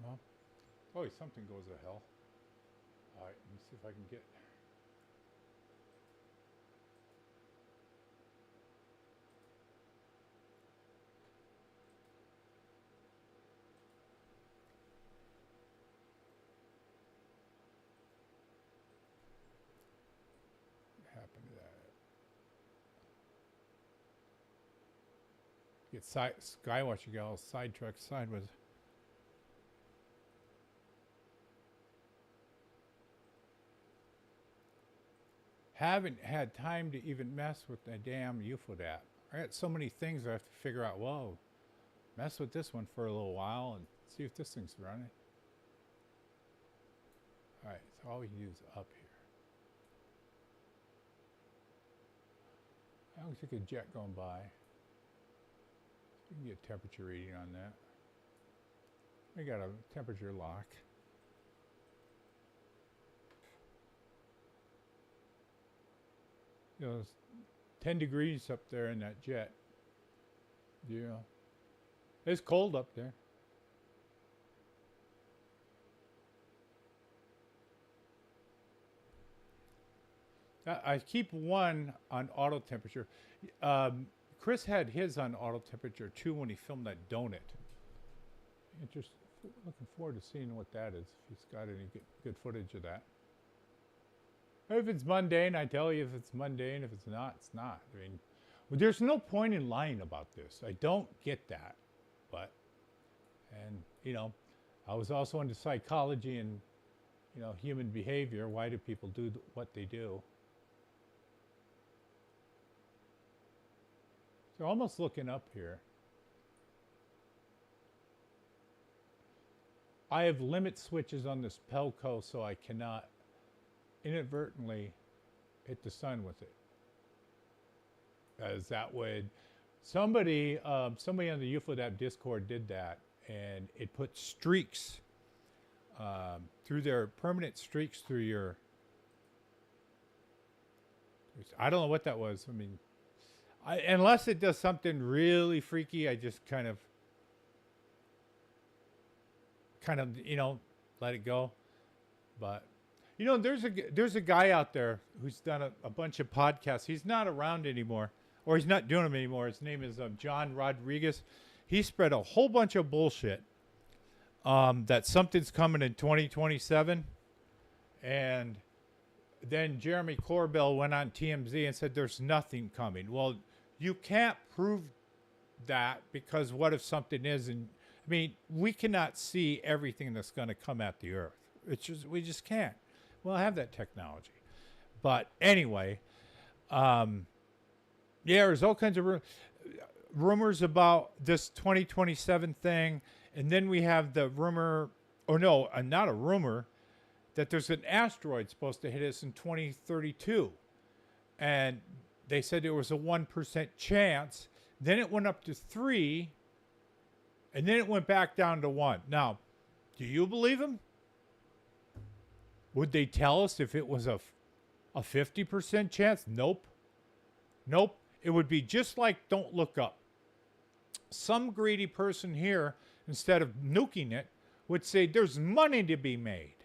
Well, always something goes to hell. All right, let me see if I can get. What happened to that? Get Skywatching got all sidetracked sideways. Haven't had time to even mess with the damn UFO app. I got so many things I have to figure out. Whoa, mess with this one for a little while and see if this thing's running. All right, so all we can do is up here. I don't think a jet going by. We can get a temperature reading on that. We got a temperature lock. You know, it's 10 degrees up there in that jet. Yeah. It's cold up there. I keep one on auto temperature. Chris had his on auto temperature too when he filmed that donut. Looking forward to seeing what that is. If he's got any good footage of that. If it's mundane, I tell you. If it's mundane, if it's not, it's not. I mean, there's no point in lying about this. I don't get that. But, and, you know, I was also into psychology and, you know, human behavior. Why do people do what they do? So almost looking up here. I have limit switches on this Pelco, so I cannot inadvertently hit the sun with it. As that would, somebody on the UFO Discord did that, and it put streaks through their permanent streaks through your. I don't know what that was. I mean, unless it does something really freaky, I just kind of, you know, let it go. But, you know, there's a guy out there who's done a bunch of podcasts. He's not around anymore, or he's not doing them anymore. His name is John Rodriguez. He spread a whole bunch of bullshit that something's coming in 2027. And then Jeremy Corbell went on TMZ and said there's nothing coming. Well, you can't prove that, because what if something is? And I mean, we cannot see everything that's going to come at the Earth. We just can't. We'll have that technology. But anyway, yeah, there's all kinds of rumors about this 2027 thing. And then we have the rumor, or no, not a rumor, that there's an asteroid supposed to hit us in 2032. And they said there was a 1% chance. Then it went up to 3, and then it went back down to 1. Now, do you believe them? Would they tell us if it was a 50% chance? Nope. Nope. It would be just like Don't Look Up. Some greedy person here, instead of nuking it, would say there's money to be made.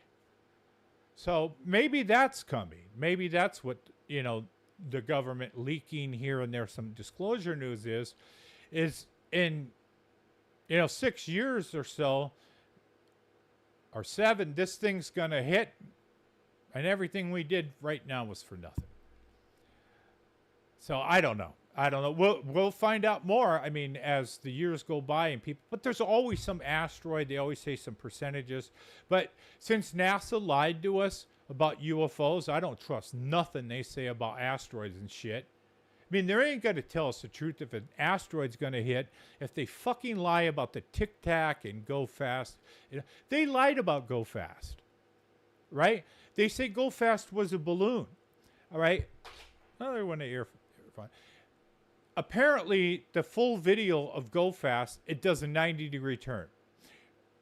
So maybe that's coming. Maybe that's what, you know, the government leaking here and there, some disclosure news is in, you know, 6 years or so, or 7, this thing's going to hit, and everything we did right now was for nothing. So I don't know. We'll find out more. I mean, as the years go by and people, but there's always some asteroid. They always say some percentages. But since NASA lied to us about UFOs, I don't trust nothing they say about asteroids and shit. I mean, they ain't going to tell us the truth if an asteroid's going to hit. If they fucking lie about the Tic Tac and Go Fast, they lied about Go Fast, right? They say Go Fast was a balloon, all right? Oh, they want to air fine. Apparently, the full video of Go Fast, it does a 90-degree turn.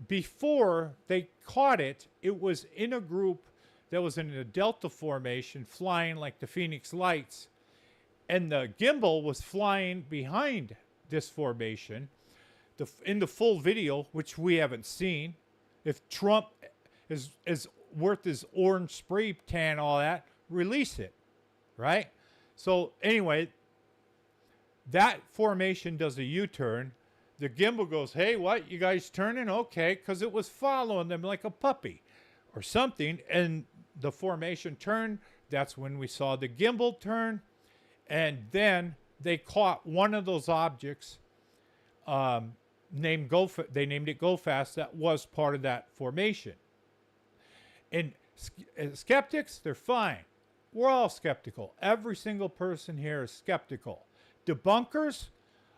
Before they caught it, it was in a group that was in a delta formation flying like the Phoenix Lights, and the gimbal was flying behind this formation. In the full video, which we haven't seen, if Trump is worth his orange spray tan, all that, release it, right? So anyway, that formation does a U-turn. The gimbal goes, hey, what? You guys turning? Okay, because it was following them like a puppy or something. And the formation turned. That's when we saw the gimbal turn. And then they caught one of those objects they named it Go Fast. That was part of that formation. And skeptics, they're fine. We're all skeptical. Every single person here is skeptical. Debunkers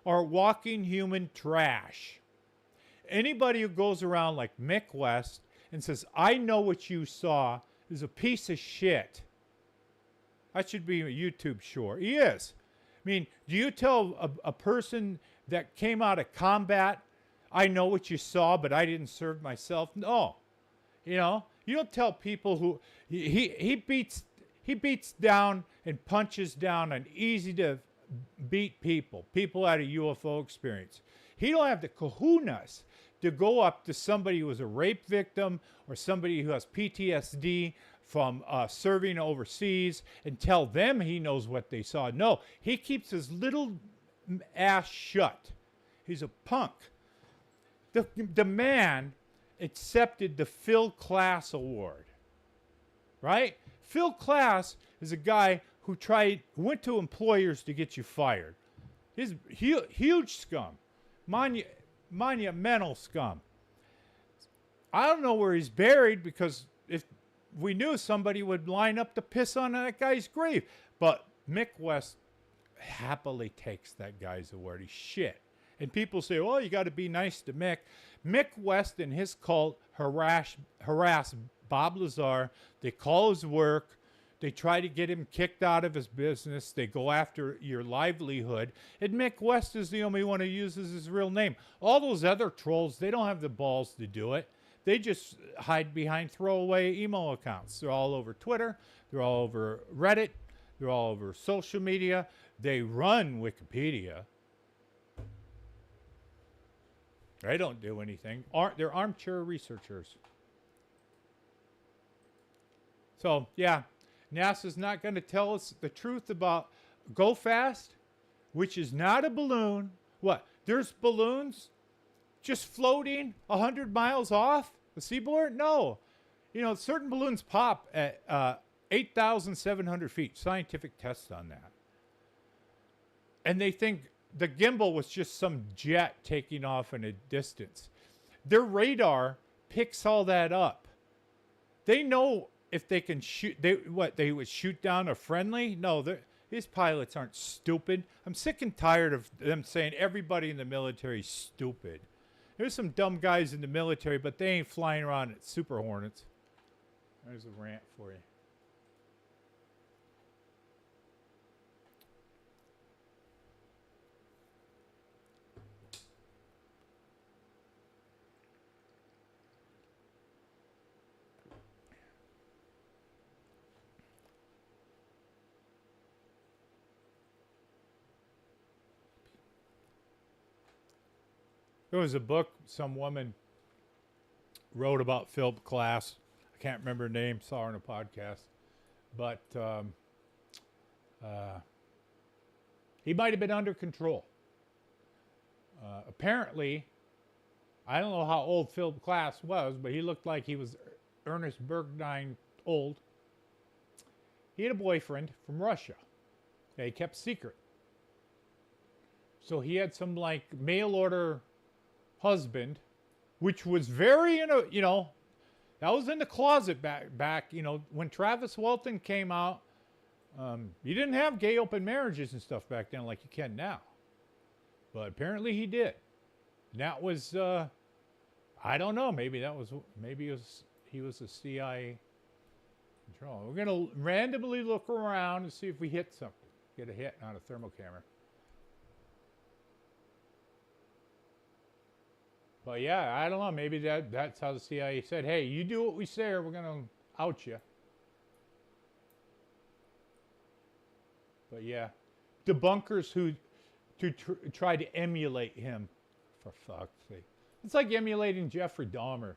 are walking human trash. Anybody who goes around like Mick West and says, I know what you saw, is a piece of shit. That should be a YouTube short. He is. I mean, do you tell a person that came out of combat, I know what you saw, but I didn't serve myself? No. You know, you don't tell people who he beats down and punches down on easy to beat people out of UFO experience. He don't have the kahunas to go up to somebody who was a rape victim or somebody who has PTSD from serving overseas and tell them he knows what they saw. No, he keeps his little ass shut. He's a punk. The man accepted the Phil Klass Award, right? Phil Klass is a guy who went to employers to get you fired. He's huge scum, monumental scum. I don't know where he's buried, because if we knew, somebody would line up to piss on that guy's grave. But Mick West happily takes that guy's award. He's shit. And people say, well, you got to be nice to Mick. Mick West and his cult harass Bob Lazar. They call his work. They try to get him kicked out of his business. They go after your livelihood. And Mick West is the only one who uses his real name. All those other trolls, they don't have the balls to do it. They just hide behind throwaway email accounts. They're all over Twitter. They're all over Reddit. They're all over social media. They run Wikipedia. They don't do anything. They're armchair researchers. So, yeah, NASA's not going to tell us the truth about Go Fast, which is not a balloon. What? There's balloons just floating 100 miles off the seaboard? No. You know, certain balloons pop at 8,700 feet. Scientific tests on that. And they think the gimbal was just some jet taking off in a distance. Their radar picks all that up. They know if they can shoot. They would shoot down a friendly? No, these pilots aren't stupid. I'm sick and tired of them saying everybody in the military is stupid. There's some dumb guys in the military, but they ain't flying around at Super Hornets. There's a rant for you. There was a book some woman wrote about Phil Klass. I can't remember her name, saw her in a podcast. But he might have been under control. Apparently, I don't know how old Phil Klass was, but he looked like he was Ernest Bergdine old. He had a boyfriend from Russia that he kept secret. So he had some like mail order husband, which was very, that was in the closet back, when Travis Walton came out, You didn't have gay open marriages and stuff back then like you can now. But apparently he did. And that was, I don't know, maybe he was a CIA control. We're going to randomly look around and see if we hit something. Get a hit on a thermal camera. But yeah, I don't know. Maybe that's how the CIA said, hey, you do what we say or we're going to out you. But yeah, debunkers who try to emulate him, for fuck's sake. It's like emulating Jeffrey Dahmer.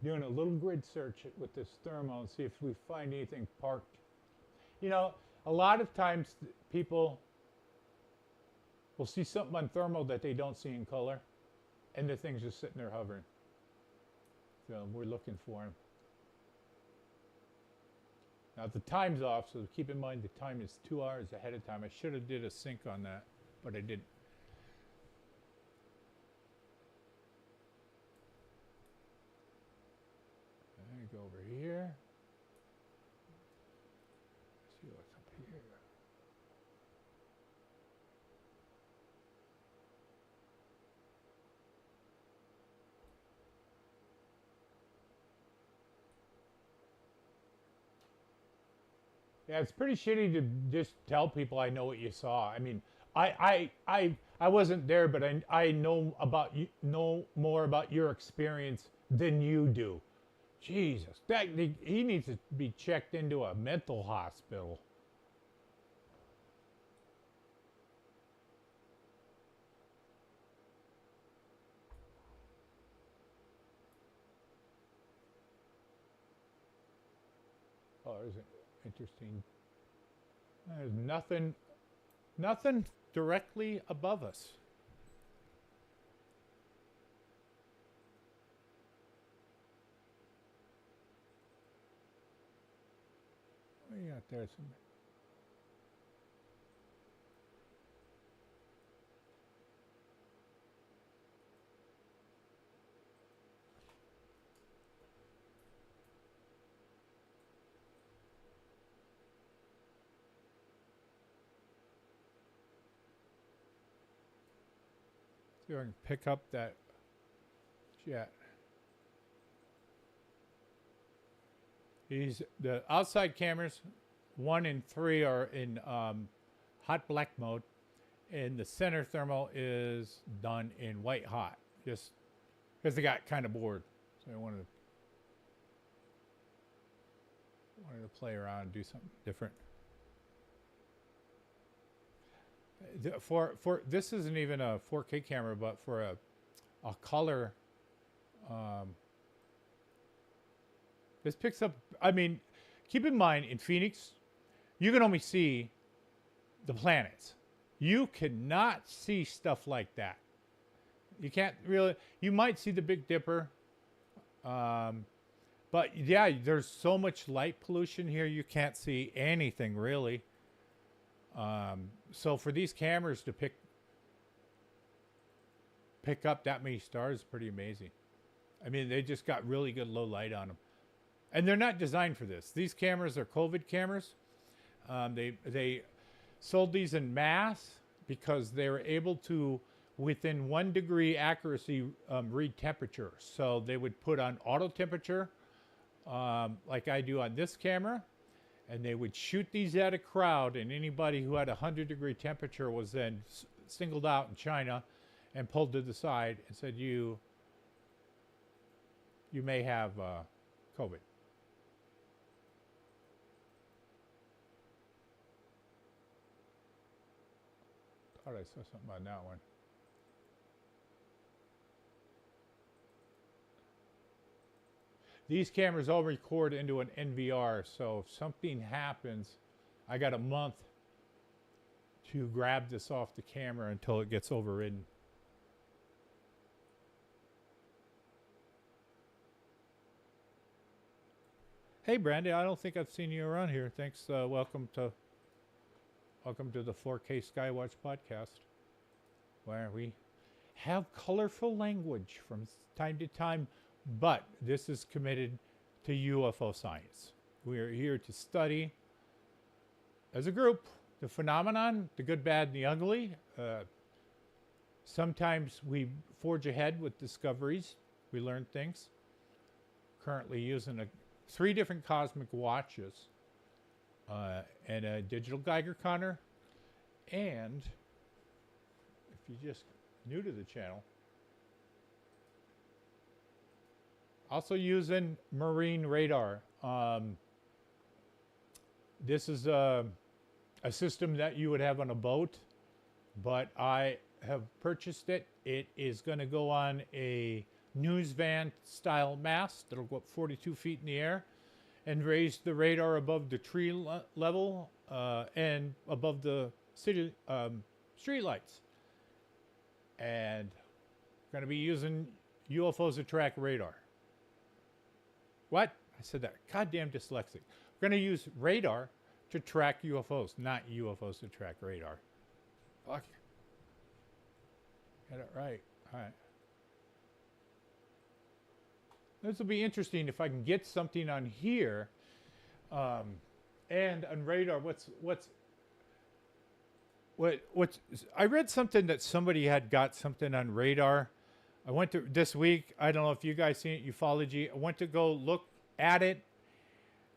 Doing a little grid search with this thermal and see if we find anything parked. You know, a lot of times people will see something on thermal that they don't see in color, and the thing's just sitting there hovering. So we're looking for him. Now the time's off, so keep in mind the time is 2 hours ahead of time. I should have did a sync on that, but I didn't. Let me go over here. See what's up here. Yeah, it's pretty shitty to just tell people I know what you saw. I mean, I wasn't there, but I know about you, know more about your experience than you do. Jesus, he needs to be checked into a mental hospital. Oh, there's an interesting. There's nothing directly above us. What do you got there? See if I can pick up that jet. The outside cameras, 1 and 3 are in hot black mode, and the center thermal is done in white hot. Just because they got kind of bored, so I wanted to play around and do something different. For this isn't even a 4K camera, but for a color, this picks up. I mean, keep in mind in Phoenix, you can only see the planets. You cannot see stuff like that. You can't really. You might see the Big Dipper, but yeah, there's so much light pollution here. You can't see anything really. So for these cameras to pick up that many stars is pretty amazing. I mean, they just got really good low light on them. And they're not designed for this. These cameras are COVID cameras. They sold these in mass because they were able to, within 1 degree accuracy, read temperature. So they would put on auto temperature, like I do on this camera, and they would shoot these at a crowd, and anybody who had a 100-degree temperature was then singled out in China and pulled to the side and said, you may have COVID. Thought I saw something on that one. These cameras all record into an NVR, so if something happens, I got a month to grab this off the camera until it gets overridden. Hey, Brandy, I don't think I've seen you around here. Thanks. Welcome to the 4K Skywatch podcast, where we have colorful language from time to time, but this is committed to UFO science. We are here to study, as a group, the phenomenon, the good, bad, and the ugly. Sometimes we forge ahead with discoveries. We learn things. Currently using 3 different cosmic watches and a digital Geiger counter. And if you're just new to the channel, also using marine radar. This is a system that you would have on a boat, but I have purchased it. It is going to go on a news van style mast that'll go up 42 feet in the air and raise the radar above the tree level and above the city street lights. And going to be using UFOs to track radar. What? I said that. Goddamn dyslexic. We're going to use radar to track UFOs, not UFOs to track radar. Fuck. Got it right. All right. This will be interesting if I can get something on here and on radar. I read something that somebody had got something on radar. I went to this week. I don't know if you guys seen it, ufology. I went to go look at it.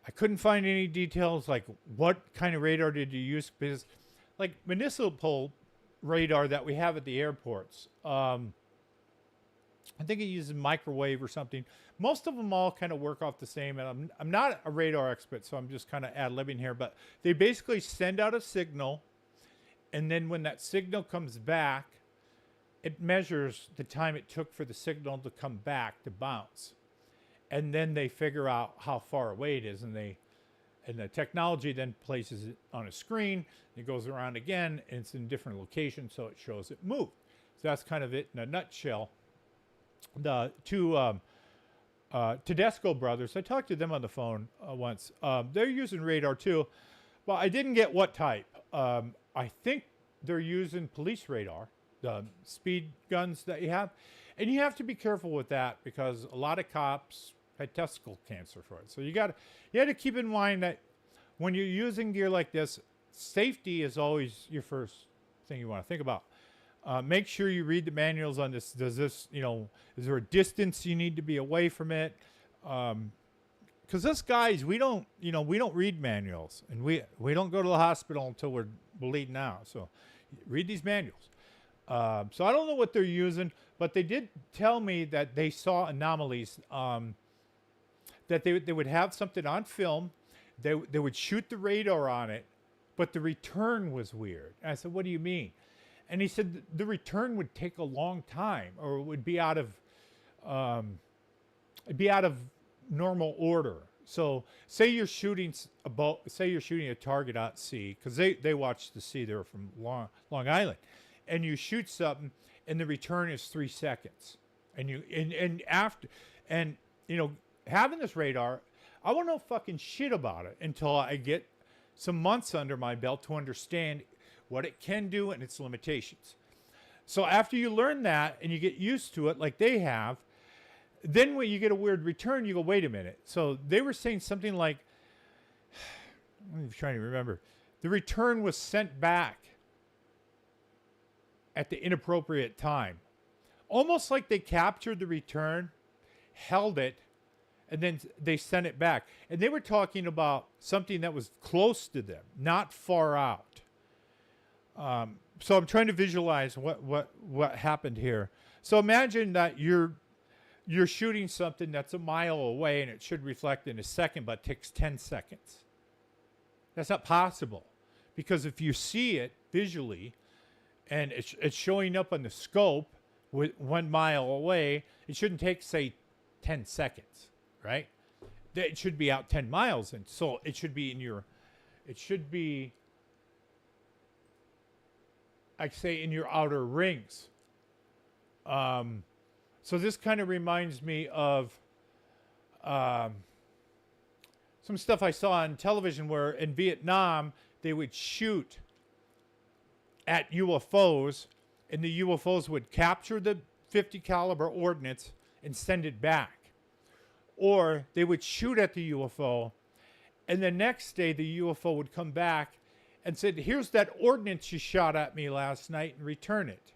I couldn't find any details like what kind of radar did you use, because like municipal radar that we have at the airports, I think it uses microwave or something. Most of them all kind of work off the same, and I'm not a radar expert, so I'm just kind of ad-libbing here, but they basically send out a signal, and then when that signal comes back, it measures the time it took for the signal to come back to bounce. And then they figure out how far away it is, and the technology then places it on a screen. It goes around again, and it's in different locations, so it shows it moved. So that's kind of it in a nutshell. The two Tedesco brothers, I talked to them on the phone once. They're using radar too. Well, I didn't get what type. I think they're using police radar, the speed guns that you have. And you have to be careful with that because a lot of cops had testicle cancer for it. So you had to keep in mind that when you're using gear like this, safety is always your first thing you want to think about. Make sure you read the manuals on this. Does this, is there a distance you need to be away from it? Because us guys, we don't read manuals, and we don't go to the hospital until we're bleeding out. So read these manuals. So I don't know what they're using, but they did tell me that they saw anomalies, that they would have something on film. They would shoot the radar on it, but the return was weird. And I said, what do you mean? And he said the return would take a long time, or it would be out of normal order. So say you're shooting a target out sea, because they watch the sea. They're from Long Island, and you shoot something, and the return is 3 seconds. And having this radar, I won't know fucking shit about it until I get some months under my belt to understand what it can do and its limitations. So after you learn that and you get used to it like they have, then when you get a weird return, you go, wait a minute. So they were saying something like, I'm trying to remember, the return was sent back at the inappropriate time. Almost like they captured the return, held it, and then they sent it back. And they were talking about something that was close to them, not far out. So I'm trying to visualize what happened here. So imagine that you're shooting something that's a mile away, and it should reflect in a second, but it takes 10 seconds. That's not possible, because if you see it visually, and it's showing up on the scope with 1 mile away, it shouldn't take, say, 10 seconds, right? It should be out 10 miles, and so it should be I'd say in your outer rings. So this kind of reminds me of some stuff I saw on television where in Vietnam they would shoot at UFOs, and the UFOs would capture the 50 caliber ordnance and send it back. or they would shoot at the UFO, and the next day the UFO would come back and said, here's that ordnance you shot at me last night, and return it.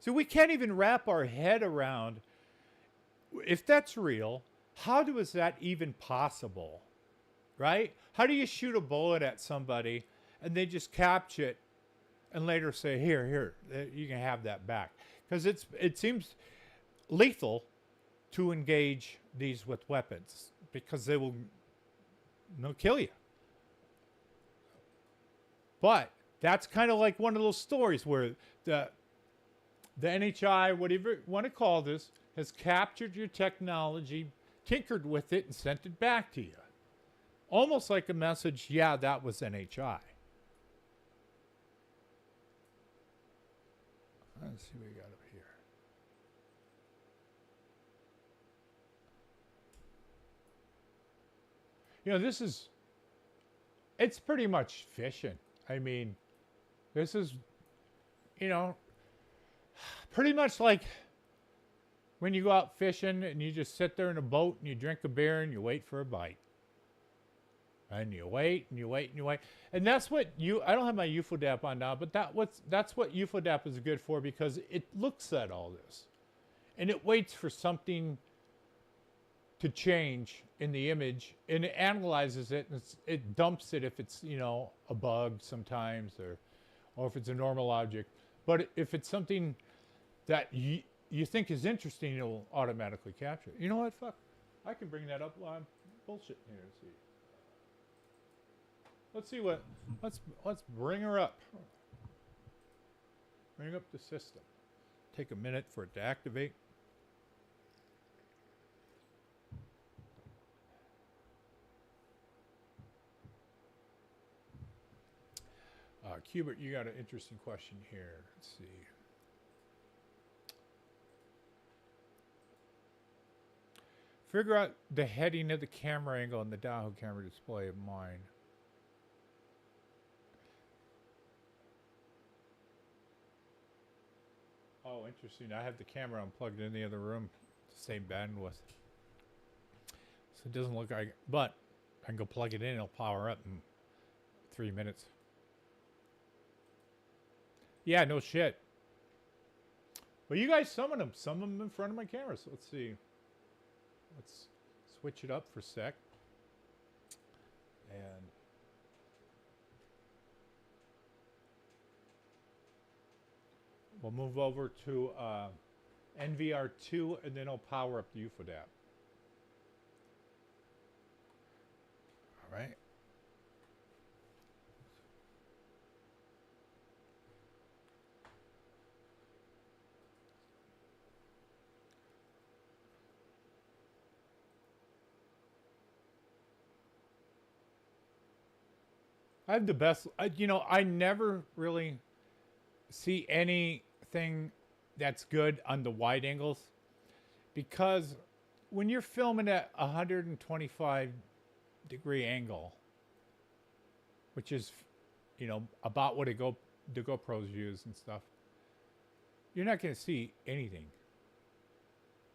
So we can't even wrap our head around, if that's real, how is that even possible, right? How do you shoot a bullet at somebody and they just capture it and later say, here, you can have that back? Because it seems lethal to engage these with weapons, because they will kill you. But that's kind of like one of those stories where the NHI, whatever you want to call this, has captured your technology, tinkered with it, and sent it back to you. Almost like a message, yeah, that was NHI. Let's see what we got up here. You know, it's pretty much fishing. I mean, this is, you know, pretty much like when you go out fishing and you just sit there in a boat and you drink a beer and you wait for a bite. And you wait and you wait and you wait. And that's what I don't have my UFODAP on now, but that's what UFODAP is good for, because it looks at all this. And it waits for something to change in the image, and it analyzes it, and it dumps it if it's, you know, a bug sometimes, or if it's a normal object. But if it's something that you think is interesting, it'll automatically capture it. You know what? Fuck. I can bring that up while I'm bullshitting here and see. Let's bring her up. Bring up the system. Take a minute for it to activate. Cubert, you got an interesting question here. Let's see. Figure out the heading of the camera angle on the Dahoo camera display of mine. Oh, interesting. I have the camera unplugged in the other room. Same bandwidth. So it doesn't look like, but I can go plug it in, it'll power up in 3 minutes. Yeah, no shit. Well, you guys summon them. Some of them in front of my camera. So let's see. Let's switch it up for a sec. And we'll move over to NVR2, and then I'll power up the UFODAP. All right. I have the best, you know, I never really see anything that's good on the wide angles, because when you're filming at 125-degree angle, which is, you know, about what the GoPros use and stuff, you're not going to see anything,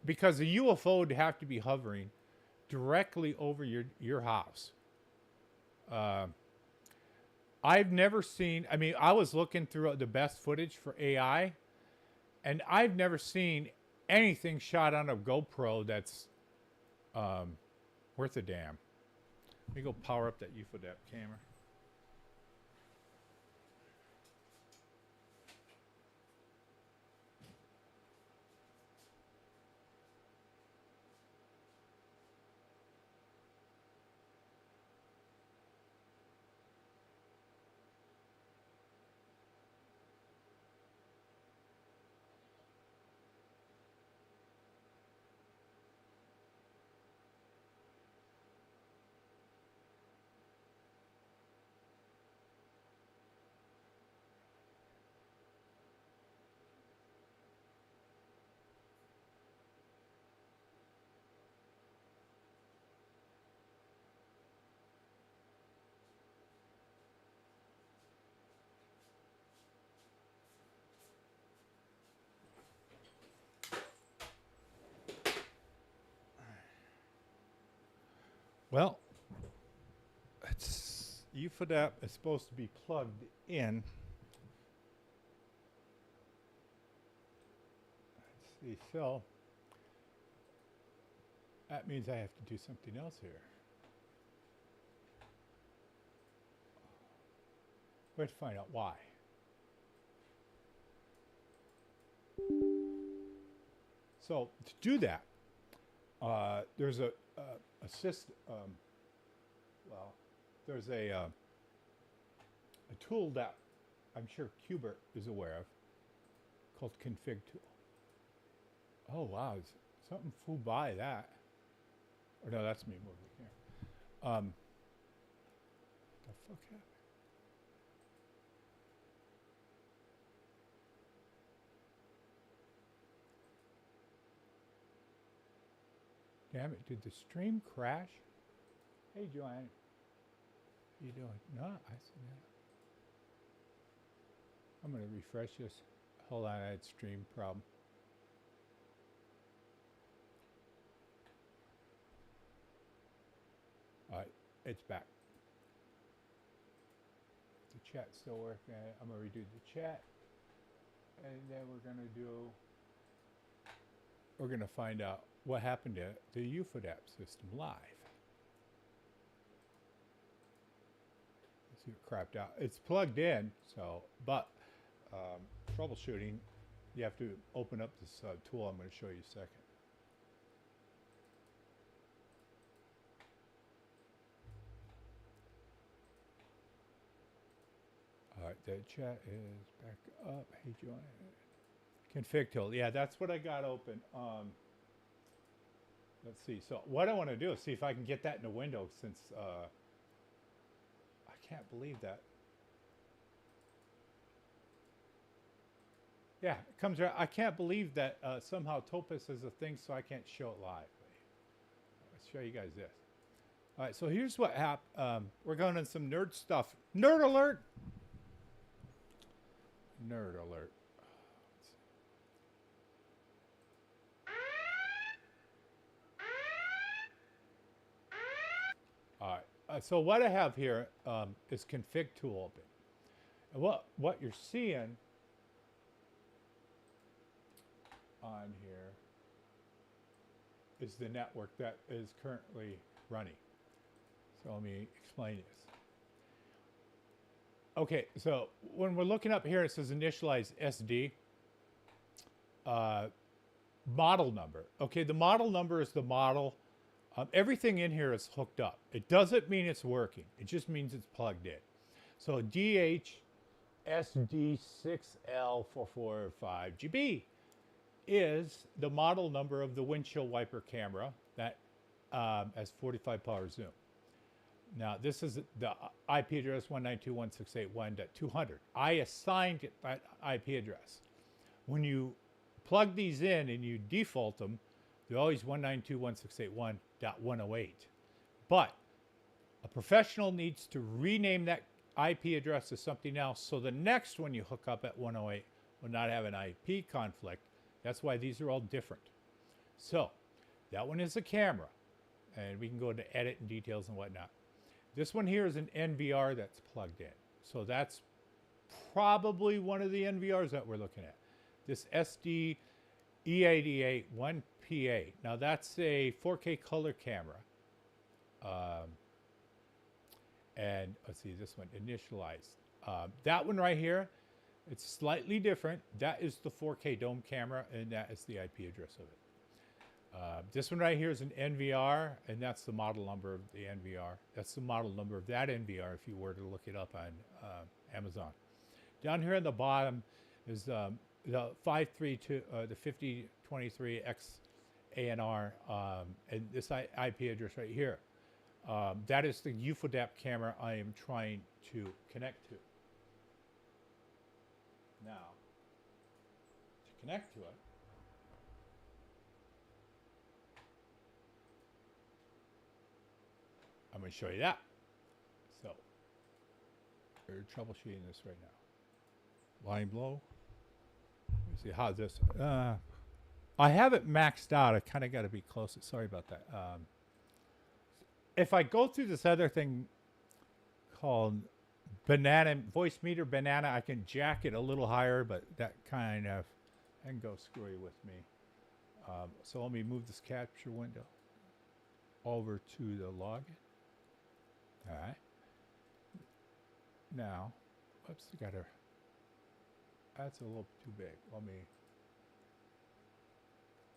because the UFO would have to be hovering directly over your house. I've never seen, I mean, I was looking through the best footage for AI, and I've never seen anything shot on a GoPro that's worth a damn. Let me go power up that UFODAP camera. Well, it's UFODAP is supposed to be plugged in. Let's see. So that means I have to do something else here. We have to find out why. So to do that, there's a system. Well, there's a tool that I'm sure Qbert is aware of called Config Tool. Oh wow, something flew by that. Or no, that's me moving here. The fuck happened? Damn it, did the stream crash? Hey Joanne, how you doing? No, I see that. I'm gonna refresh this. Hold on, I had stream problem. All right, it's back. The chat's still working. I'm gonna redo the chat, and then we're gonna find out what happened to the UFODAP system live. See, it crapped out. It's plugged in, so but troubleshooting, you have to open up this tool I'm going to show you in a second. All right, the chat is back up. Hey, Joanne. Config tool. Yeah, that's what I got open. Let's see. So what I want to do is see if I can get that in the window, since I can't believe that. Yeah, it comes around. I can't believe that somehow Topaz is a thing, so I can't show it live. Let's show you guys this. All right, so here's what happened. We're going on some nerd stuff. Nerd alert! Nerd alert. All right, so what I have here is config tool open. And what you're seeing on here is the network that is currently running. So let me explain this. Okay, so when we're looking up here, it says initialize SD. Model number. Okay, the model number is the model. Everything in here is hooked up. It doesn't mean it's working. It just means it's plugged in. So DHSD6L445GB is the model number of the windshield wiper camera that has 45 power zoom. Now, this is the IP address 192.168.1.200. I assigned it that IP address. When you plug these in and you default them, they're always 192.168.1.108. But a professional needs to rename that IP address to something else, so the next one you hook up at 108 will not have an IP conflict. That's why these are all different. So that one is a camera, and we can go into edit and details and whatnot. This one here is an NVR that's plugged in. So that's probably one of the NVRs that we're looking at. This SD E88 1PA. Now that's a 4K color camera. And let's see, this one, initialized. That one right here, it's slightly different. That is the 4K dome camera, and that is the IP address of it. This one right here is an NVR, and that's the model number of the NVR. That's the model number of that NVR if you were to look it up on Amazon. Down here on the bottom is the 532, the 5023X ANR, and this IP address right here. That is the UFODAP camera I am trying to connect to. Now, to connect to it, I'm going to show you that. So, we're troubleshooting this right now. Line low. Let me see how's this. I have it maxed out. I kind of got to be close. Sorry about that. if I go through this other thing called banana voice meter banana, I can jack it a little higher, but that kind of can go screwy with me. So let me move this capture window over to the login. All right. Now, whoops, I got to. That's a little too big. Let me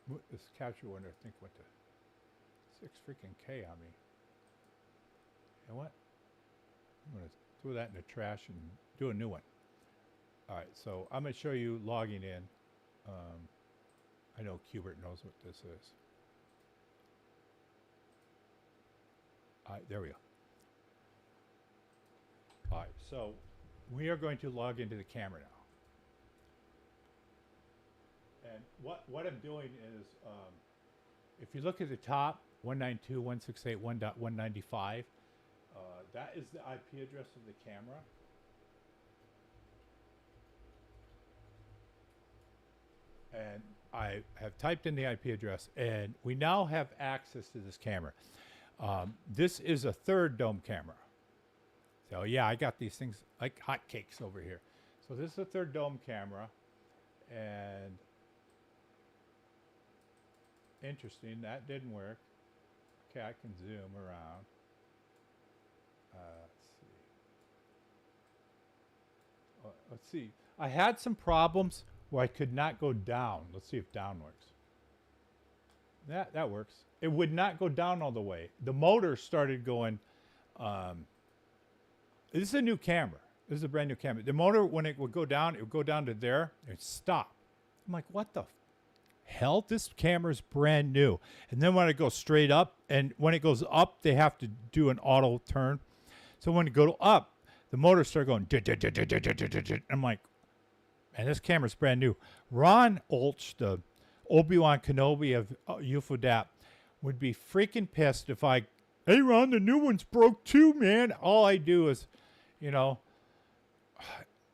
move this capture window. I think went to 6 freaking K on me. You know what? I'm going to throw that in the trash and do a new one. All right, so I'm going to show you logging in. I know Qbert knows what this is. All right, there we go. All right, so we are going to log into the camera now. And what I'm doing is, if you look at the top, 192.168.1.195, that is the IP address of the camera. And I have typed in the IP address, and we now have access to this camera. This is a third dome camera. So yeah, I got these things like hotcakes over here. So this is a third dome camera, and interesting, that didn't work. Okay, I can zoom around. Let's see. I had some problems where I could not go down. Let's see if down works. That works. It would not go down all the way. The motor started going. This is a new camera. This is a brand new camera. The motor, when it would go down to there. It'd stop. I'm like, what the hell? This camera's brand new. And then when it goes straight up, and when it goes up, they have to do an auto turn. So when it go up, the motor started going. I'm like, man, this camera's brand new. Ron Olch, the Obi-Wan Kenobi of UFODAP, would be freaking pissed if hey Ron, the new one's broke too, man. All I do is,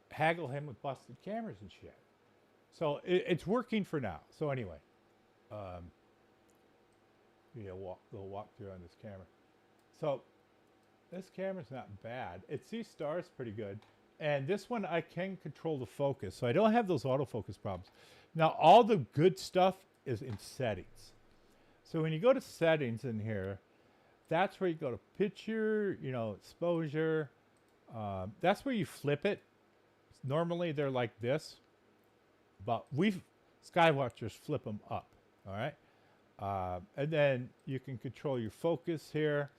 haggle him with busted cameras and shit. So it's working for now. So anyway, little walk through on this camera. So this camera's not bad. It sees stars pretty good. And this one, I can control the focus. So I don't have those autofocus problems. Now, all the good stuff is in settings. So when you go to settings in here, that's where you go to picture, exposure. That's where you flip it. Normally, they're like this. But Skywatchers flip them up, all right? And then you can control your focus here.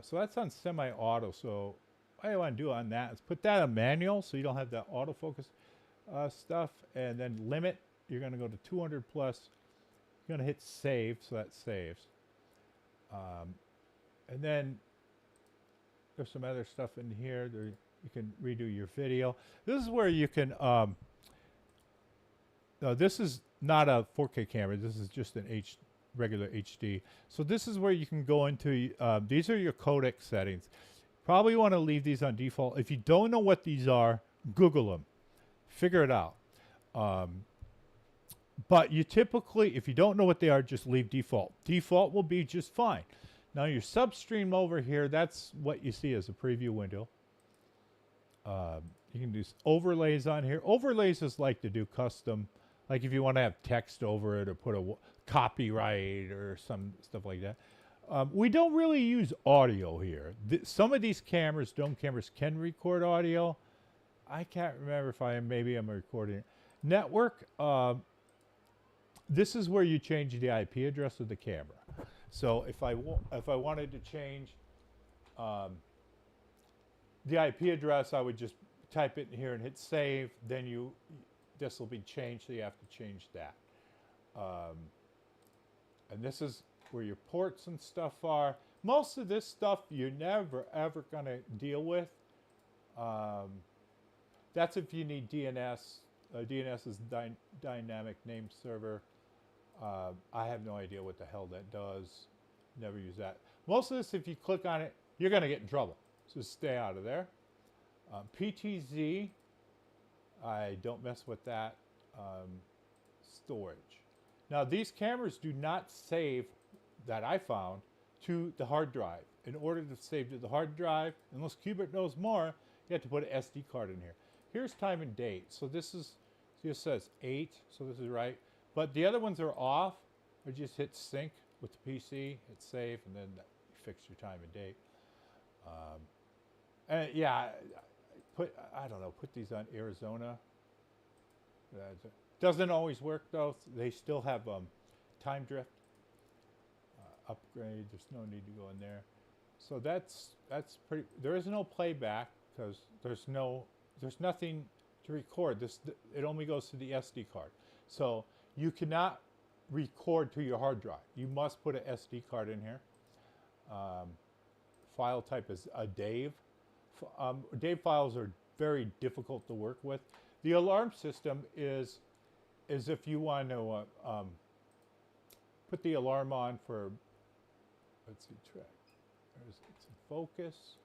So that's on semi-auto. So what I want to do on that is put that on manual so you don't have that autofocus stuff. And then limit, you're going to go to 200 plus. You're going to hit save, so that saves. And then there's some other stuff in here. You can redo your video. This is where you can... this is not a 4K camera. This is just an regular HD. So this is where you can go into, these are your codec settings. Probably want to leave these on default. If you don't know what these are, Google them. Figure it out. But you typically, if you don't know what they are, just leave default. Default will be just fine. Now your substream over here, that's what you see as a preview window. You can do overlays on here. Overlays is like to do custom, like if you want to have text over it or put a copyright or some stuff like that. We don't really use audio here. Some of these cameras, dome cameras, can record audio. I can't remember if maybe I'm recording it. Network, this is where you change the IP address of the camera. So if I wanted to change the IP address, I would just type it in here and hit save. Then this will be changed, so you have to change that. And this is where your ports and stuff are. Most of this stuff you're never ever going to deal with. That's if you need DNS. DNS is dynamic name server. I have no idea what the hell that does. Never use that. Most of this, if you click on it, you're going to get in trouble. So stay out of there. PTZ, I don't mess with that. Storage. Now these cameras do not save, that I found, to the hard drive. In order to save to the hard drive, unless Qbert knows more, you have to put an SD card in here. Here's time and date. So this is, see it says 8, so this is right. But the other ones are off. Or just hit sync with the PC, hit save, and then you fix your time and date. And yeah, I don't know, put these on Arizona. Doesn't always work though. They still have time drift. Upgrade, there's no need to go in there. So that's pretty, there is no playback because there's nothing to record. It only goes to the SD card. So you cannot record to your hard drive. You must put an SD card in here. File type is a DAV. DAV files are very difficult to work with. The alarm system is if you want to put the alarm on for, let's see, track. It's in focus.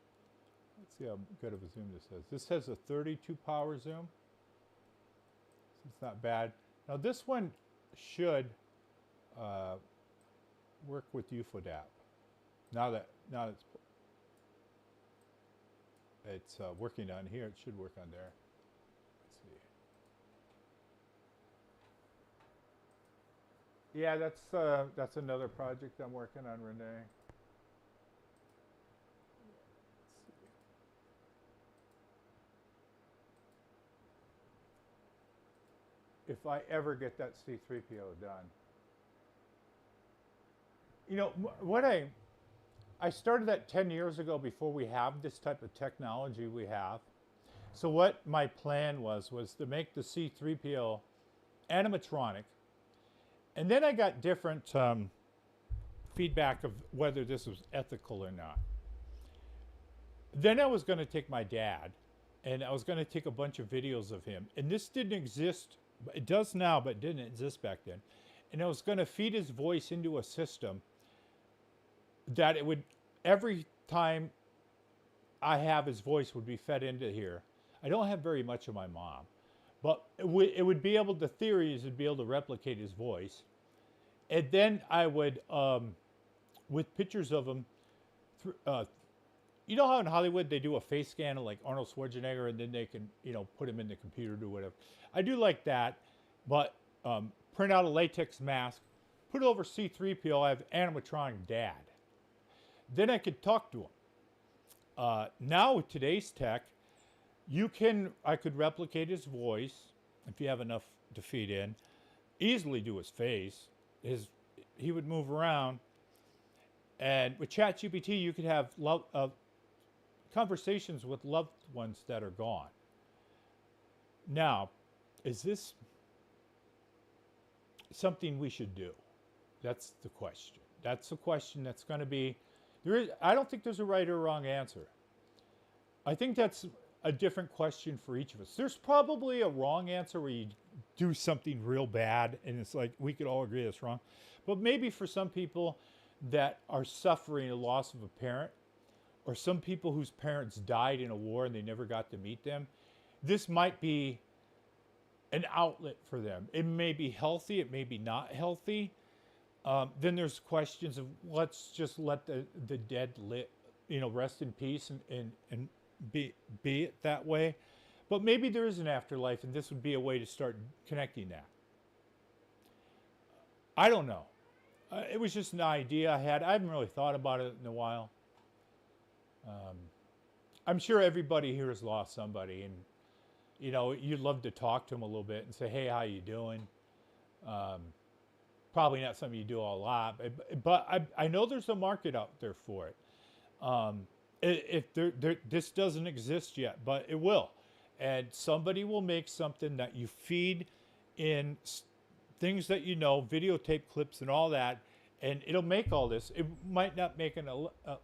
Let's see how good of a zoom this has. This has a 32 power zoom. So it's not bad. Now this one should work with UFODAP. Now that it's working on here, it should work on there. Let's see. Yeah, that's another project I'm working on, Renee. If I ever get that C3PO done. You know, what I started that 10 years ago before we have this type of technology we have. So what my plan was to make the C3PO animatronic. And then I got different feedback of whether this was ethical or not. Then I was going to take my dad and I was going to take a bunch of videos of him. And this didn't exist. It does now, but it didn't exist back then. And I was going to feed his voice into a system that it would, every time I have his voice would be fed into here. I don't have very much of my mom, but it would be able, the theory is it'd be able to replicate his voice. And then I would, with pictures of him, you know how in Hollywood they do a face scan of like Arnold Schwarzenegger and then they can, you know, put him in the computer or whatever. I do like that, but print out a latex mask, put it over C3PO, I have animatronic dad. Then I could talk to him. Now with today's tech, I could replicate his voice, if you have enough to feed in, easily do his face. He would move around. And with ChatGPT, you could have conversations with loved ones that are gone. Now, is this something we should do? That's the question. That's the question that's going to be, I don't think there's a right or wrong answer. I think that's a different question for each of us. There's probably a wrong answer where you do something real bad and it's like, we could all agree that's wrong. But maybe for some people that are suffering a loss of a parent, or some people whose parents died in a war and they never got to meet them, this might be an outlet for them. It may be healthy, it may be not healthy. Then there's questions of let's just let the dead rest in peace and be it that way. But maybe there is an afterlife and this would be a way to start connecting that. I don't know. It was just an idea I had. I haven't really thought about it in a while. I'm sure everybody here has lost somebody, and you know, you'd love to talk to them a little bit and say, "Hey, how you doing?" Probably not something you do a lot, but I know there's a market out there for it. This doesn't exist yet, but it will, and somebody will make something that you feed in things that you know, videotape clips and all that, and it'll make all this. It might not make an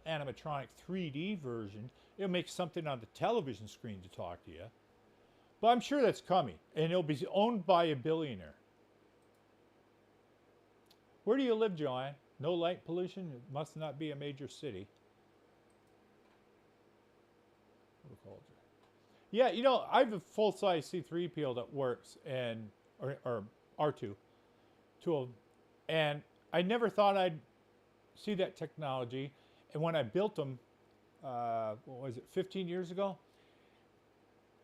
animatronic 3D version. It'll make something on the television screen to talk to you. But I'm sure that's coming, and it'll be owned by a billionaire. Where do you live, Joanne? No light pollution? It must not be a major city. Yeah, you know, I have a full-size C3PO that works, and or R2, two of them, and I never thought I'd see that technology. And when I built them, what was it, 15 years ago?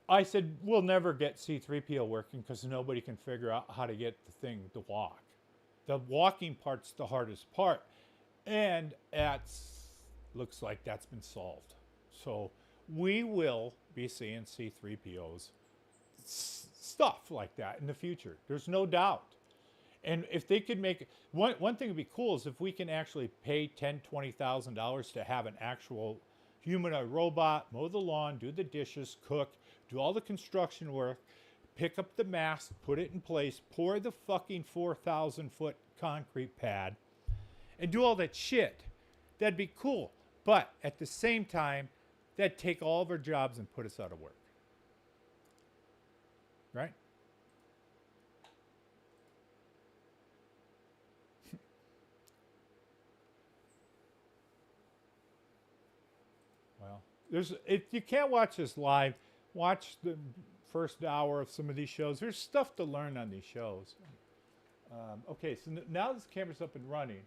I said, we'll never get C3PO working because nobody can figure out how to get the thing to walk. The walking part's the hardest part. And looks like that's been solved. So we will be seeing C3POs, stuff like that in the future. There's no doubt. And if they could make, one thing would be cool is if we can actually pay $10,000, $20,000 to have an actual humanoid robot, mow the lawn, do the dishes, cook, do all the construction work, pick up the mast, put it in place, pour the fucking 4,000 foot concrete pad, and do all that shit. That'd be cool. But at the same time, that'd take all of our jobs and put us out of work. Right? Well, if you can't watch this live, watch the first hour of some of these shows. There's stuff to learn on these shows. Okay, so now this camera's up and running.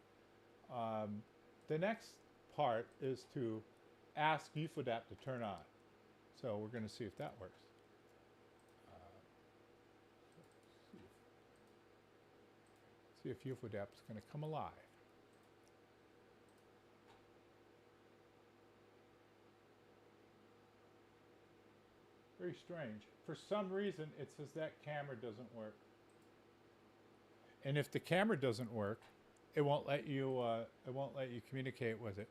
The next part is to ask UFODAP to turn on. So we're going to see if that works. See if UFODAP is going to come alive. Very strange. For some reason, it says that camera doesn't work. And if the camera doesn't work, it won't let you communicate with it.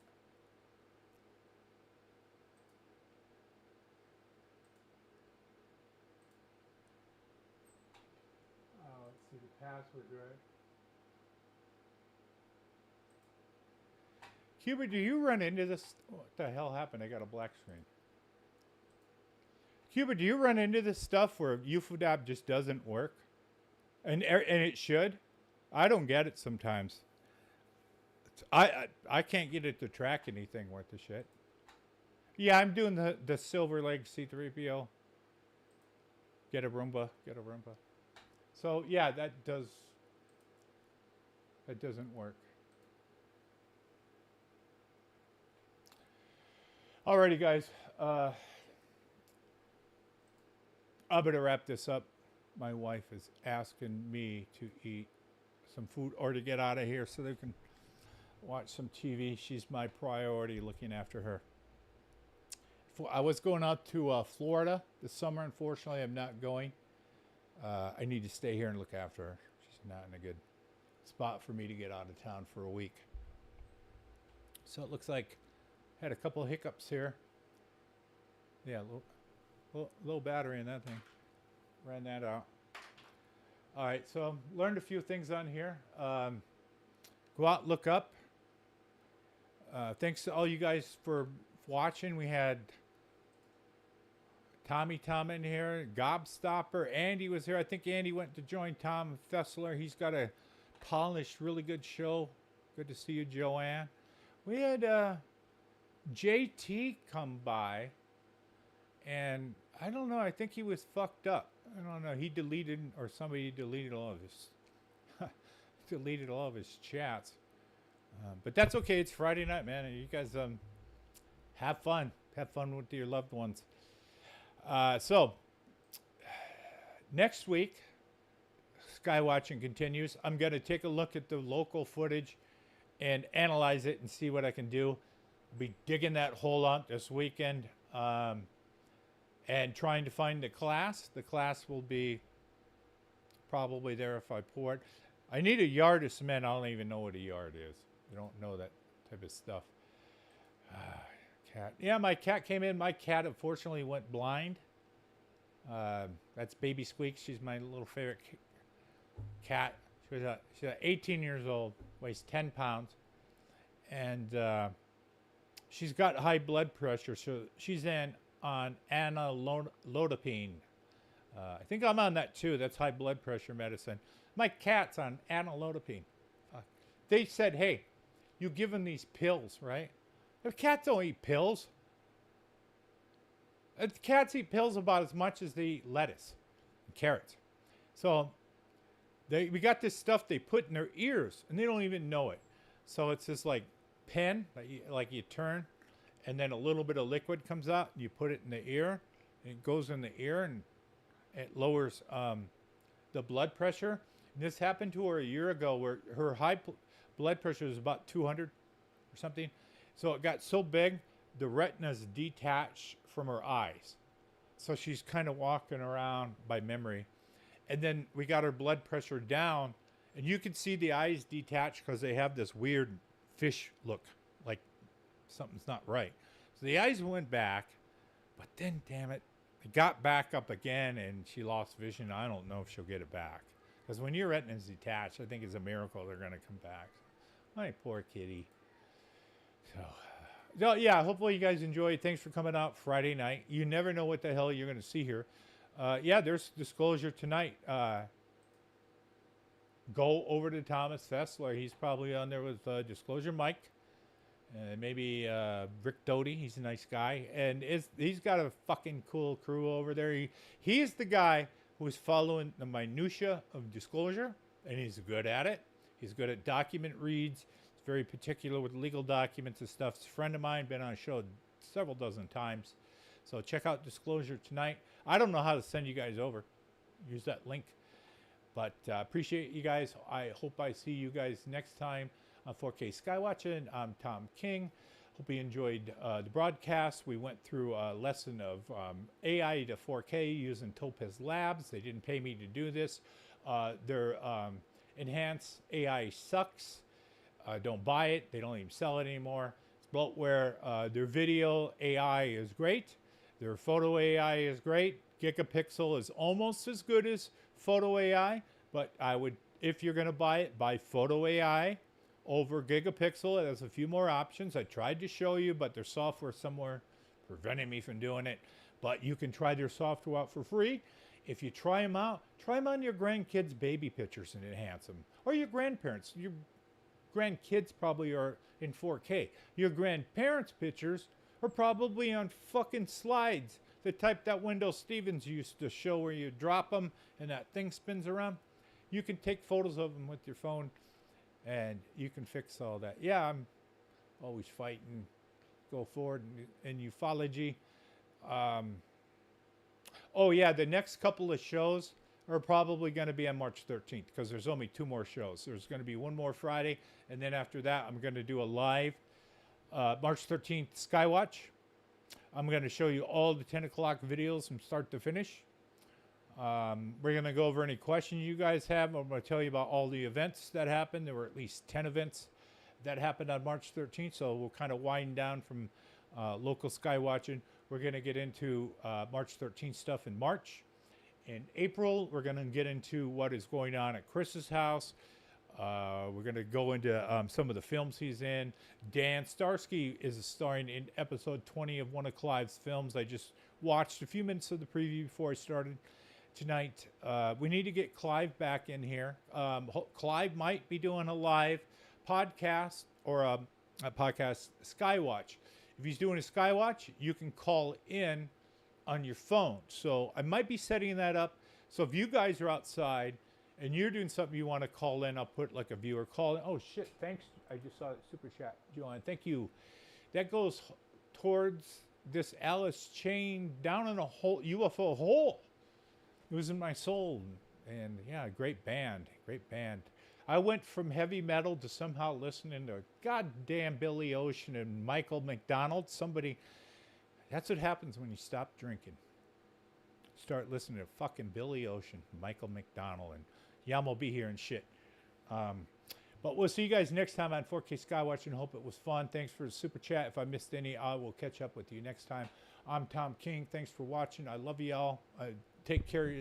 Let's see the password right. Cuba, do you run into this? What the hell happened? I got a black screen. Cuba, do you run into this stuff where UFODAP just doesn't work? And it should? I don't get it sometimes. I can't get it to track anything worth the shit. Yeah, I'm doing the silver leg C3PO. Get a Roomba. So yeah, that doesn't work. Alrighty, guys. I better wrap this up. My wife is asking me to eat some food or to get out of here so they can watch some TV. She's my priority, looking after her. I was going out to Florida this summer. Unfortunately, I'm not going. I need to stay here and look after her. She's not in a good spot for me to get out of town for a week. So it looks like I had a couple of hiccups here. Yeah, low battery in that thing. Ran that out. All right, so learned a few things on here. Go out, look up. Thanks to all you guys for watching. We had Tommy Tom in here, Gobstopper. Andy was here. I think Andy went to join Tom Fessler. He's got a polished, really good show. Good to see you, Joanne. We had JT come by, and I don't know. I think he was fucked up. I don't know. He deleted, or somebody deleted all of his chats. But that's okay. It's Friday night, man. And you guys have fun. Have fun with your loved ones. So next week, Skywatching continues. I'm going to take a look at the local footage and analyze it and see what I can do. I'll be digging that hole out this weekend. And trying to find the class. The class will be probably there if I pour it. I need a yard of cement. I don't even know what a yard is. I don't know that type of stuff. Cat. Yeah, my cat came in. My cat unfortunately went blind. That's Baby Squeak. She's my little favorite cat. She's 18 years old, weighs 10 pounds. And she's got high blood pressure, so she's on analodipine. I think I'm on that too. That's high blood pressure medicine. My cat's on analodipine. They said, hey, you give them these pills, right? The cats don't eat pills. Cats eat pills about as much as they eat lettuce and carrots. So we got this stuff they put in their ears, and they don't even know it. So it's just like pen that like you turn, and then a little bit of liquid comes out. And you put it in the ear, and it goes in the ear, and it lowers the blood pressure. And this happened to her a year ago, where her blood pressure was about 200 or something. So it got so big, the retina's detached from her eyes. So she's kind of walking around by memory. And then we got her blood pressure down, and you can see the eyes detached because they have this weird fish look, like something's not right. So the eyes went back, but then, damn it, it got back up again, and she lost vision. I don't know if she'll get it back. Because when your retina's detached, I think it's a miracle they're going to come back. My poor kitty. So yeah, hopefully you guys enjoyed. Thanks for coming out Friday night. You never know what the hell you're going to see here. Yeah, there's disclosure tonight. Go over to Thomas Fessler. He's probably on there with Disclosure Mike. Maybe Rick Doty. He's a nice guy. And he's got a fucking cool crew over there. He's the guy who's following the minutia of disclosure, and he's good at it. He's good at document reads. He's very particular with legal documents and stuff. He's a friend of mine, been on a show several dozen times. So check out Disclosure tonight. I don't know how to send you guys over. Use that link. But appreciate you guys. I hope I see you guys next time on 4K Skywatching. I'm Tom King. Hope you enjoyed the broadcast. We went through a lesson of AI to 4K using Topaz Labs. They didn't pay me to do this. Their enhanced AI sucks. Don't buy it. They don't even sell it anymore. It's bloatware. Their video AI is great. Their photo AI is great. Gigapixel is almost as good as photo AI, but I would, if you're going to buy it, buy photo AI over Gigapixel. It has a few more options. I tried to show you, but there's software somewhere preventing me from doing it. But you can try their software out for free. If you try them out, try them on your grandkids' baby pictures and enhance them. Or your grandparents. Your grandkids probably are in 4K. Your grandparents' pictures are probably on fucking slides. The type that Wendell Stevens used to show, where you drop them and that thing spins around. You can take photos of them with your phone, and you can fix all that. Yeah, I'm always fighting, go forward in ufology. Oh yeah, the next couple of shows are probably going to be on March 13th, because there's only 2 more shows. There's going to be one more Friday, and then after that, I'm going to do a live March 13th Skywatch. I'm going to show you all the 10 o'clock videos from start to finish. We're going to go over any questions you guys have. I'm going to tell you about all the events that happened. There were at least 10 events that happened on March 13th, so we'll kind of wind down from local Skywatching. We're going to get into March 13th stuff in March. In April, we're going to get into what is going on at Chris's house. We're going to go into some of the films he's in. Dan Starsky is starring in episode 20 of one of Clive's films. I just watched a few minutes of the preview before I started tonight. We need to get Clive back in here. Clive might be doing a live podcast or a podcast Skywatch. If he's doing a Skywatch, you can call in on your phone. So I might be setting that up. So if you guys are outside and you're doing something you want to call in, I'll put like a viewer call in. Oh shit, thanks. I just saw that super chat, Joanne. Thank you. That goes towards this Alice chain down in a hole, UFO hole. It was in my soul. And yeah, great band. Great band. I went from heavy metal to somehow listening to goddamn Billy Ocean and Michael McDonald. Somebody, that's what happens when you stop drinking. Start listening to fucking Billy Ocean, Michael McDonald, and Yam will be here and shit. But we'll see you guys next time on 4K Skywatching. Hope it was fun. Thanks for the super chat. If I missed any, I will catch up with you next time. I'm Tom King. Thanks for watching. I love you all. Take care of yourself.